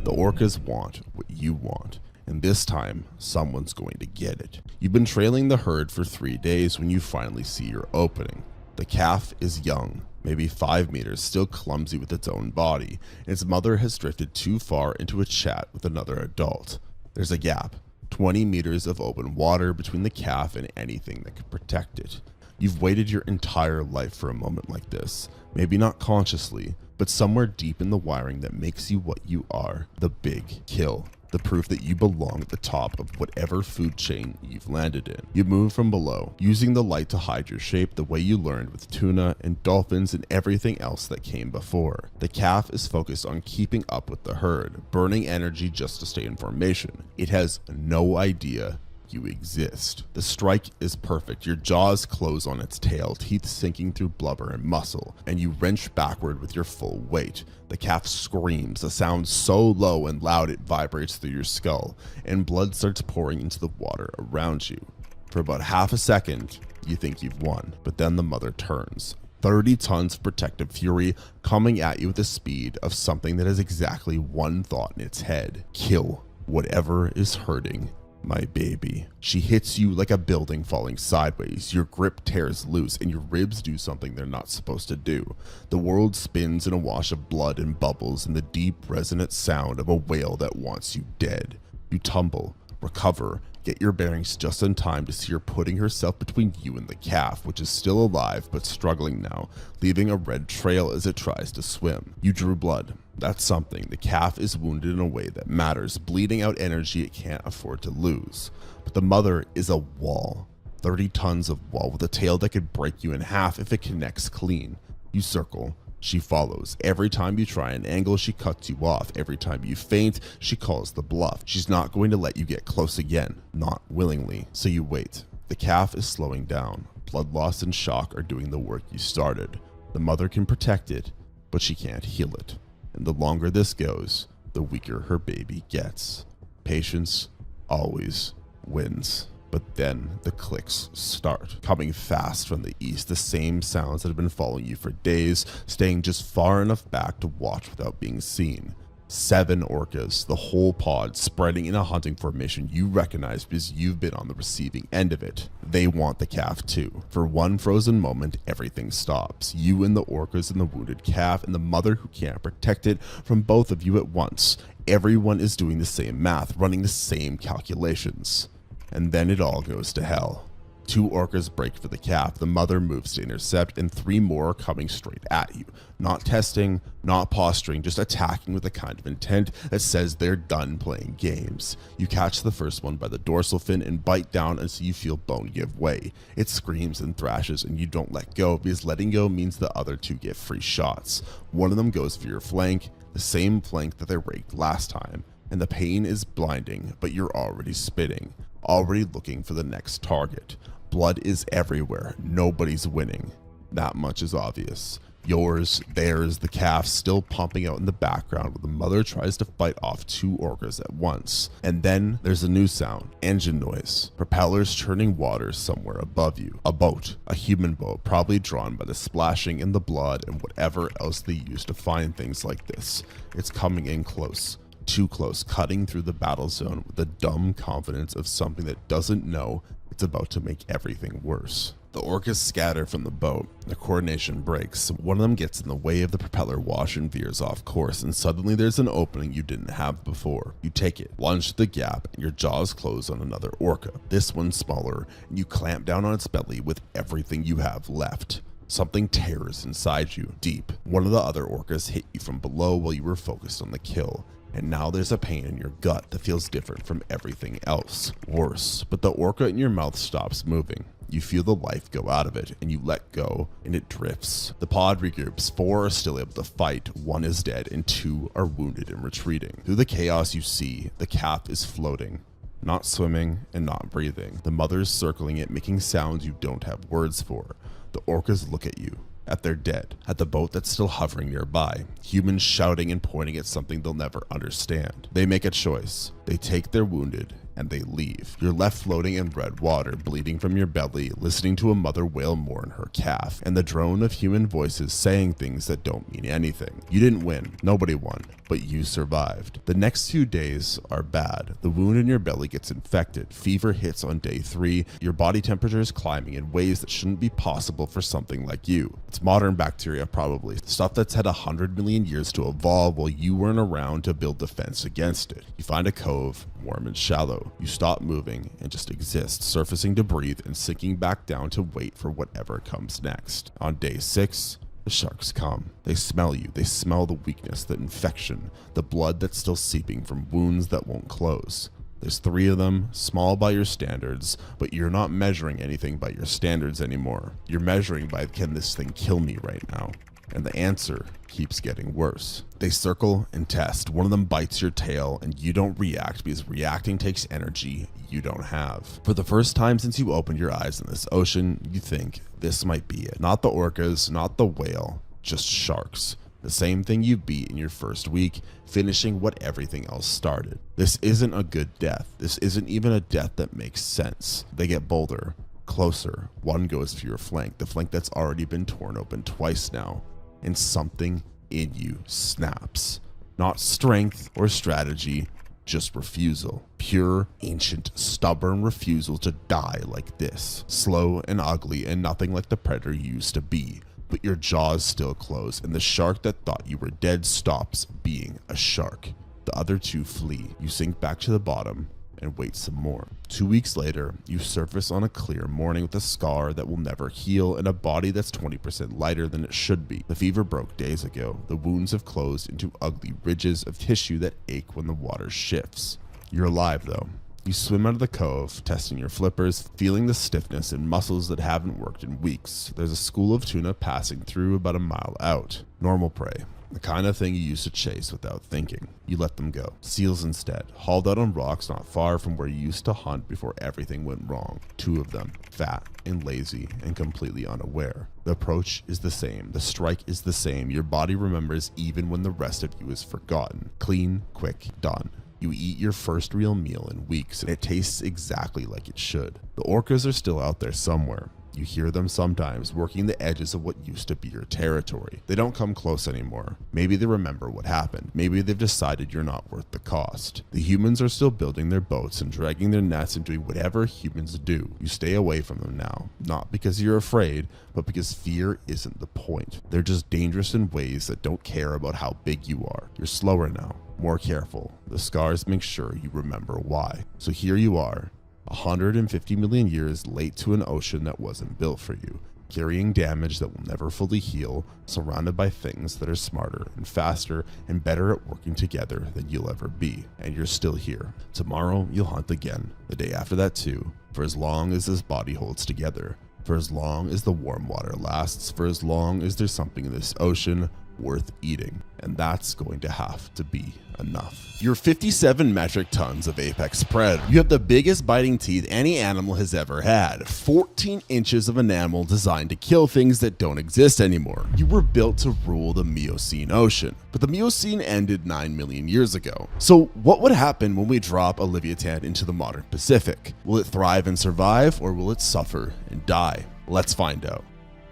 The orcas want what you want, and this time, someone's going to get it. You've been trailing the herd for 3 days when you finally see your opening. The calf is young, maybe 5 meters, still clumsy with its own body, and its mother has drifted too far into a chat with another adult. There's a gap, 20 meters of open water between the calf and anything that could protect it. You've waited your entire life for a moment like this, maybe not consciously, but somewhere deep in the wiring that makes you what you are, the big kill. The proof that you belong at the top of whatever food chain you've landed in. You move from below, using the light to hide your shape the way you learned with tuna and dolphins and everything else that came before. The calf is focused on keeping up with the herd, burning energy just to stay in formation. It has no idea you exist. The strike is perfect. Your jaws close on its tail, teeth sinking through blubber and muscle, and you wrench backward with your full weight. The calf screams, a sound so low and loud it vibrates through your skull, and blood starts pouring into the water around you. For about half a second, you think you've won, but then the mother turns. 30 tons of protective fury coming at you with the speed of something that has exactly one thought in its head: kill whatever is hurting my baby. She hits you like a building falling sideways. Your grip tears loose and your ribs do something they're not supposed to do. The world spins in a wash of blood and bubbles in the deep resonant sound of a whale that wants you dead. You tumble, recover, get your bearings just in time to see her putting herself between you and the calf, which is still alive but struggling now, leaving a red trail as it tries to swim. You drew blood. That's something. The calf is wounded in a way that matters, bleeding out energy it can't afford to lose. But the mother is a wall. 30 tons of wall with a tail that could break you in half if it connects clean. You circle. She follows. Every time you try an angle, she cuts you off. Every time you feint, she calls the bluff. She's not going to let you get close again, not willingly. So you wait. The calf is slowing down. Blood loss and shock are doing the work you started. The mother can protect it, but she can't heal it. And the longer this goes, the weaker her baby gets. Patience always wins. But then the clicks start, coming fast from the east, the same sounds that have been following you for days, staying just far enough back to watch without being seen. 7 orcas, the whole pod spreading in a hunting formation you recognize because you've been on the receiving end of it. They want the calf too. For one frozen moment, everything stops. You and the orcas and the wounded calf and the mother who can't protect it from both of you at once. Everyone is doing the same math, running the same calculations. And then it all goes to hell. 2 orcas break for the calf, the mother moves to intercept, and 3 more are coming straight at you. Not testing, not posturing, just attacking with a kind of intent that says they're done playing games. You catch the first one by the dorsal fin and bite down until you feel bone give way. It screams and thrashes and you don't let go because letting go means the other 2 get free shots. One of them goes for your flank, the same flank that they raked last time, and the pain is blinding, but you're already spitting. Already looking for the next target. Blood is everywhere. Nobody's winning. That much is obvious. Yours, theirs, the calf still pumping out in the background while the mother tries to fight off 2 orcas at once. And then there's a new sound. Engine noise. Propellers churning water somewhere above you. A boat. A human boat, probably drawn by the splashing in the blood and whatever else they use to find things like this. It's coming in close. Too close, cutting through the battle zone with the dumb confidence of something that doesn't know it's about to make everything worse. The orcas scatter from the boat. The coordination breaks. One of them gets in the way of the propeller wash and veers off course, and suddenly there's an opening you didn't have before. You take it, lunge to the gap, and your jaws close on another orca. This one's smaller, and you clamp down on its belly with everything you have left. Something tears inside you, deep. One of the other orcas hit you from below while you were focused on the kill. And now there's a pain in your gut that feels different from everything else. Worse, but the orca in your mouth stops moving. You feel the life go out of it, and you let go, and it drifts. The pod regroups. 4 are still able to fight, 1 is dead, and 2 are wounded and retreating. Through the chaos you see, the calf is floating. Not swimming and not breathing. The mother's circling it, making sounds you don't have words for. The orcas look at you. At their dead, at the boat that's still hovering nearby, humans shouting and pointing at something they'll never understand. They make a choice. They take their wounded and they leave. You're left floating in red water, bleeding from your belly, listening to a mother wail mourn her calf, and the drone of human voices saying things that don't mean anything. You didn't win. Nobody won, but you survived. The next 2 days are bad. The wound in your belly gets infected. Fever hits on day 3. Your body temperature is climbing in ways that shouldn't be possible for something like you. It's modern bacteria, probably. Stuff that's had 100 million years to evolve while you weren't around to build defense against it. You find a cove, warm and shallow. You stop moving and just exist, surfacing to breathe and sinking back down to wait for whatever comes next. On day 6, the sharks come. They smell you. They smell the weakness, the infection, the blood that's still seeping from wounds that won't close. There's 3 of them, small by your standards, but you're not measuring anything by your standards anymore. You're measuring by, can this thing kill me right now? And the answer keeps getting worse. They circle and test. One of them bites your tail and you don't react because reacting takes energy you don't have. For the first time since you opened your eyes in this ocean, you think this might be it. Not the orcas, not the whale, just sharks. The same thing you beat in your first week, finishing what everything else started. This isn't a good death. This isn't even a death that makes sense. They get bolder, closer. One goes for your flank, the flank that's already been torn open twice now. And something in you snaps. Not strength or strategy, just refusal. Pure, ancient, stubborn refusal to die like this. Slow and ugly and nothing like the predator you used to be. But your jaws still close, and the shark that thought you were dead stops being a shark. The other two flee. You sink back to the bottom and wait some more. 2 weeks later, you surface on a clear morning with a scar that will never heal and a body that's 20% lighter than it should be. The fever broke days ago. The wounds have closed into ugly ridges of tissue that ache when the water shifts. You're alive though. You swim out of the cove, testing your flippers, feeling the stiffness in muscles that haven't worked in weeks. There's a school of tuna passing through about a mile out. Normal prey. The kind of thing you used to chase without thinking. You let them go. Seals instead, hauled out on rocks not far from where you used to hunt before everything went wrong. 2 of them, fat and lazy and completely unaware. The approach is the same. The strike is the same. Your body remembers even when the rest of you is forgotten. Clean, quick, done. You eat your first real meal in weeks, and it tastes exactly like it should. The orcas are still out there somewhere. You hear them sometimes, working the edges of what used to be your territory. They don't come close anymore. Maybe they remember what happened. Maybe they've decided you're not worth the cost. The humans are still building their boats and dragging their nets and doing whatever humans do. You stay away from them now, not because you're afraid, but because fear isn't the point. They're just dangerous in ways that don't care about how big you are. You're slower now, more careful. The scars make sure you remember why. So here you are, 150 million years late to an ocean that wasn't built for you, carrying damage that will never fully heal, surrounded by things that are smarter and faster and better at working together than you'll ever be. And you're still here. Tomorrow you'll hunt again, the day after that too, for as long as this body holds together, for as long as the warm water lasts, for as long as there's something in this ocean worth eating. And that's going to have to be enough. You're 57 metric tons of apex predator. You have the biggest biting teeth any animal has ever had. 14 inches of an animal designed to kill things that don't exist anymore. You were built to rule the Miocene ocean, but the Miocene ended 9 million years ago. So what would happen when we drop a Livyatan into the modern Pacific? Will it thrive and survive, or will it suffer and die? Let's find out.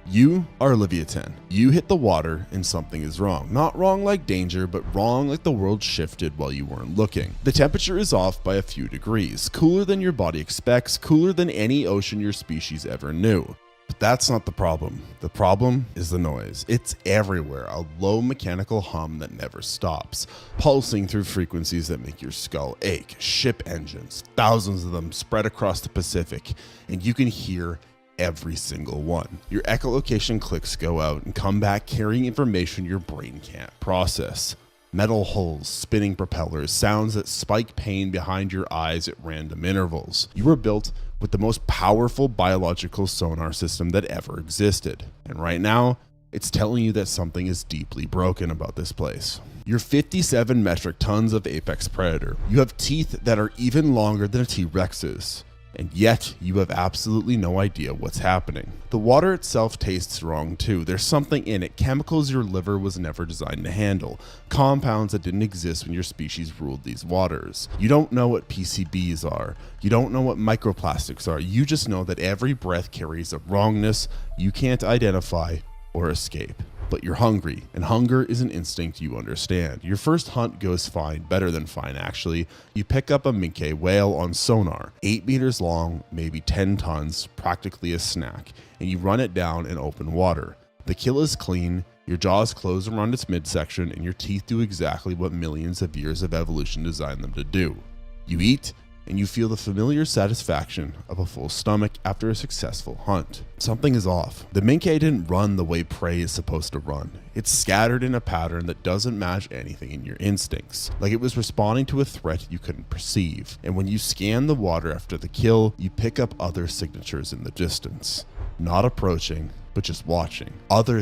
You are Livyatan. You hit the water and something is wrong. Not wrong like danger, but wrong like the world shifted while you weren't looking. The temperature is off by a few degrees, cooler than your body expects, cooler than any ocean your species ever knew. But that's not the problem. The problem is the noise. It's everywhere, a low mechanical hum that never stops, pulsing through frequencies that make your skull ache. Ship engines, thousands of them spread across the Pacific, and you can hear every single one. Your echolocation clicks go out and come back carrying information your brain can't process. Metal hulls, spinning propellers, sounds that spike pain behind your eyes at random intervals. You were built with the most powerful biological sonar system that ever existed. And right now, it's telling you that something is deeply broken about this place. You're 57 metric tons of apex predator. You have teeth that are even longer than a T-Rex's. And yet you have absolutely no idea what's happening. The water itself tastes wrong too. There's something in it, chemicals your liver was never designed to handle, compounds that didn't exist when your species ruled these waters. You don't know what PCBs are. You don't know what microplastics are. You just know that every breath carries a wrongness you can't identify or escape. But you're hungry, and hunger is an instinct you understand. Your first hunt goes fine, better than fine actually. You pick up a minke whale on sonar, 8 meters long, maybe 10 tons, practically a snack, and you run it down in open water. The kill is clean, your jaws close around its midsection, and your teeth do exactly what millions of years of evolution designed them to do. You eat, and you feel the familiar satisfaction of a full stomach after a successful hunt. Something is off. The minke didn't run the way prey is supposed to run. It's scattered in a pattern that doesn't match anything in your instincts, like it was responding to a threat you couldn't perceive. And when you scan the water after the kill, you pick up other signatures in the distance. Not approaching, but just watching. Other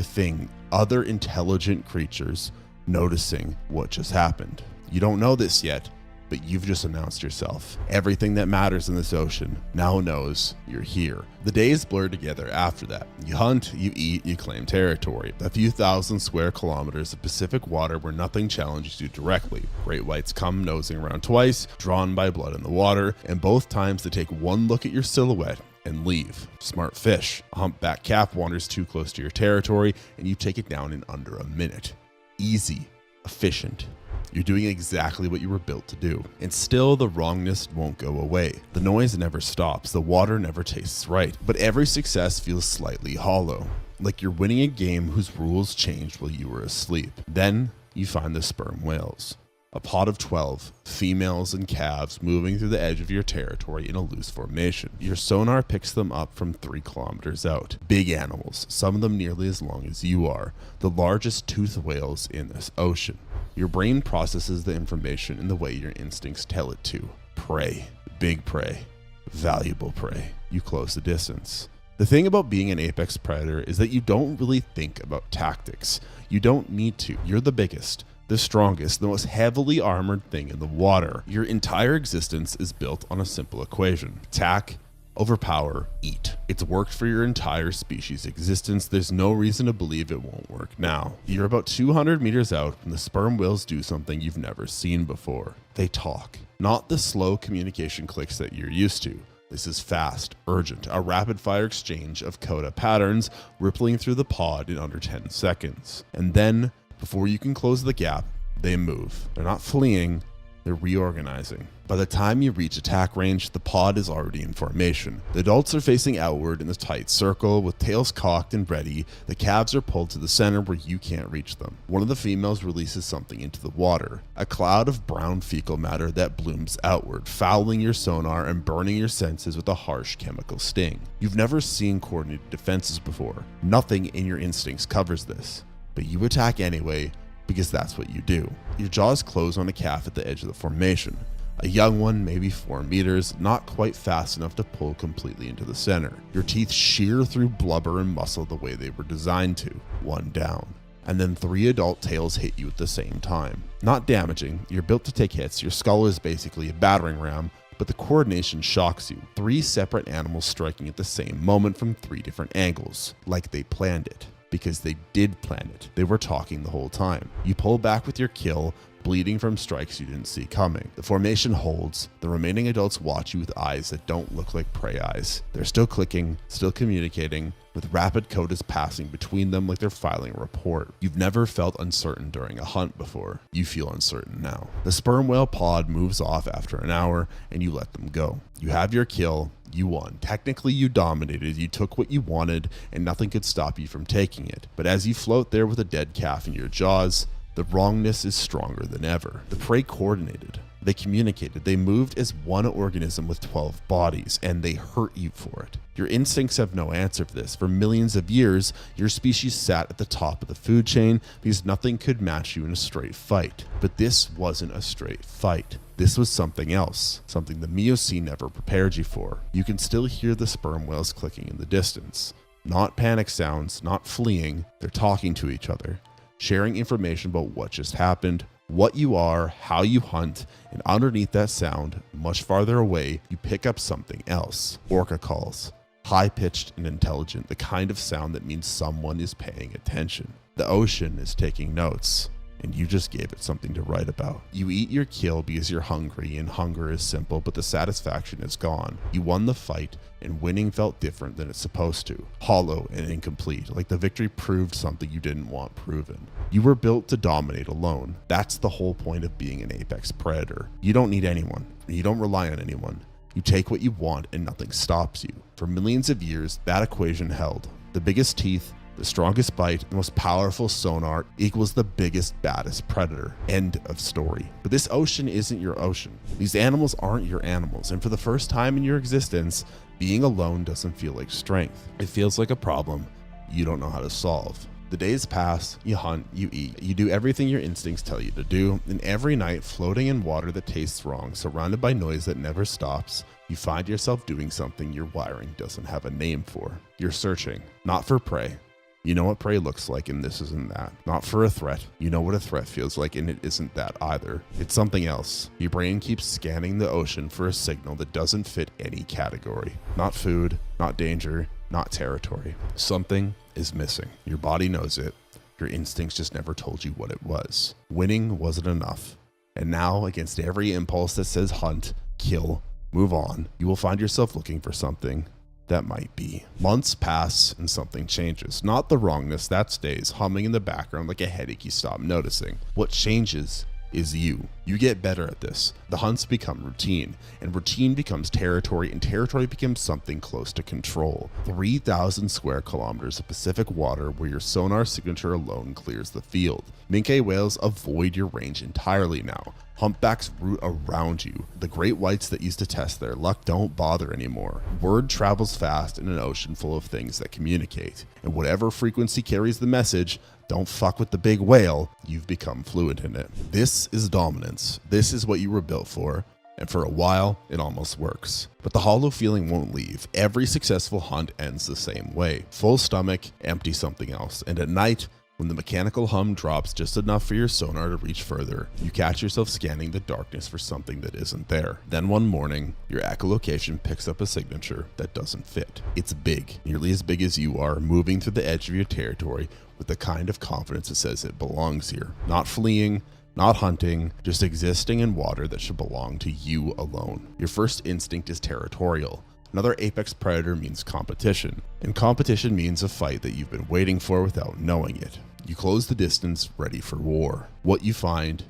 intelligent creatures noticing what just happened. You don't know this yet, but you've just announced yourself. Everything that matters in this ocean now knows you're here. The days blur together after that. You hunt, you eat, you claim territory. A few thousand square kilometers of Pacific water where nothing challenges you directly. Great whites come nosing around twice, drawn by blood in the water, and both times they take one look at your silhouette and leave. Smart fish. A humpback calf wanders too close to your territory and you take it down in under a minute. Easy, efficient. You're doing exactly what you were built to do. And still the wrongness won't go away. The noise never stops. The water never tastes right. But every success feels slightly hollow. Like you're winning a game whose rules changed while you were asleep. Then you find the sperm whales. A pod of 12, females and calves moving through the edge of your territory in a loose formation. Your sonar picks them up from 3 kilometers out. Big animals, some of them nearly as long as you are. The largest toothed whales in this ocean. Your brain processes the information in the way your instincts tell it to. Prey. Big prey. Valuable prey. You close the distance. The thing about being an apex predator is that you don't really think about tactics. You don't need to. You're the biggest, the strongest, the most heavily armored thing in the water. Your entire existence is built on a simple equation. Attack, overpower, eat. It's worked for your entire species' existence. There's no reason to believe it won't work now. You're about 200 meters out and the sperm whales do something you've never seen before. They talk. Not the slow communication clicks that you're used to. This is fast, urgent, a rapid-fire exchange of coda patterns rippling through the pod in under 10 seconds. And then, before you can close the gap, they move. They're not fleeing, they're reorganizing. By the time you reach attack range, the pod is already in formation. The adults are facing outward in a tight circle with tails cocked and ready. The calves are pulled to the center where you can't reach them. One of the females releases something into the water, a cloud of brown fecal matter that blooms outward, fouling your sonar and burning your senses with a harsh chemical sting. You've never seen coordinated defenses before. Nothing in your instincts covers this, but you attack anyway because that's what you do. Your jaws close on a calf at the edge of the formation. A young one, maybe 4 meters, not quite fast enough to pull completely into the center. Your teeth shear through blubber and muscle the way they were designed to. One down. And then 3 adult tails hit you at the same time. Not damaging, you're built to take hits, your skull is basically a battering ram, but the coordination shocks you. 3 separate animals striking at the same moment from 3 different angles, like they planned it. Because they did plan it. They were talking the whole time. You pull back with your kill, bleeding from strikes you didn't see coming. The formation holds. The remaining adults watch you with eyes that don't look like prey eyes. They're still clicking, still communicating, with rapid codas passing between them like they're filing a report. You've never felt uncertain during a hunt before. You feel uncertain now. The sperm whale pod moves off after an hour and you let them go. You have your kill. You won. Technically, you dominated. You took what you wanted and nothing could stop you from taking it. But as you float there with a dead calf in your jaws, the wrongness is stronger than ever. The prey coordinated. They communicated. They moved as one organism with 12 bodies, and they hurt you for it. Your instincts have no answer for this. For millions of years, your species sat at the top of the food chain because nothing could match you in a straight fight. But this wasn't a straight fight. This was something else, something the Miocene never prepared you for. You can still hear the sperm whales clicking in the distance. Not panic sounds, not fleeing. They're talking to each other, sharing information about what just happened, what you are, how you hunt, and underneath that sound, much farther away, you pick up something else. Orca calls. High-pitched and intelligent, the kind of sound that means someone is paying attention. The ocean is taking notes, and you just gave it something to write about. You eat your kill because you're hungry, and hunger is simple, but the satisfaction is gone. You won the fight, and winning felt different than it's supposed to. Hollow and incomplete, like the victory proved something you didn't want proven. You were built to dominate alone. That's the whole point of being an apex predator. You don't need anyone. You don't rely on anyone. You take what you want and nothing stops you. For millions of years, that equation held. The biggest teeth, the strongest bite, the most powerful sonar equals the biggest, baddest predator. End of story. But this ocean isn't your ocean. These animals aren't your animals. And for the first time in your existence, being alone doesn't feel like strength. It feels like a problem you don't know how to solve. The days pass, you hunt, you eat, you do everything your instincts tell you to do, and every night, floating in water that tastes wrong, surrounded by noise that never stops, you find yourself doing something your wiring doesn't have a name for. You're searching, not for prey, You know what prey looks like, and this isn't that. Not for a threat. You know what a threat feels like, and it isn't that either. It's something else. Your brain keeps scanning the ocean for a signal that doesn't fit any category. Not food, not danger, not territory. Something is missing. Your body knows it. Your instincts just never told you what it was. Winning wasn't enough. And now, against every impulse that says hunt, kill, move on, you will find yourself looking for something that might be. Months pass and something changes. Not the wrongness, that stays humming in the background like a headache you stop noticing. What changes is you. You get better at this. The hunts become routine, and routine becomes territory, and territory becomes something close to control. 3,000 square kilometers of Pacific water where your sonar signature alone clears the field. Minke whales avoid your range entirely now. Humpbacks root around you. The great whites that used to test their luck don't bother anymore. Word travels fast in an ocean full of things that communicate, and whatever frequency carries the message, don't fuck with the big whale, you've become fluent in it. This is dominance. This is what you were built for, and for a while, it almost works. But the hollow feeling won't leave. Every successful hunt ends the same way. Full stomach, empty something else, and at night, when the mechanical hum drops just enough for your sonar to reach further, you catch yourself scanning the darkness for something that isn't there. Then one morning, your echolocation picks up a signature that doesn't fit. It's big, nearly as big as you are, moving through the edge of your territory with the kind of confidence that says it belongs here. Not fleeing, not hunting, just existing in water that should belong to you alone. Your first instinct is territorial. Another apex predator means competition, and competition means a fight that you've been waiting for without knowing it. You close the distance, ready for war. What you find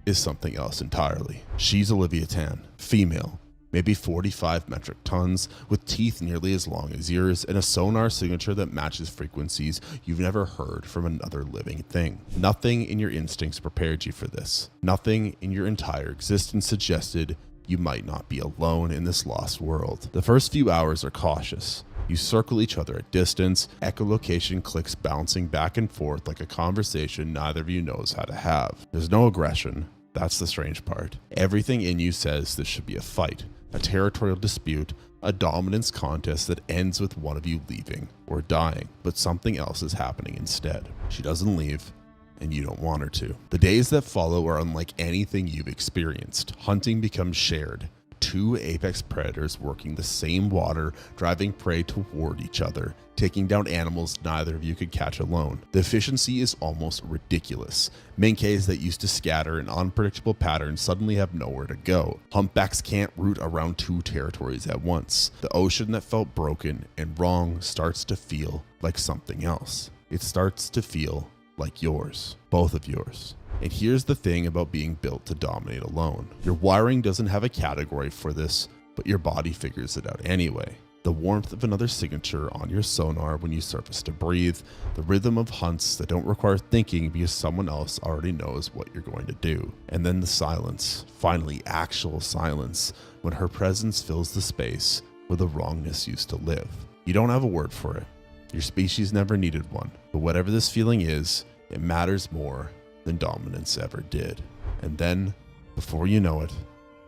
is something else entirely. She's a Livyatan, female, maybe 45 metric tons, with teeth nearly as long as yours, and a sonar signature that matches frequencies you've never heard from another living thing. Nothing in your instincts prepared you for this. Nothing in your entire existence suggested you might not be alone in this lost world. The first few hours are cautious. You circle each other at distance, echolocation clicks bouncing back and forth like a conversation neither of you knows how to have. There's no aggression. That's the strange part. Everything in you says this should be a fight, a territorial dispute, a dominance contest that ends with one of you leaving or dying, but something else is happening instead. She doesn't leave, and you don't want her to. The days that follow are unlike anything you've experienced. Hunting becomes shared. Two apex predators working the same water, driving prey toward each other, taking down animals neither of you could catch alone. The efficiency is almost ridiculous. Minkes that used to scatter in unpredictable patterns suddenly have nowhere to go. Humpbacks can't root around two territories at once. The ocean that felt broken and wrong starts to feel like something else. It starts to feel like yours, both of yours. And here's the thing about being built to dominate alone. Your wiring doesn't have a category for this, but your body figures it out anyway. The warmth of another signature on your sonar when you surface to breathe, the rhythm of hunts that don't require thinking because someone else already knows what you're going to do. And then the silence, finally actual silence, when her presence fills the space where the wrongness used to live. You don't have a word for it. Your species never needed one, but whatever this feeling is, it matters more than dominance ever did. And then, before you know it,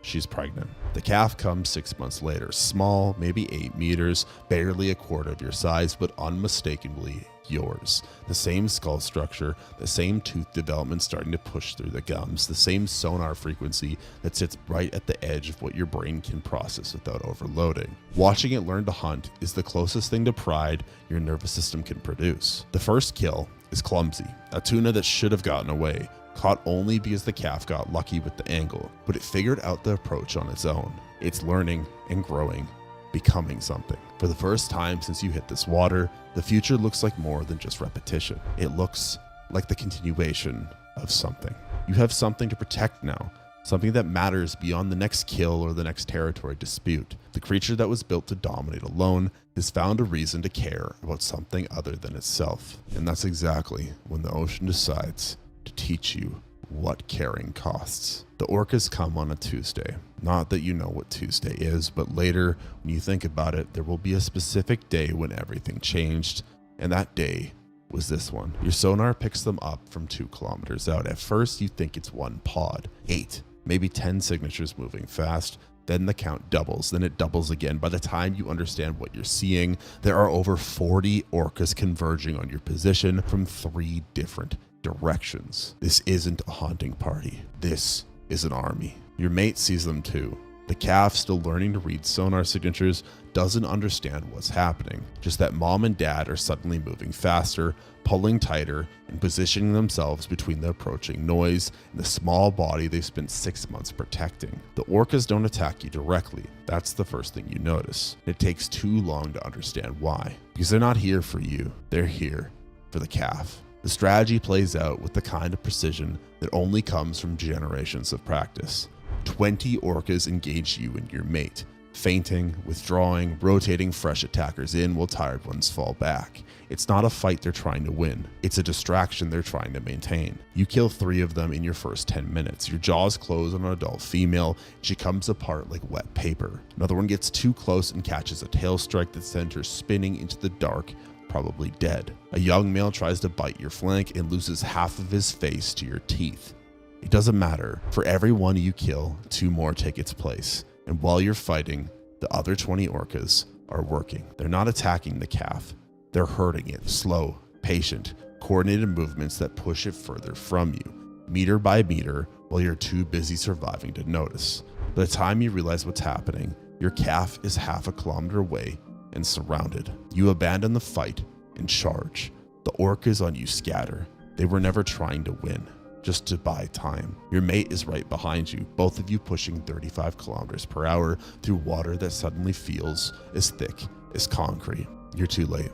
she's pregnant. The calf comes 6 months later, small, maybe 8 meters, barely a quarter of your size, but unmistakably yours. The same skull structure, the same tooth development starting to push through the gums, the same sonar frequency that sits right at the edge of what your brain can process without overloading. Watching it learn to hunt is the closest thing to pride your nervous system can produce. The first kill is clumsy, a tuna that should have gotten away, caught only because the calf got lucky with the angle, but it figured out the approach on its own. It's learning and growing, becoming something. For the first time since you hit this water, the future looks like more than just repetition. It looks like the continuation of something. You have something to protect now, something that matters beyond the next kill or the next territory dispute. The creature that was built to dominate alone has found a reason to care about something other than itself. And that's exactly when the ocean decides to teach you what caring costs. The orcas come on a Tuesday. Not that you know what Tuesday is, but later, when you think about it, there will be a specific day when everything changed, and that day was this one. Your sonar picks them up from 2 kilometers out. At first, you think it's one pod. 8, maybe 10 signatures moving fast, Then the count doubles, then it doubles again. By the time you understand what you're seeing, there are over 40 orcas converging on your position from 3 different directions. This isn't a hunting party. This is an army. Your mate sees them too. The calf, still learning to read sonar signatures, doesn't understand what's happening, just that mom and dad are suddenly moving faster, pulling tighter, and positioning themselves between the approaching noise and the small body they've spent 6 months protecting. The orcas don't attack you directly. That's the first thing you notice. It takes too long to understand why, because they're not here for you. They're here for the calf. The strategy plays out with the kind of precision that only comes from generations of practice. 20 orcas engage you and your mate, feinting, withdrawing, rotating fresh attackers in while tired ones fall back. It's not a fight they're trying to win. It's a distraction they're trying to maintain. You kill 3 of them in your first 10 minutes. Your jaws close on an adult female. She comes apart like wet paper. Another one gets too close and catches a tail strike that sends her spinning into the dark, probably dead. A young male tries to bite your flank and loses half of his face to your teeth. It doesn't matter. For every one you kill, 2 more take its place. And while you're fighting, the other 20 orcas are working. They're not attacking the calf. They're hurting it. Slow, patient, coordinated movements that push it further from you, meter by meter, while you're too busy surviving to notice. By the time you realize what's happening, your calf is half a kilometer away and surrounded. You abandon the fight and charge. The orcas on you scatter. They were never trying to win, just to buy time. Your mate is right behind you, both of you pushing 35 kilometers per hour through water that suddenly feels as thick as concrete. You're too late.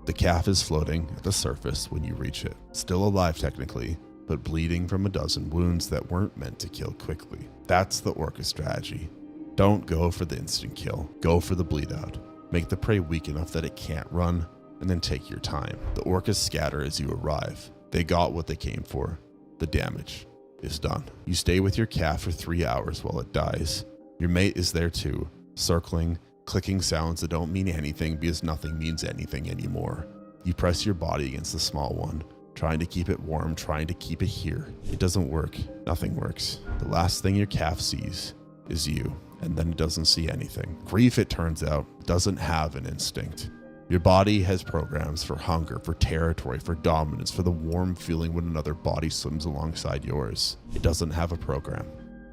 The calf is floating at the surface when you reach it. Still alive technically, but bleeding from a dozen wounds that weren't meant to kill quickly. That's the orca strategy. Don't go for the instant kill. Go for the bleed out. Make the prey weak enough that it can't run, and then take your time. The orcas scatter as you arrive. They got what they came for. The damage is done. You stay with your calf for 3 hours while it dies. Your mate is there too, circling, clicking sounds that don't mean anything because nothing means anything anymore. You press your body against the small one, trying to keep it warm, trying to keep it here. It doesn't work. Nothing works. The last thing your calf sees is you, and then it doesn't see anything. Grief, it turns out, doesn't have an instinct. Your body has programs for hunger, for territory, for dominance, for the warm feeling when another body swims alongside yours. It doesn't have a program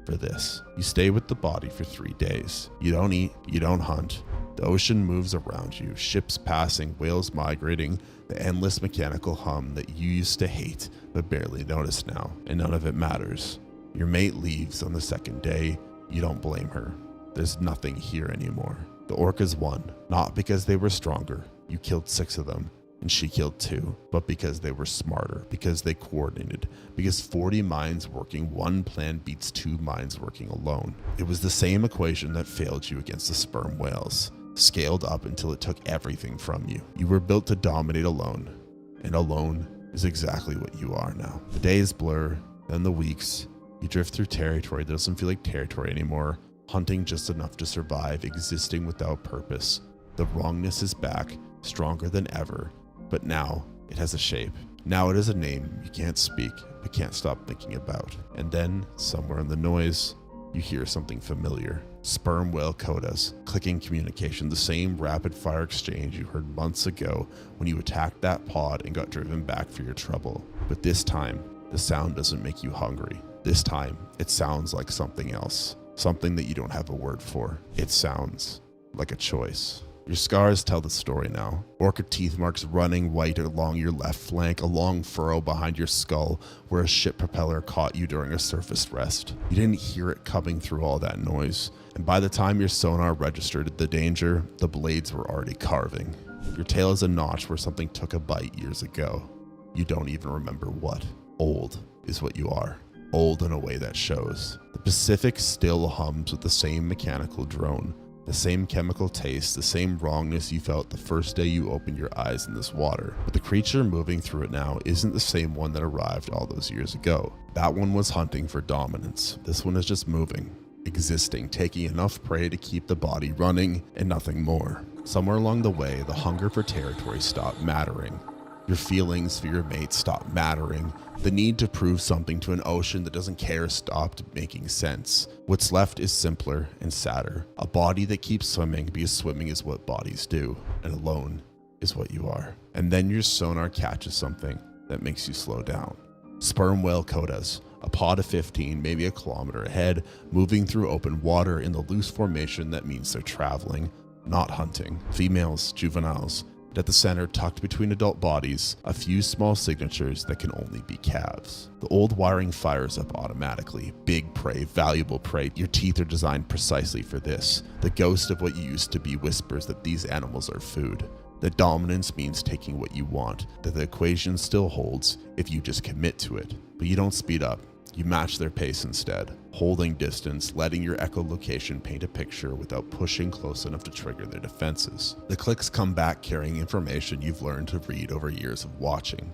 for this. You stay with the body for 3 days. You don't eat, you don't hunt. The ocean moves around you, ships passing, whales migrating, the endless mechanical hum that you used to hate but barely notice now, and none of it matters. Your mate leaves on the 2nd day. You don't blame her. There's nothing here anymore. The orcas won, not because they were stronger. You killed 6 of them, and she killed 2, but because they were smarter, because they coordinated, because 40 minds working one plan beats 2 minds working alone. It was the same equation that failed you against the sperm whales, scaled up until it took everything from you. You were built to dominate alone, and alone is exactly what you are now. The days blur, then the weeks. You drift through territory that doesn't feel like territory anymore, hunting just enough to survive, existing without purpose. The wrongness is back, stronger than ever, but now it has a shape. Now it has a name you can't speak, but can't stop thinking about. And then, somewhere in the noise, you hear something familiar. Sperm whale codas, clicking communication, the same rapid fire exchange you heard months ago when you attacked that pod and got driven back for your trouble. But this time, the sound doesn't make you hungry. This time, it sounds like something else. Something that you don't have a word for. It sounds like a choice. Your scars tell the story now. Orca teeth marks running white along your left flank, a long furrow behind your skull where a ship propeller caught you during a surface rest. You didn't hear it coming through all that noise, and by the time your sonar registered the danger, the blades were already carving. Your tail is a notch where something took a bite years ago. You don't even remember what. Old is what you are. Old in a way that shows. The Pacific still hums with the same mechanical drone, the same chemical taste, the same wrongness you felt the first day you opened your eyes in this water. But the creature moving through it now isn't the same one that arrived all those years ago. That one was hunting for dominance. This one is just moving, existing, taking enough prey to keep the body running and nothing more. Somewhere along the way, the hunger for territory stopped mattering. Your feelings for your mate stop mattering. The need to prove something to an ocean that doesn't care stopped making sense. What's left is simpler and sadder. A body that keeps swimming because swimming is what bodies do, and alone is what you are. And then your sonar catches something that makes you slow down. Sperm whale codas, a pod of 15, maybe a kilometer ahead, moving through open water in the loose formation that means they're traveling, not hunting. Females, juveniles, and at the center, tucked between adult bodies, a few small signatures that can only be calves. The old wiring fires up automatically. Big prey, valuable prey. Your teeth are designed precisely for this. The ghost of what you used to be whispers that these animals are food. That dominance means taking what you want, that the equation still holds if you just commit to it. But you don't speed up. You match their pace instead, holding distance, letting your echolocation paint a picture without pushing close enough to trigger their defenses. The clicks come back carrying information you've learned to read over years of watching.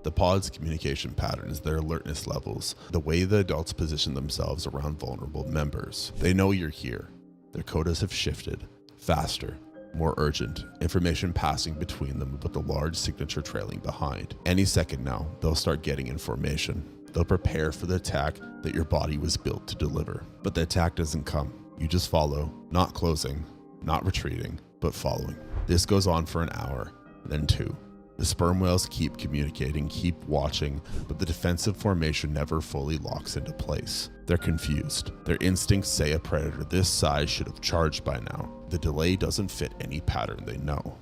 The pod's communication patterns, their alertness levels, the way the adults position themselves around vulnerable members. They know you're here. Their codas have shifted, faster, more urgent, information passing between them but the large signature trailing behind. Any second now, they'll start getting information. They'll prepare for the attack that your body was built to deliver. But the attack doesn't come. You just follow, not closing, not retreating, but following. This goes on for an hour, then 2. The sperm whales keep communicating, keep watching, but the defensive formation never fully locks into place. They're confused. Their instincts say a predator this size should have charged by now. The delay doesn't fit any pattern they know.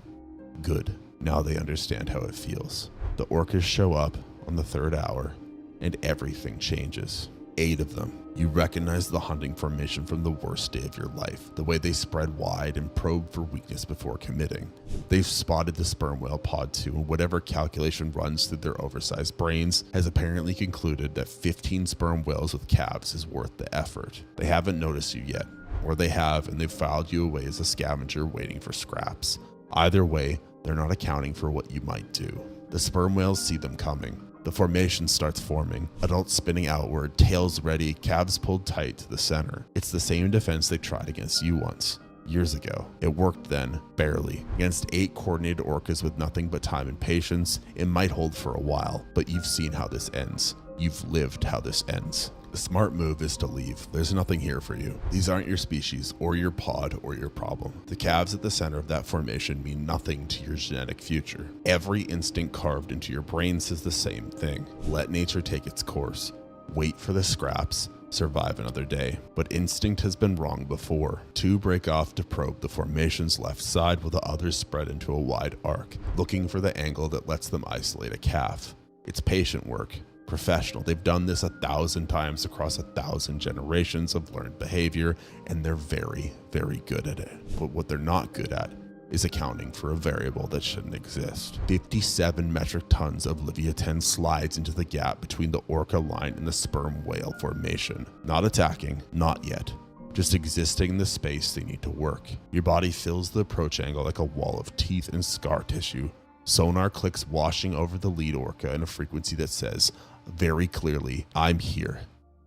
Good. Now they understand how it feels. The orcas show up on the 3rd hour, and everything changes. 8 of them. You recognize the hunting formation from the worst day of your life, the way they spread wide and probe for weakness before committing. They've spotted the sperm whale pod too, and whatever calculation runs through their oversized brains has apparently concluded that 15 sperm whales with calves is worth the effort. They haven't noticed you yet, or they have and they've filed you away as a scavenger waiting for scraps. Either way, they're not accounting for what you might do. The sperm whales see them coming. The formation starts forming, adults spinning outward, tails ready, calves pulled tight to the center. It's the same defense they tried against you once, years ago. It worked then, barely. Against 8 coordinated orcas with nothing but time and patience, it might hold for a while, but you've seen how this ends. You've lived how this ends. The smart move is to leave. There's nothing here for you. These aren't your species, or your pod, or your problem. The calves at the center of that formation mean nothing to your genetic future. Every instinct carved into your brain says the same thing. Let nature take its course. Wait for the scraps. Survive another day. But instinct has been wrong before. 2 break off to probe the formation's left side while the others spread into a wide arc, looking for the angle that lets them isolate a calf. It's patient work. Professional. They've done this 1,000 times across 1,000 generations of learned behavior, and they're very, very good at it. But what they're not good at is accounting for a variable that shouldn't exist. 57 metric tons of Livyatan slides into the gap between the orca line and the sperm whale formation. Not attacking, not yet. Just existing in the space they need to work. Your body fills the approach angle like a wall of teeth and scar tissue. Sonar clicks washing over the lead orca in a frequency that says, very clearly, I'm here.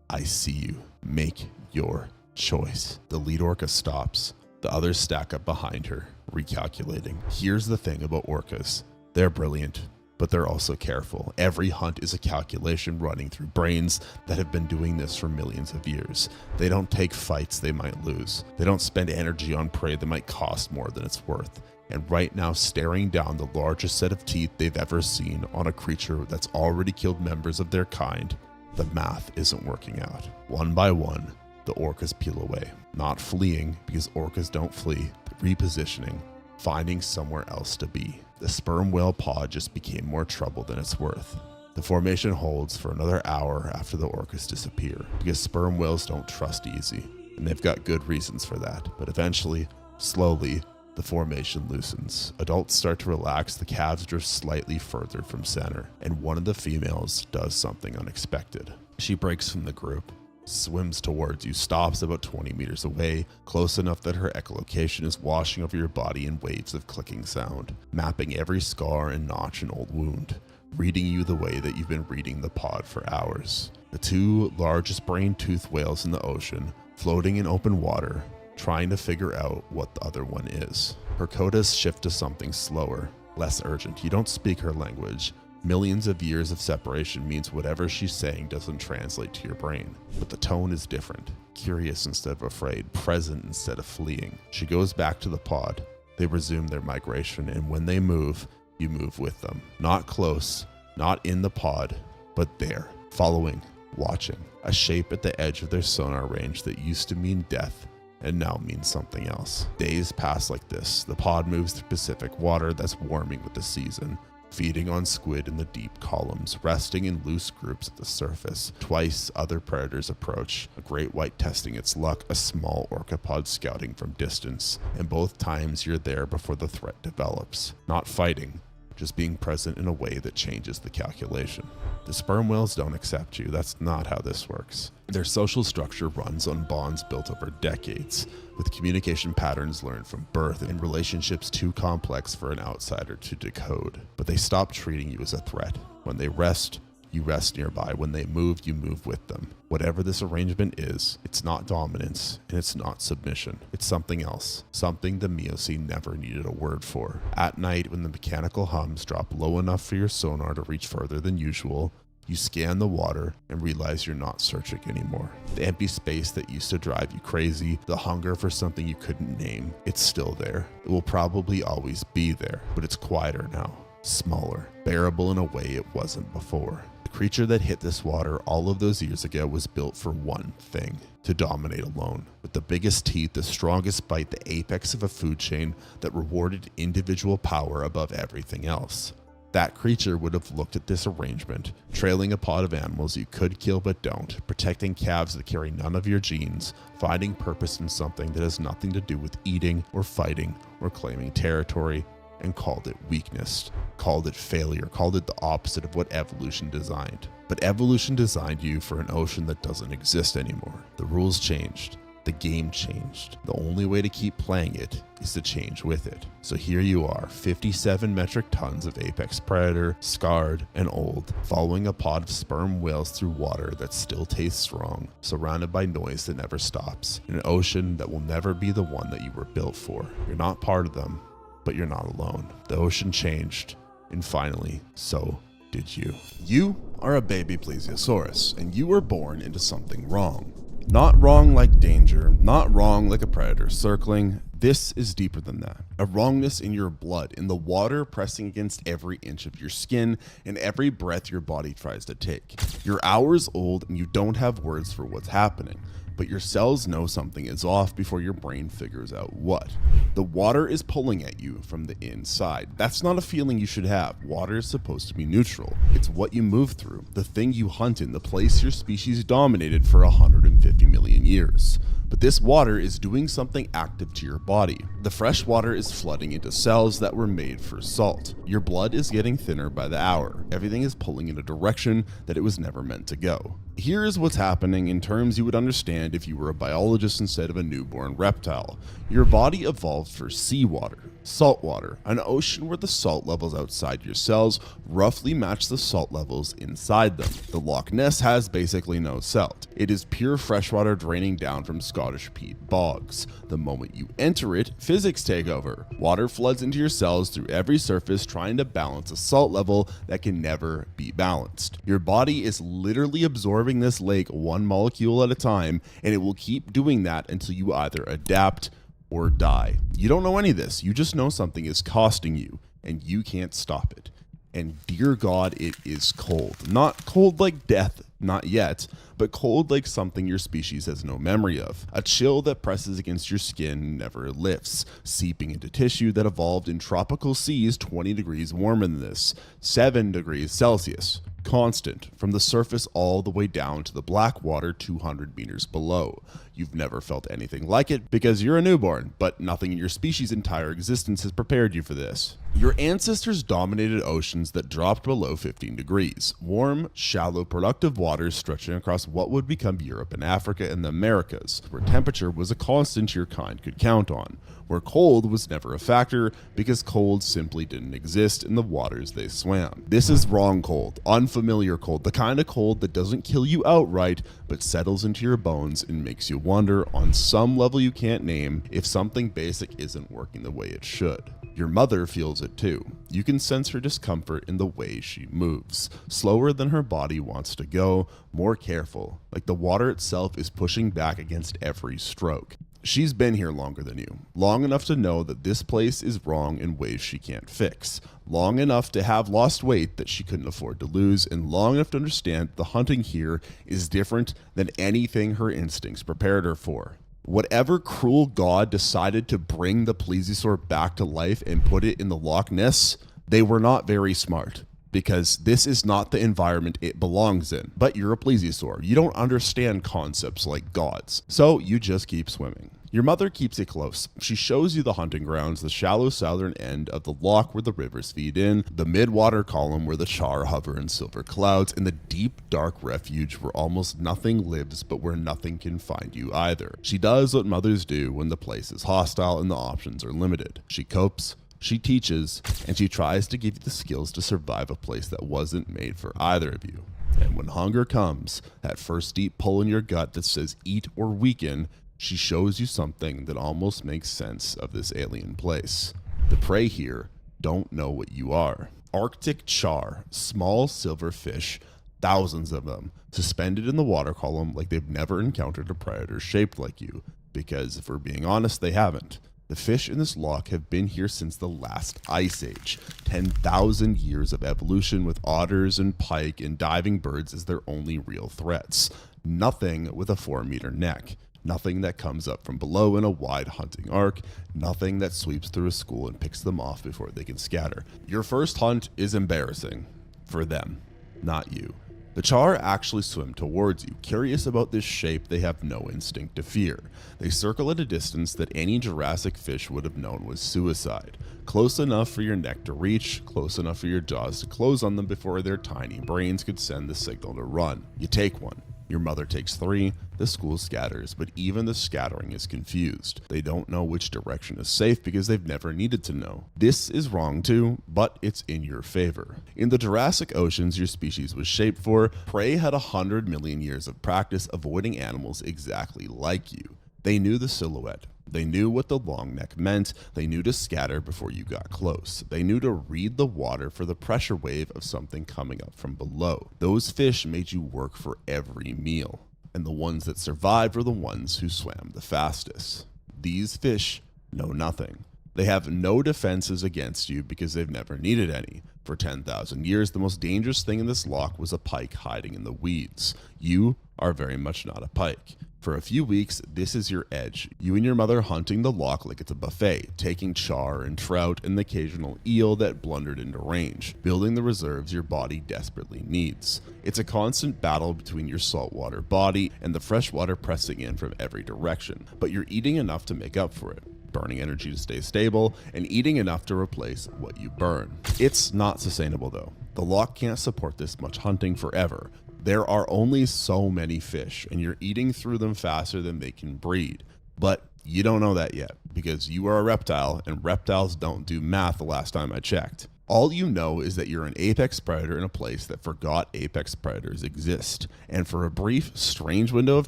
I see you. Make your choice. The lead orca stops. The others stack up behind her, recalculating. Here's the thing about orcas. They're brilliant, but they're also careful. Every hunt is a calculation running through brains that have been doing this for millions of years. They don't take fights they might lose. They don't spend energy on prey that might cost more than it's worth. And right now, staring down the largest set of teeth they've ever seen on a creature that's already killed members of their kind, the math isn't working out. One by one, the orcas peel away. Not fleeing, because orcas don't flee, but repositioning, finding somewhere else to be. The sperm whale pod just became more trouble than it's worth. The formation holds for another hour after the orcas disappear, because sperm whales don't trust easy, and they've got good reasons for that. But eventually, slowly, the formation loosens. Adults start to relax, the calves drift slightly further from center, and one of the females does something unexpected. She breaks from the group, swims towards you, stops about 20 meters away, close enough that her echolocation is washing over your body in waves of clicking sound, mapping every scar and notch and old wound, reading you the way that you've been reading the pod for hours. The 2 largest brain-toothed whales in the ocean, floating in open water, trying to figure out what the other one is. Her codas shift to something slower, less urgent. You don't speak her language. Millions of years of separation means whatever she's saying doesn't translate to your brain. But the tone is different. Curious instead of afraid, present instead of fleeing. She goes back to the pod. They resume their migration, and when they move, you move with them. Not close, not in the pod, but there, following, watching. A shape at the edge of their sonar range that used to mean death and now means something else. Days pass like this. The pod moves through Pacific water that's warming with the season, feeding on squid in the deep columns, resting in loose groups at the surface. Twice, other predators approach, a great white testing its luck, a small orcapod scouting from distance, and both times you're there before the threat develops. Not fighting, just being present in a way that changes the calculation. The sperm whales don't accept you. That's not how this works. Their social structure runs on bonds built over decades, with communication patterns learned from birth and relationships too complex for an outsider to decode. But they stop treating you as a threat. When they rest, you rest nearby. When they move, you move with them. Whatever this arrangement is, it's not dominance and it's not submission. It's something else, something the Miocene never needed a word for. At night, when the mechanical hums drop low enough for your sonar to reach further than usual, you scan the water and realize you're not searching anymore. The empty space that used to drive you crazy, the hunger for something you couldn't name, it's still there. It will probably always be there, but it's quieter now, smaller, bearable in a way it wasn't before. The creature that hit this water all of those years ago was built for one thing: to dominate alone. With the biggest teeth, the strongest bite, the apex of a food chain that rewarded individual power above everything else. That creature would have looked at this arrangement, trailing a pod of animals you could kill but don't, protecting calves that carry none of your genes, finding purpose in something that has nothing to do with eating or fighting or claiming territory, and called it weakness, called it failure, called it the opposite of what evolution designed. But evolution designed you for an ocean that doesn't exist anymore. The rules changed. The game changed. The only way to keep playing it is to change with it. So here you are, 57 metric tons of apex predator, scarred and old, following a pod of sperm whales through water that still tastes strong, surrounded by noise that never stops, in an ocean that will never be the one that you were built for. You're not part of them, but you're not alone. The ocean changed, and finally, so did you. You are a baby plesiosaurus, and you were born into something wrong. Not wrong like danger, not wrong like a predator circling. This is deeper than that. A wrongness in your blood, in the water pressing against every inch of your skin and every breath your body tries to take. You're hours old and you don't have words for what's happening, but your cells know something is off before your brain figures out what. The water is pulling at you from the inside. That's not a feeling you should have. Water is supposed to be neutral. It's what you move through, the thing you hunt in, the place your species dominated for 150 million years. But this water is doing something active to your body. The fresh water is flooding into cells that were made for salt. Your blood is getting thinner by the hour. Everything is pulling in a direction that it was never meant to go. Here is what's happening in terms you would understand if you were a biologist instead of a newborn reptile. Your body evolved for seawater, salt water, an ocean where the salt levels outside your cells roughly match the salt levels inside them. The Loch Ness has basically no salt. It is pure freshwater draining down from Scottish peat bogs. The moment you enter it, physics take over. Water floods into your cells through every surface trying to balance a salt level that can never be balanced. Your body is literally absorbing this lake one molecule at a time, and it will keep doing that until you either adapt or die. You don't know any of this. You just know something is costing you, and you can't stop it. And dear God, it is cold. Not cold like death, not yet, but cold like something your species has no memory of. A chill that presses against your skin never lifts, seeping into tissue that evolved in tropical seas 20 degrees warmer than this, 7 degrees Celsius. Constant, from the surface all the way down to the black water 200 meters below. You've never felt anything like it because you're a newborn, but nothing in your species' entire existence has prepared you for this. Your ancestors dominated oceans that dropped below 15 degrees. Warm, shallow, productive waters stretching across what would become Europe and Africa and the Americas, where temperature was a constant your kind could count on, where cold was never a factor because cold simply didn't exist in the waters they swam. This is wrong cold, unfamiliar cold, the kind of cold that doesn't kill you outright, but settles into your bones and makes you wonder, on some level you can't name, if something basic isn't working the way it should. Your mother feels it too. You can sense her discomfort in the way she moves, slower than her body wants to go, more careful, like the water itself is pushing back against every stroke. She's been here longer than you, long enough to know that this place is wrong in ways she can't fix, long enough to have lost weight that she couldn't afford to lose, and long enough to understand the hunting here is different than anything her instincts prepared her for. Whatever cruel god decided to bring the plesiosaur back to life and put it in the Loch Ness, they were not very smart, because this is not the environment it belongs in. But you're a plesiosaur. You don't understand concepts like gods, so you just keep swimming. Your mother keeps it close. She shows you the hunting grounds, the shallow southern end of the loch where the rivers feed in, the mid-water column where the char hover in silver clouds, and the deep, dark refuge where almost nothing lives but where nothing can find you either. She does what mothers do when the place is hostile and the options are limited. She copes, she teaches, and she tries to give you the skills to survive a place that wasn't made for either of you. And when hunger comes, that first deep pull in your gut that says eat or weaken, she shows you something that almost makes sense of this alien place. The prey here don't know what you are. Arctic char, small silver fish, thousands of them, suspended in the water column like they've never encountered a predator shaped like you, because if we're being honest, they haven't. The fish in this loch have been here since the last ice age, 10,000 years of evolution with otters and pike and diving birds as their only real threats. Nothing with a 4-meter neck. Nothing that comes up from below in a wide hunting arc, nothing that sweeps through a school and picks them off before they can scatter. Your first hunt is embarrassing. For them, not you. The char actually swim towards you. Curious about this shape, they have no instinct to fear. They circle at a distance that any Jurassic fish would have known was suicide. Close enough for your neck to reach, close enough for your jaws to close on them before their tiny brains could send the signal to run. You take one. Your mother takes 3, the school scatters, but even the scattering is confused. They don't know which direction is safe because they've never needed to know. This is wrong too, but it's in your favor. In the Jurassic oceans your species was shaped for, prey had 100 million years of practice avoiding animals exactly like you. They knew the silhouette. They knew what the long neck meant. They knew to scatter before you got close. They knew to read the water for the pressure wave of something coming up from below. Those fish made you work for every meal, and the ones that survived were the ones who swam the fastest. These fish know nothing. They have no defenses against you because they've never needed any. For 10,000 years, the most dangerous thing in this loch was a pike hiding in the weeds. You are very much not a pike. For a few weeks, this is your edge. You and your mother hunting the loch like it's a buffet, taking char and trout and the occasional eel that blundered into range, building the reserves your body desperately needs. It's a constant battle between your saltwater body and the freshwater pressing in from every direction, but you're eating enough to make up for it, burning energy to stay stable, and eating enough to replace what you burn. It's not sustainable though. The loch can't support this much hunting forever. There are only so many fish, and you're eating through them faster than they can breed. But you don't know that yet, because you are a reptile, and reptiles don't do math the last time I checked. All you know is that you're an apex predator in a place that forgot apex predators exist. And for a brief, strange window of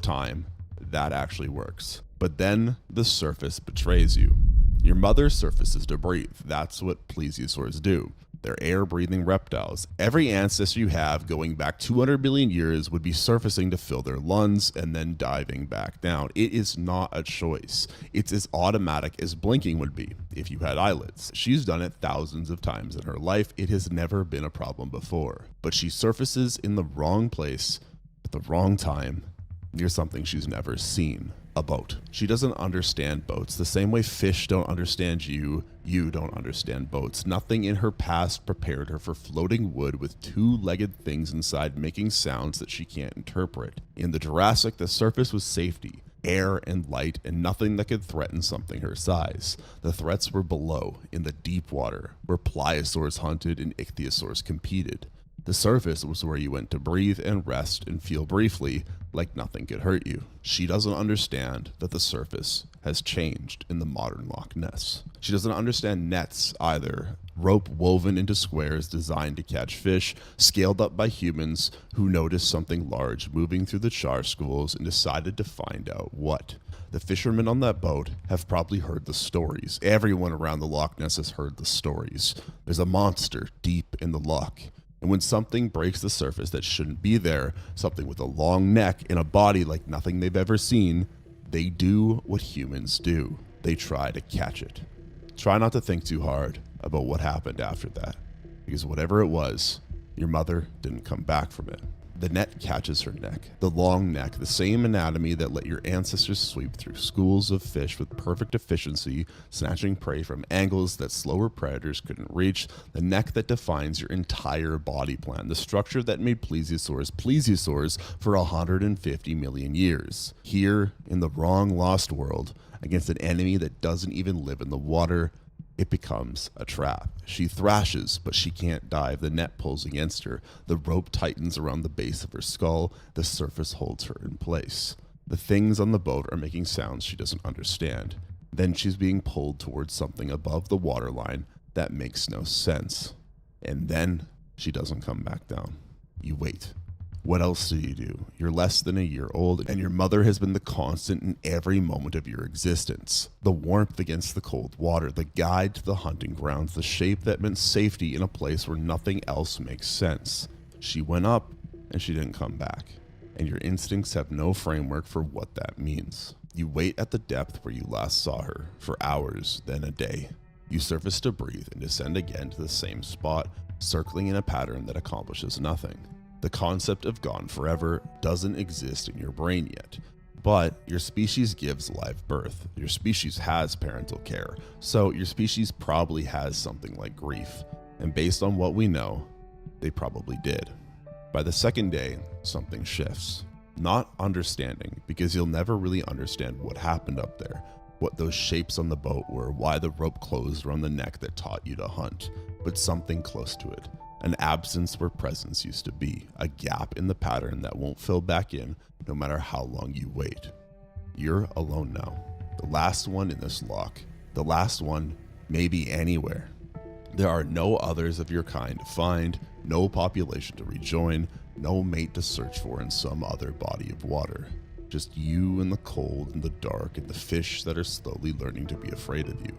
time, that actually works. But then the surface betrays you. Your mother surfaces to breathe. That's what plesiosaurs do. They're air-breathing reptiles. Every ancestor you have going back 200 million years would be surfacing to fill their lungs and then diving back down. It is not a choice. It's as automatic as blinking would be if you had eyelids. She's done it thousands of times in her life. It has never been a problem before. But she surfaces in the wrong place at the wrong time near something she's never seen. A boat. She doesn't understand boats the same way fish don't understand you. You don't understand boats. Nothing in her past prepared her for floating wood with 2-legged things inside making sounds that she can't interpret. In the Jurassic, the surface was safety, air and light, and nothing that could threaten something her size. The threats were below, in the deep water, where pliosaurs hunted and ichthyosaurs competed. The surface was where you went to breathe and rest and feel briefly like nothing could hurt you. She doesn't understand that the surface has changed in the modern Loch Ness. She doesn't understand nets either. Rope woven into squares designed to catch fish, scaled up by humans who noticed something large moving through the char schools and decided to find out what. The fishermen on that boat have probably heard the stories. Everyone around the Loch Ness has heard the stories. There's a monster deep in the loch. And when something breaks the surface that shouldn't be there, something with a long neck and a body like nothing they've ever seen, they do what humans do. They try to catch it. Try not to think too hard about what happened after that, because whatever it was, your mother didn't come back from it. The net catches her neck, the long neck, the same anatomy that let your ancestors sweep through schools of fish with perfect efficiency, snatching prey from angles that slower predators couldn't reach, the neck that defines your entire body plan, the structure that made plesiosaurs for 150 million years. Here, in the wrong lost world, against an enemy that doesn't even live in the water, it becomes a trap. She thrashes, but she can't dive. The net pulls against her. The rope tightens around the base of her skull. The surface holds her in place. The things on the boat are making sounds she doesn't understand. Then she's being pulled towards something above the waterline that makes no sense. And then she doesn't come back down. You wait. What else do you do? You're less than a year old, and your mother has been the constant in every moment of your existence. The warmth against the cold water, the guide to the hunting grounds, the shape that meant safety in a place where nothing else makes sense. She went up, and she didn't come back. And your instincts have no framework for what that means. You wait at the depth where you last saw her, for hours, then a day. You surface to breathe and descend again to the same spot, circling in a pattern that accomplishes nothing. The concept of gone forever doesn't exist in your brain yet, but your species gives live birth. Your species has parental care, so your species probably has something like grief, and based on what we know, they probably did. By the second day, something shifts. Not understanding, because you'll never really understand what happened up there, what those shapes on the boat were, why the rope closed around the neck that taught you to hunt, but something close to it. An absence where presence used to be, a gap in the pattern that won't fill back in no matter how long you wait. You're alone now, the last one in this loch, the last one maybe anywhere. There are no others of your kind to find, no population to rejoin, no mate to search for in some other body of water. Just you in the cold and the dark and the fish that are slowly learning to be afraid of you.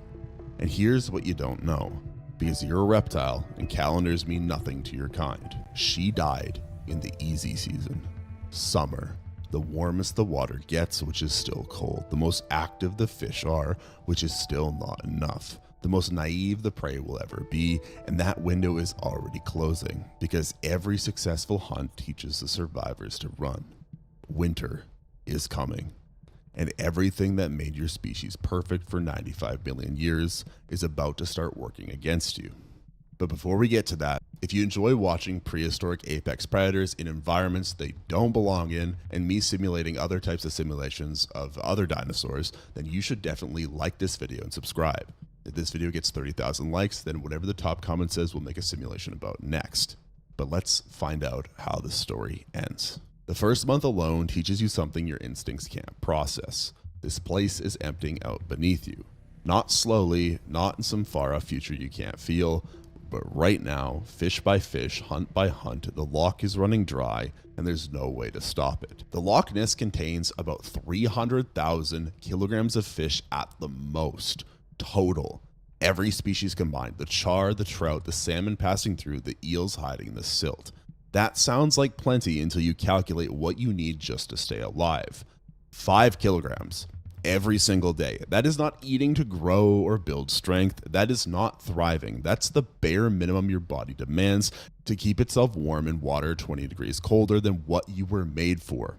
And here's what you don't know. Because you're a reptile and calendars mean nothing to your kind. She died in the easy season. Summer. The warmest the water gets, which is still cold. The most active the fish are, which is still not enough. The most naive the prey will ever be, and that window is already closing. Because every successful hunt teaches the survivors to run. Winter is coming. And everything that made your species perfect for 95 million years is about to start working against you. But before we get to that, if you enjoy watching prehistoric apex predators in environments they don't belong in, and me simulating other types of simulations of other dinosaurs, then you should definitely like this video and subscribe. If this video gets 30,000 likes, then whatever the top comment says, we'll make a simulation about next. But let's find out how this story ends. The first month alone teaches you something your instincts can't process. This place is emptying out beneath you. Not slowly, not in some far off future you can't feel, but right now, fish by fish, hunt by hunt, the loch is running dry and there's no way to stop it. The Loch Ness contains about 300,000 kilograms of fish at the most, total. Every species combined, the char, the trout, the salmon passing through, the eels hiding, the silt. That sounds like plenty until you calculate what you need just to stay alive. 5 kilograms every single day. That is not eating to grow or build strength. That is not thriving. That's the bare minimum your body demands to keep itself warm in water 20 degrees colder than what you were made for.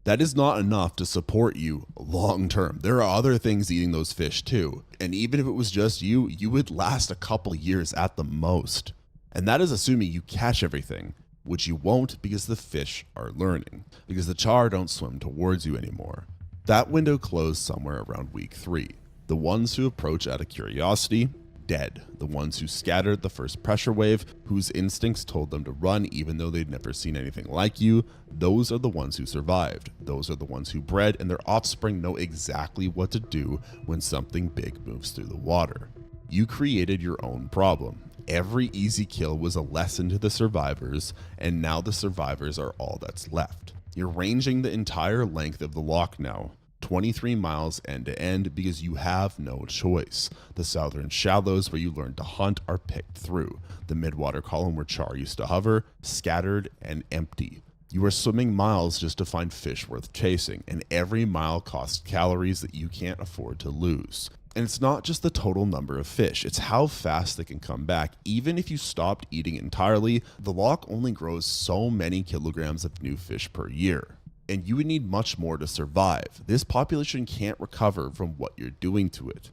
That is not enough to support you long term. There are other things eating those fish too. And even if it was just you, you would last a couple years at the most. And that is assuming you catch everything, which you won't because the fish are learning, because the char don't swim towards you anymore. That window closed somewhere around week 3. The ones who approach out of curiosity dead. The ones who scattered the first pressure wave, whose instincts told them to run even though they'd never seen anything like you, those are the ones who survived. Those are the ones who bred, and their offspring know exactly what to do when something big moves through the water. You created your own problem. Every easy kill was a lesson to the survivors, and now the survivors are all that's left. You're ranging the entire length of the loch now, 23 miles end to end, because you have no choice. The southern shallows where you learned to hunt are picked through. The midwater column where char used to hover, scattered and empty. You are swimming miles just to find fish worth chasing, and every mile costs calories that you can't afford to lose. And it's not just the total number of fish, it's how fast they can come back. Even if you stopped eating entirely, the loch only grows so many kilograms of new fish per year. And you would need much more to survive. This population can't recover from what you're doing to it.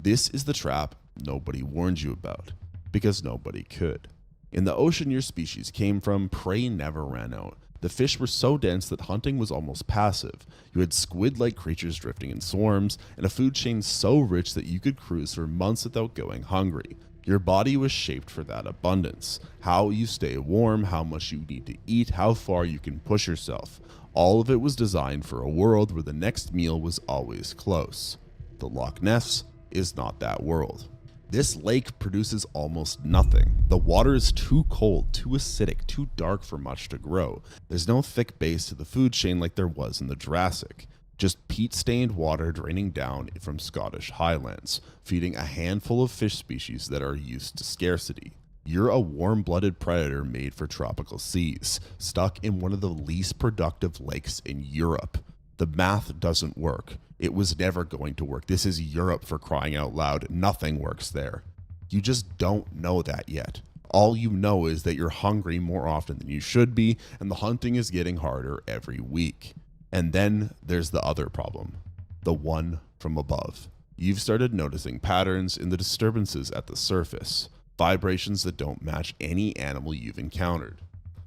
This is the trap nobody warned you about, because nobody could. In the ocean your species came from, prey never ran out. The fish were so dense that hunting was almost passive. You had squid-like creatures drifting in swarms, and a food chain so rich that you could cruise for months without going hungry. Your body was shaped for that abundance. How you stay warm, how much you need to eat, how far you can push yourself. All of it was designed for a world where the next meal was always close. The Loch Ness is not that world. This lake produces almost nothing. The water is too cold, too acidic, too dark for much to grow. There's no thick base to the food chain like there was in the Jurassic. Just peat-stained water draining down from Scottish highlands, feeding a handful of fish species that are used to scarcity. You're a warm-blooded predator made for tropical seas, stuck in one of the least productive lakes in Europe. The math doesn't work. It was never going to work. This is Europe, for crying out loud. Nothing works there. You just don't know that yet. All you know is that you're hungry more often than you should be, and the hunting is getting harder every week. And then there's the other problem, the one from above. You've started noticing patterns in the disturbances at the surface, vibrations that don't match any animal you've encountered.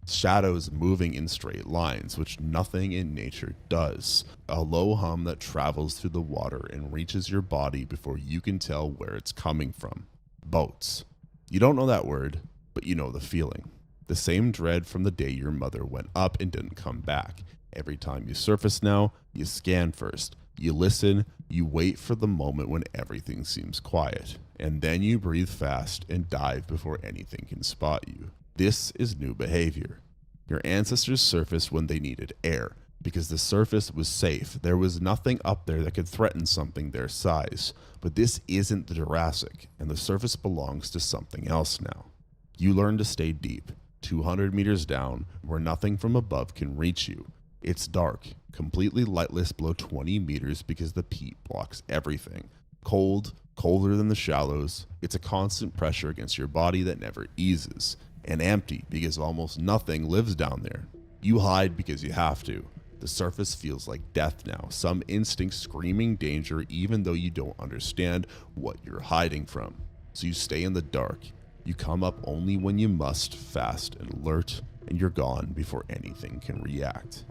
Shadows moving in straight lines, which nothing in nature does. A low hum that travels through the water and reaches your body before you can tell where it's coming from. Boats. You don't know that word, but you know the feeling. The same dread from the day your mother went up and didn't come back. Every time you surface now, you scan first. You listen, you wait for the moment when everything seems quiet. And then you breathe fast and dive before anything can spot you. This is new behavior. Your ancestors surfaced when they needed air, because the surface was safe. There was nothing up there that could threaten something their size. But this isn't the Jurassic, and the surface belongs to something else now. You learn to stay deep, 200 meters down, where nothing from above can reach you. It's dark, completely lightless below 20 meters because the peat blocks everything. Cold, colder than the shallows. It's a constant pressure against your body that never eases. And empty because almost nothing lives down there. You hide because you have to. The surface feels like death now, some instinct screaming danger even though you don't understand what you're hiding from. So you stay in the dark. You come up only when you must, fast and alert, and you're gone before anything can react.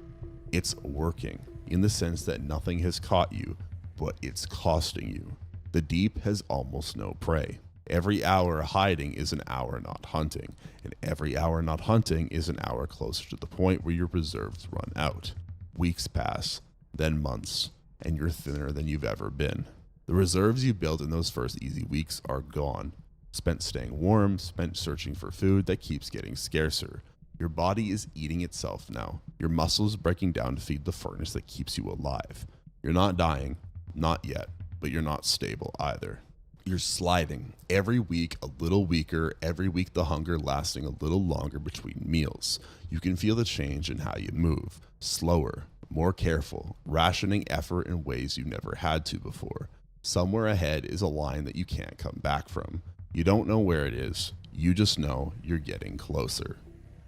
It's working, in the sense that nothing has caught you, but it's costing you. The deep has almost no prey. Every hour hiding is an hour not hunting, and every hour not hunting is an hour closer to the point where your reserves run out. Weeks pass, then months, and you're thinner than you've ever been. The reserves you built in those first easy weeks are gone. Spent staying warm, spent searching for food that keeps getting scarcer. Your body is eating itself now. Your muscles breaking down to feed the furnace that keeps you alive. You're not dying, not yet, but you're not stable either. You're sliding, every week a little weaker, every week the hunger lasting a little longer between meals. You can feel the change in how you move, slower, more careful, rationing effort in ways you never had to before. Somewhere ahead is a line that you can't come back from. You don't know where it is, you just know you're getting closer.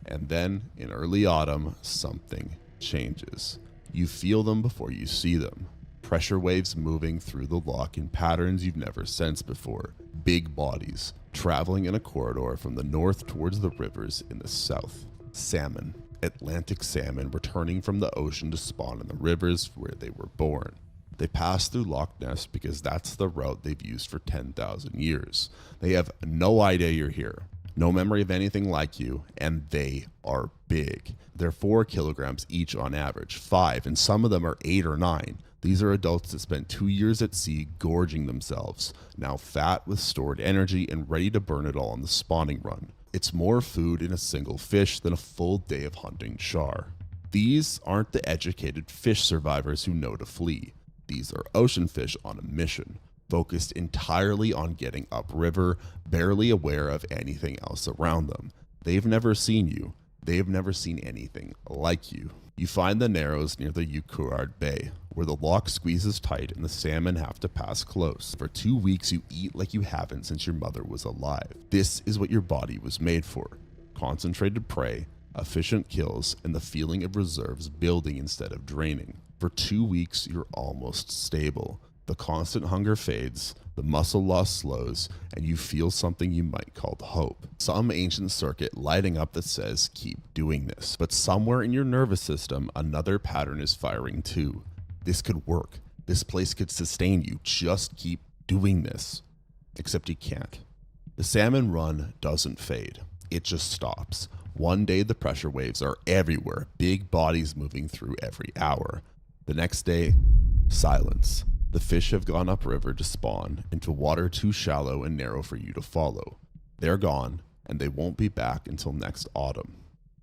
And then, in early autumn, something changes. You feel them before you see them. Pressure waves moving through the loch in patterns you've never sensed before. Big bodies, traveling in a corridor from the north towards the rivers in the south. Salmon, Atlantic salmon returning from the ocean to spawn in the rivers where they were born. They pass through Loch Ness because that's the route they've used for 10,000 years. They have no idea you're here, no memory of anything like you, and they are big. They're 4 kilograms each on average, 5, and some of them are 8 or 9. These are adults that spent 2 years at sea gorging themselves, now fat with stored energy and ready to burn it all on the spawning run. It's more food in a single fish than a full day of hunting char. These aren't the educated fish survivors who know to flee. These are ocean fish on a mission, focused entirely on getting upriver, barely aware of anything else around them. They've never seen you. They've never seen anything like you. You find the narrows near the Ukurard Bay, where the lock squeezes tight and the salmon have to pass close. For 2 weeks you eat like you haven't since your mother was alive. This is what your body was made for. Concentrated prey, efficient kills, and the feeling of reserves building instead of draining. For 2 weeks you're almost stable. The constant hunger fades, the muscle loss slows, and you feel something you might call hope. Some ancient circuit lighting up that says keep doing this. But somewhere in your nervous system, another pattern is firing too. This could work. This place could sustain you. Just keep doing this. Except you can't. The salmon run doesn't fade. It just stops. One day the pressure waves are everywhere, big bodies moving through every hour. The next day, silence. The fish have gone upriver to spawn into water too shallow and narrow for you to follow. They're gone, and they won't be back until next autumn.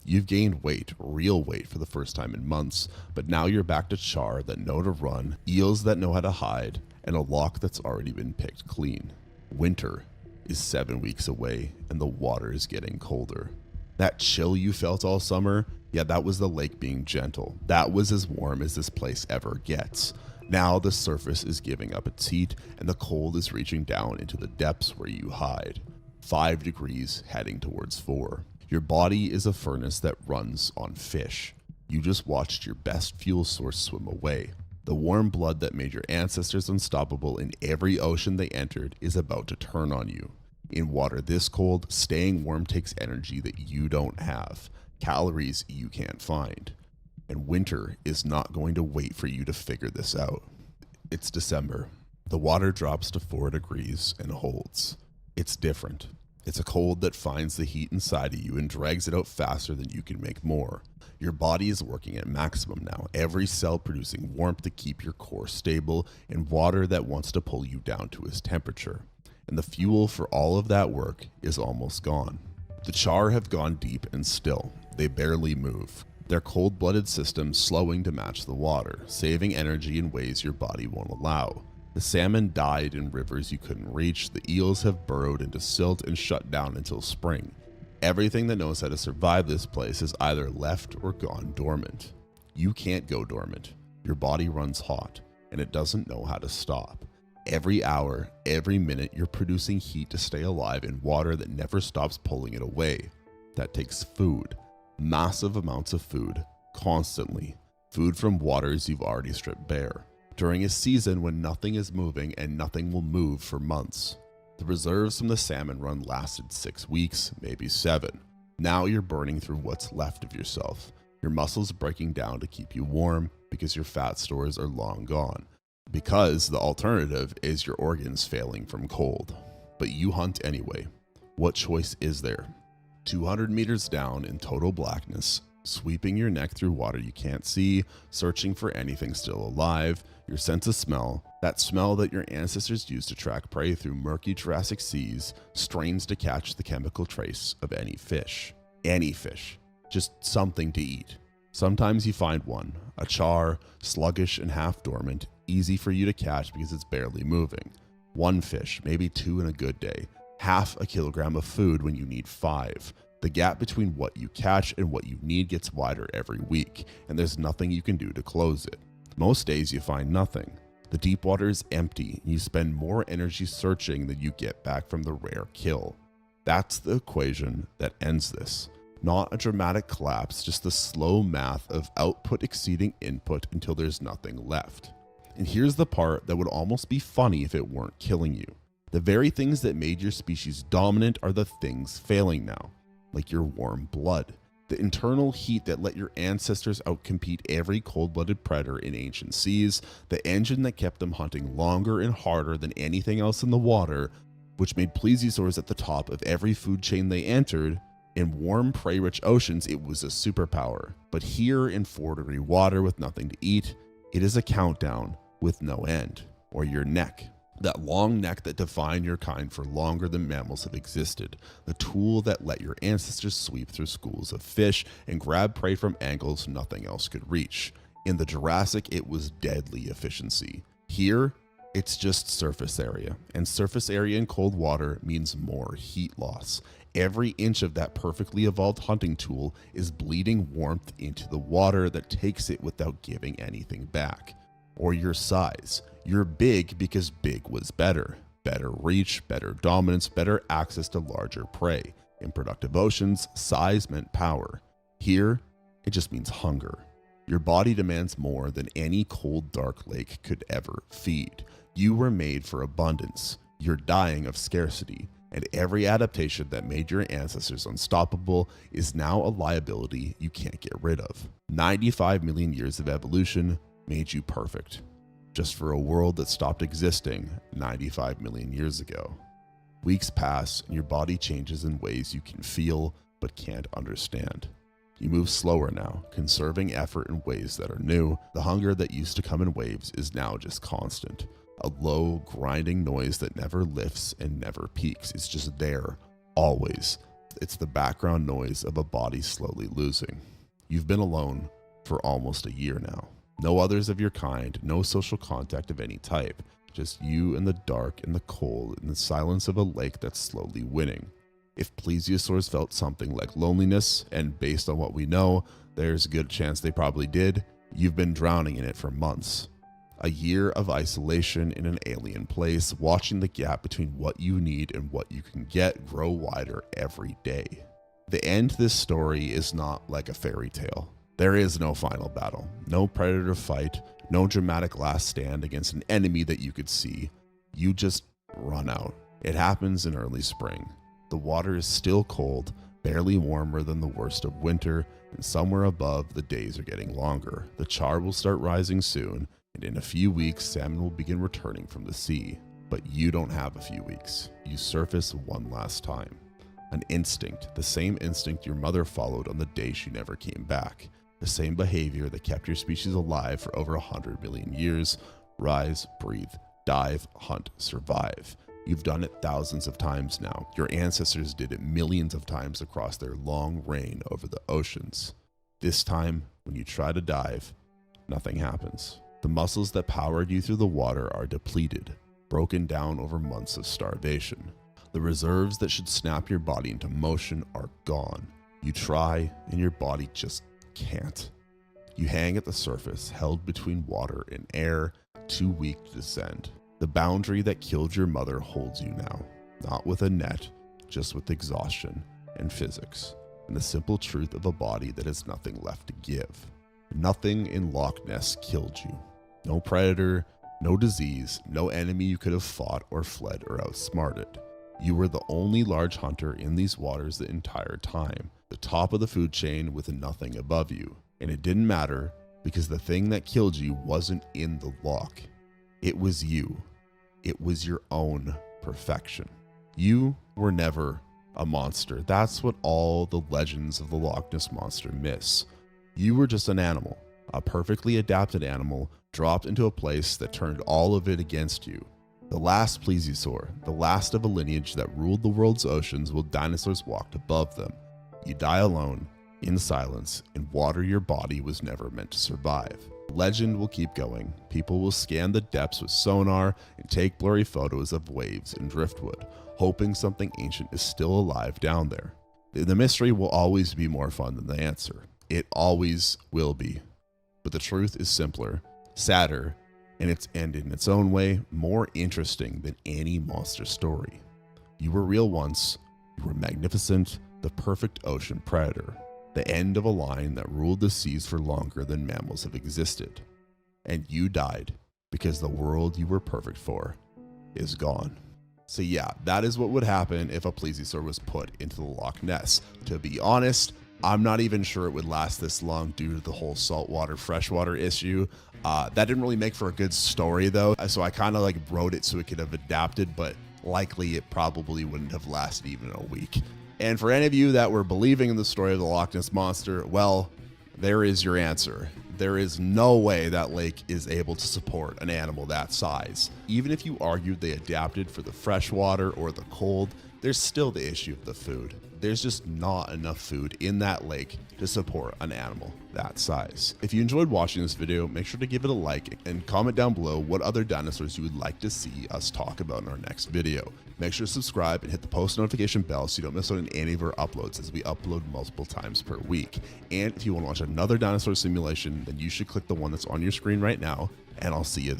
You've gained weight, real weight, for the first time in months, but now you're back to char that know to run, eels that know how to hide, and a loch that's already been picked clean. Winter is 7 weeks away, and the water is getting colder. That chill you felt all summer, yeah, that was the lake being gentle. That was as warm as this place ever gets. Now the surface is giving up its heat, and the cold is reaching down into the depths where you hide. 5 degrees heading towards 4. Your body is a furnace that runs on fish. You just watched your best fuel source swim away. The warm blood that made your ancestors unstoppable in every ocean they entered is about to turn on you. In water this cold, staying warm takes energy that you don't have, calories you can't find. And winter is not going to wait for you to figure this out. It's December. The water drops to 4 degrees and holds. It's different. It's a cold that finds the heat inside of you and drags it out faster than you can make more. Your body is working at maximum now, every cell producing warmth to keep your core stable and water that wants to pull you down to its temperature. And the fuel for all of that work is almost gone. The char have gone deep and still. They barely move. Their cold-blooded systems slowing to match the water, saving energy in ways your body won't allow. The salmon died in rivers you couldn't reach, the eels have burrowed into silt and shut down until spring. Everything that knows how to survive this place is either left or gone dormant. You can't go dormant. Your body runs hot, and it doesn't know how to stop. Every hour, every minute, you're producing heat to stay alive in water that never stops pulling it away. That takes food. Massive amounts of food, constantly. Food from waters you've already stripped bare. During a season when nothing is moving and nothing will move for months. The reserves from the salmon run lasted 6 weeks, maybe 7. Now you're burning through what's left of yourself. Your muscles breaking down to keep you warm because your fat stores are long gone. Because the alternative is your organs failing from cold. But you hunt anyway. What choice is there? 200 meters down in total blackness, sweeping your neck through water you can't see, searching for anything still alive, your sense of smell, that smell that your ancestors used to track prey through murky Jurassic seas, strains to catch the chemical trace of any fish. Any fish. Just something to eat. Sometimes you find one, a char, sluggish and half dormant, easy for you to catch because it's barely moving. One fish, maybe 2 in a good day. Half a kilogram of food when you need 5. The gap between what you catch and what you need gets wider every week, and there's nothing you can do to close it. Most days you find nothing. The deep water is empty, and you spend more energy searching than you get back from the rare kill. That's the equation that ends this. Not a dramatic collapse, just the slow math of output exceeding input until there's nothing left. And here's the part that would almost be funny if it weren't killing you. The very things that made your species dominant are the things failing now, like your warm blood. The internal heat that let your ancestors outcompete every cold-blooded predator in ancient seas, the engine that kept them hunting longer and harder than anything else in the water, which made plesiosaurs at the top of every food chain they entered. In warm, prey-rich oceans, it was a superpower. But here in 4-degree water with nothing to eat, it is a countdown with no end. Or your neck. That long neck that defined your kind for longer than mammals have existed. The tool that let your ancestors sweep through schools of fish and grab prey from angles nothing else could reach. In the Jurassic, it was deadly efficiency. Here, it's just surface area. And surface area in cold water means more heat loss. Every inch of that perfectly evolved hunting tool is bleeding warmth into the water that takes it without giving anything back. Or your size. You're big because big was better. Better reach, better dominance, better access to larger prey. In productive oceans, size meant power. Here, it just means hunger. Your body demands more than any cold, dark lake could ever feed. You were made for abundance. You're dying of scarcity. And every adaptation that made your ancestors unstoppable is now a liability you can't get rid of. 95 million years of evolution made you perfect, just for a world that stopped existing 95 million years ago. Weeks pass and your body changes in ways you can feel but can't understand. You move slower now, conserving effort in ways that are new. The hunger that used to come in waves is now just constant. A low, grinding noise that never lifts and never peaks. It's just there, always. It's the background noise of a body slowly losing. You've been alone for almost a year now. No others of your kind, no social contact of any type, just you in the dark and the cold and the silence of a lake that's slowly winning. If plesiosaurs felt something like loneliness, and based on what we know, there's a good chance they probably did, you've been drowning in it for months. A year of isolation in an alien place, watching the gap between what you need and what you can get grow wider every day. The end to this story is not like a fairy tale. There is no final battle, no predator fight, no dramatic last stand against an enemy that you could see. You just run out. It happens in early spring. The water is still cold, barely warmer than the worst of winter, and somewhere above the days are getting longer. The char will start rising soon, and in a few weeks salmon will begin returning from the sea. But you don't have a few weeks. You surface one last time. An instinct, the same instinct your mother followed on the day she never came back. The same behavior that kept your species alive for over 100 million years. Rise, breathe, dive, hunt, survive. You've done it thousands of times now. Your ancestors did it millions of times across their long reign over the oceans. This time, when you try to dive, nothing happens. The muscles that powered you through the water are depleted, broken down over months of starvation. The reserves that should snap your body into motion are gone. You try, and your body just can't. You hang at the surface, held between water and air, too weak to descend. The boundary that killed your mother holds you now, not with a net, just with exhaustion and physics, and the simple truth of a body that has nothing left to give. Nothing in Loch Ness killed you. No predator, no disease, no enemy you could have fought or fled or outsmarted. You were the only large hunter in these waters the entire time, the top of the food chain with nothing above you. And it didn't matter, because the thing that killed you wasn't in the loch. It was you. It was your own perfection. You were never a monster. That's what all the legends of the Loch Ness Monster miss. You were just an animal, a perfectly adapted animal dropped into a place that turned all of it against you. The last plesiosaur, the last of a lineage that ruled the world's oceans while dinosaurs walked above them. You die alone, in silence, in water your body was never meant to survive. Legend will keep going. People will scan the depths with sonar and take blurry photos of waves and driftwood, hoping something ancient is still alive down there. The mystery will always be more fun than the answer. It always will be. But the truth is simpler, sadder, and in its own way, more interesting than any monster story. You were real once. You were magnificent, the perfect ocean predator. The end of a line that ruled the seas for longer than mammals have existed. And you died because the world you were perfect for is gone. So yeah, that is what would happen if a plesiosaur was put into the Loch Ness. To be honest, I'm not even sure it would last this long due to the whole saltwater freshwater issue. That didn't really make for a good story though, so I kind of like wrote it so it could have adapted, but likely it probably wouldn't have lasted even a week. And for any of you that were believing in the story of the Loch Ness Monster, well, there is your answer. There is no way that lake is able to support an animal that size. Even if you argued they adapted for the freshwater or the cold, there's still the issue of the food. There's just not enough food in that lake to support an animal that size. If you enjoyed watching this video, make sure to give it a like and comment down below what other dinosaurs you would like to see us talk about in our next video. Make sure to subscribe and hit the post notification bell so you don't miss out on any of our uploads, as we upload multiple times per week. And if you want to watch another dinosaur simulation, then you should click the one that's on your screen right now, and I'll see you there.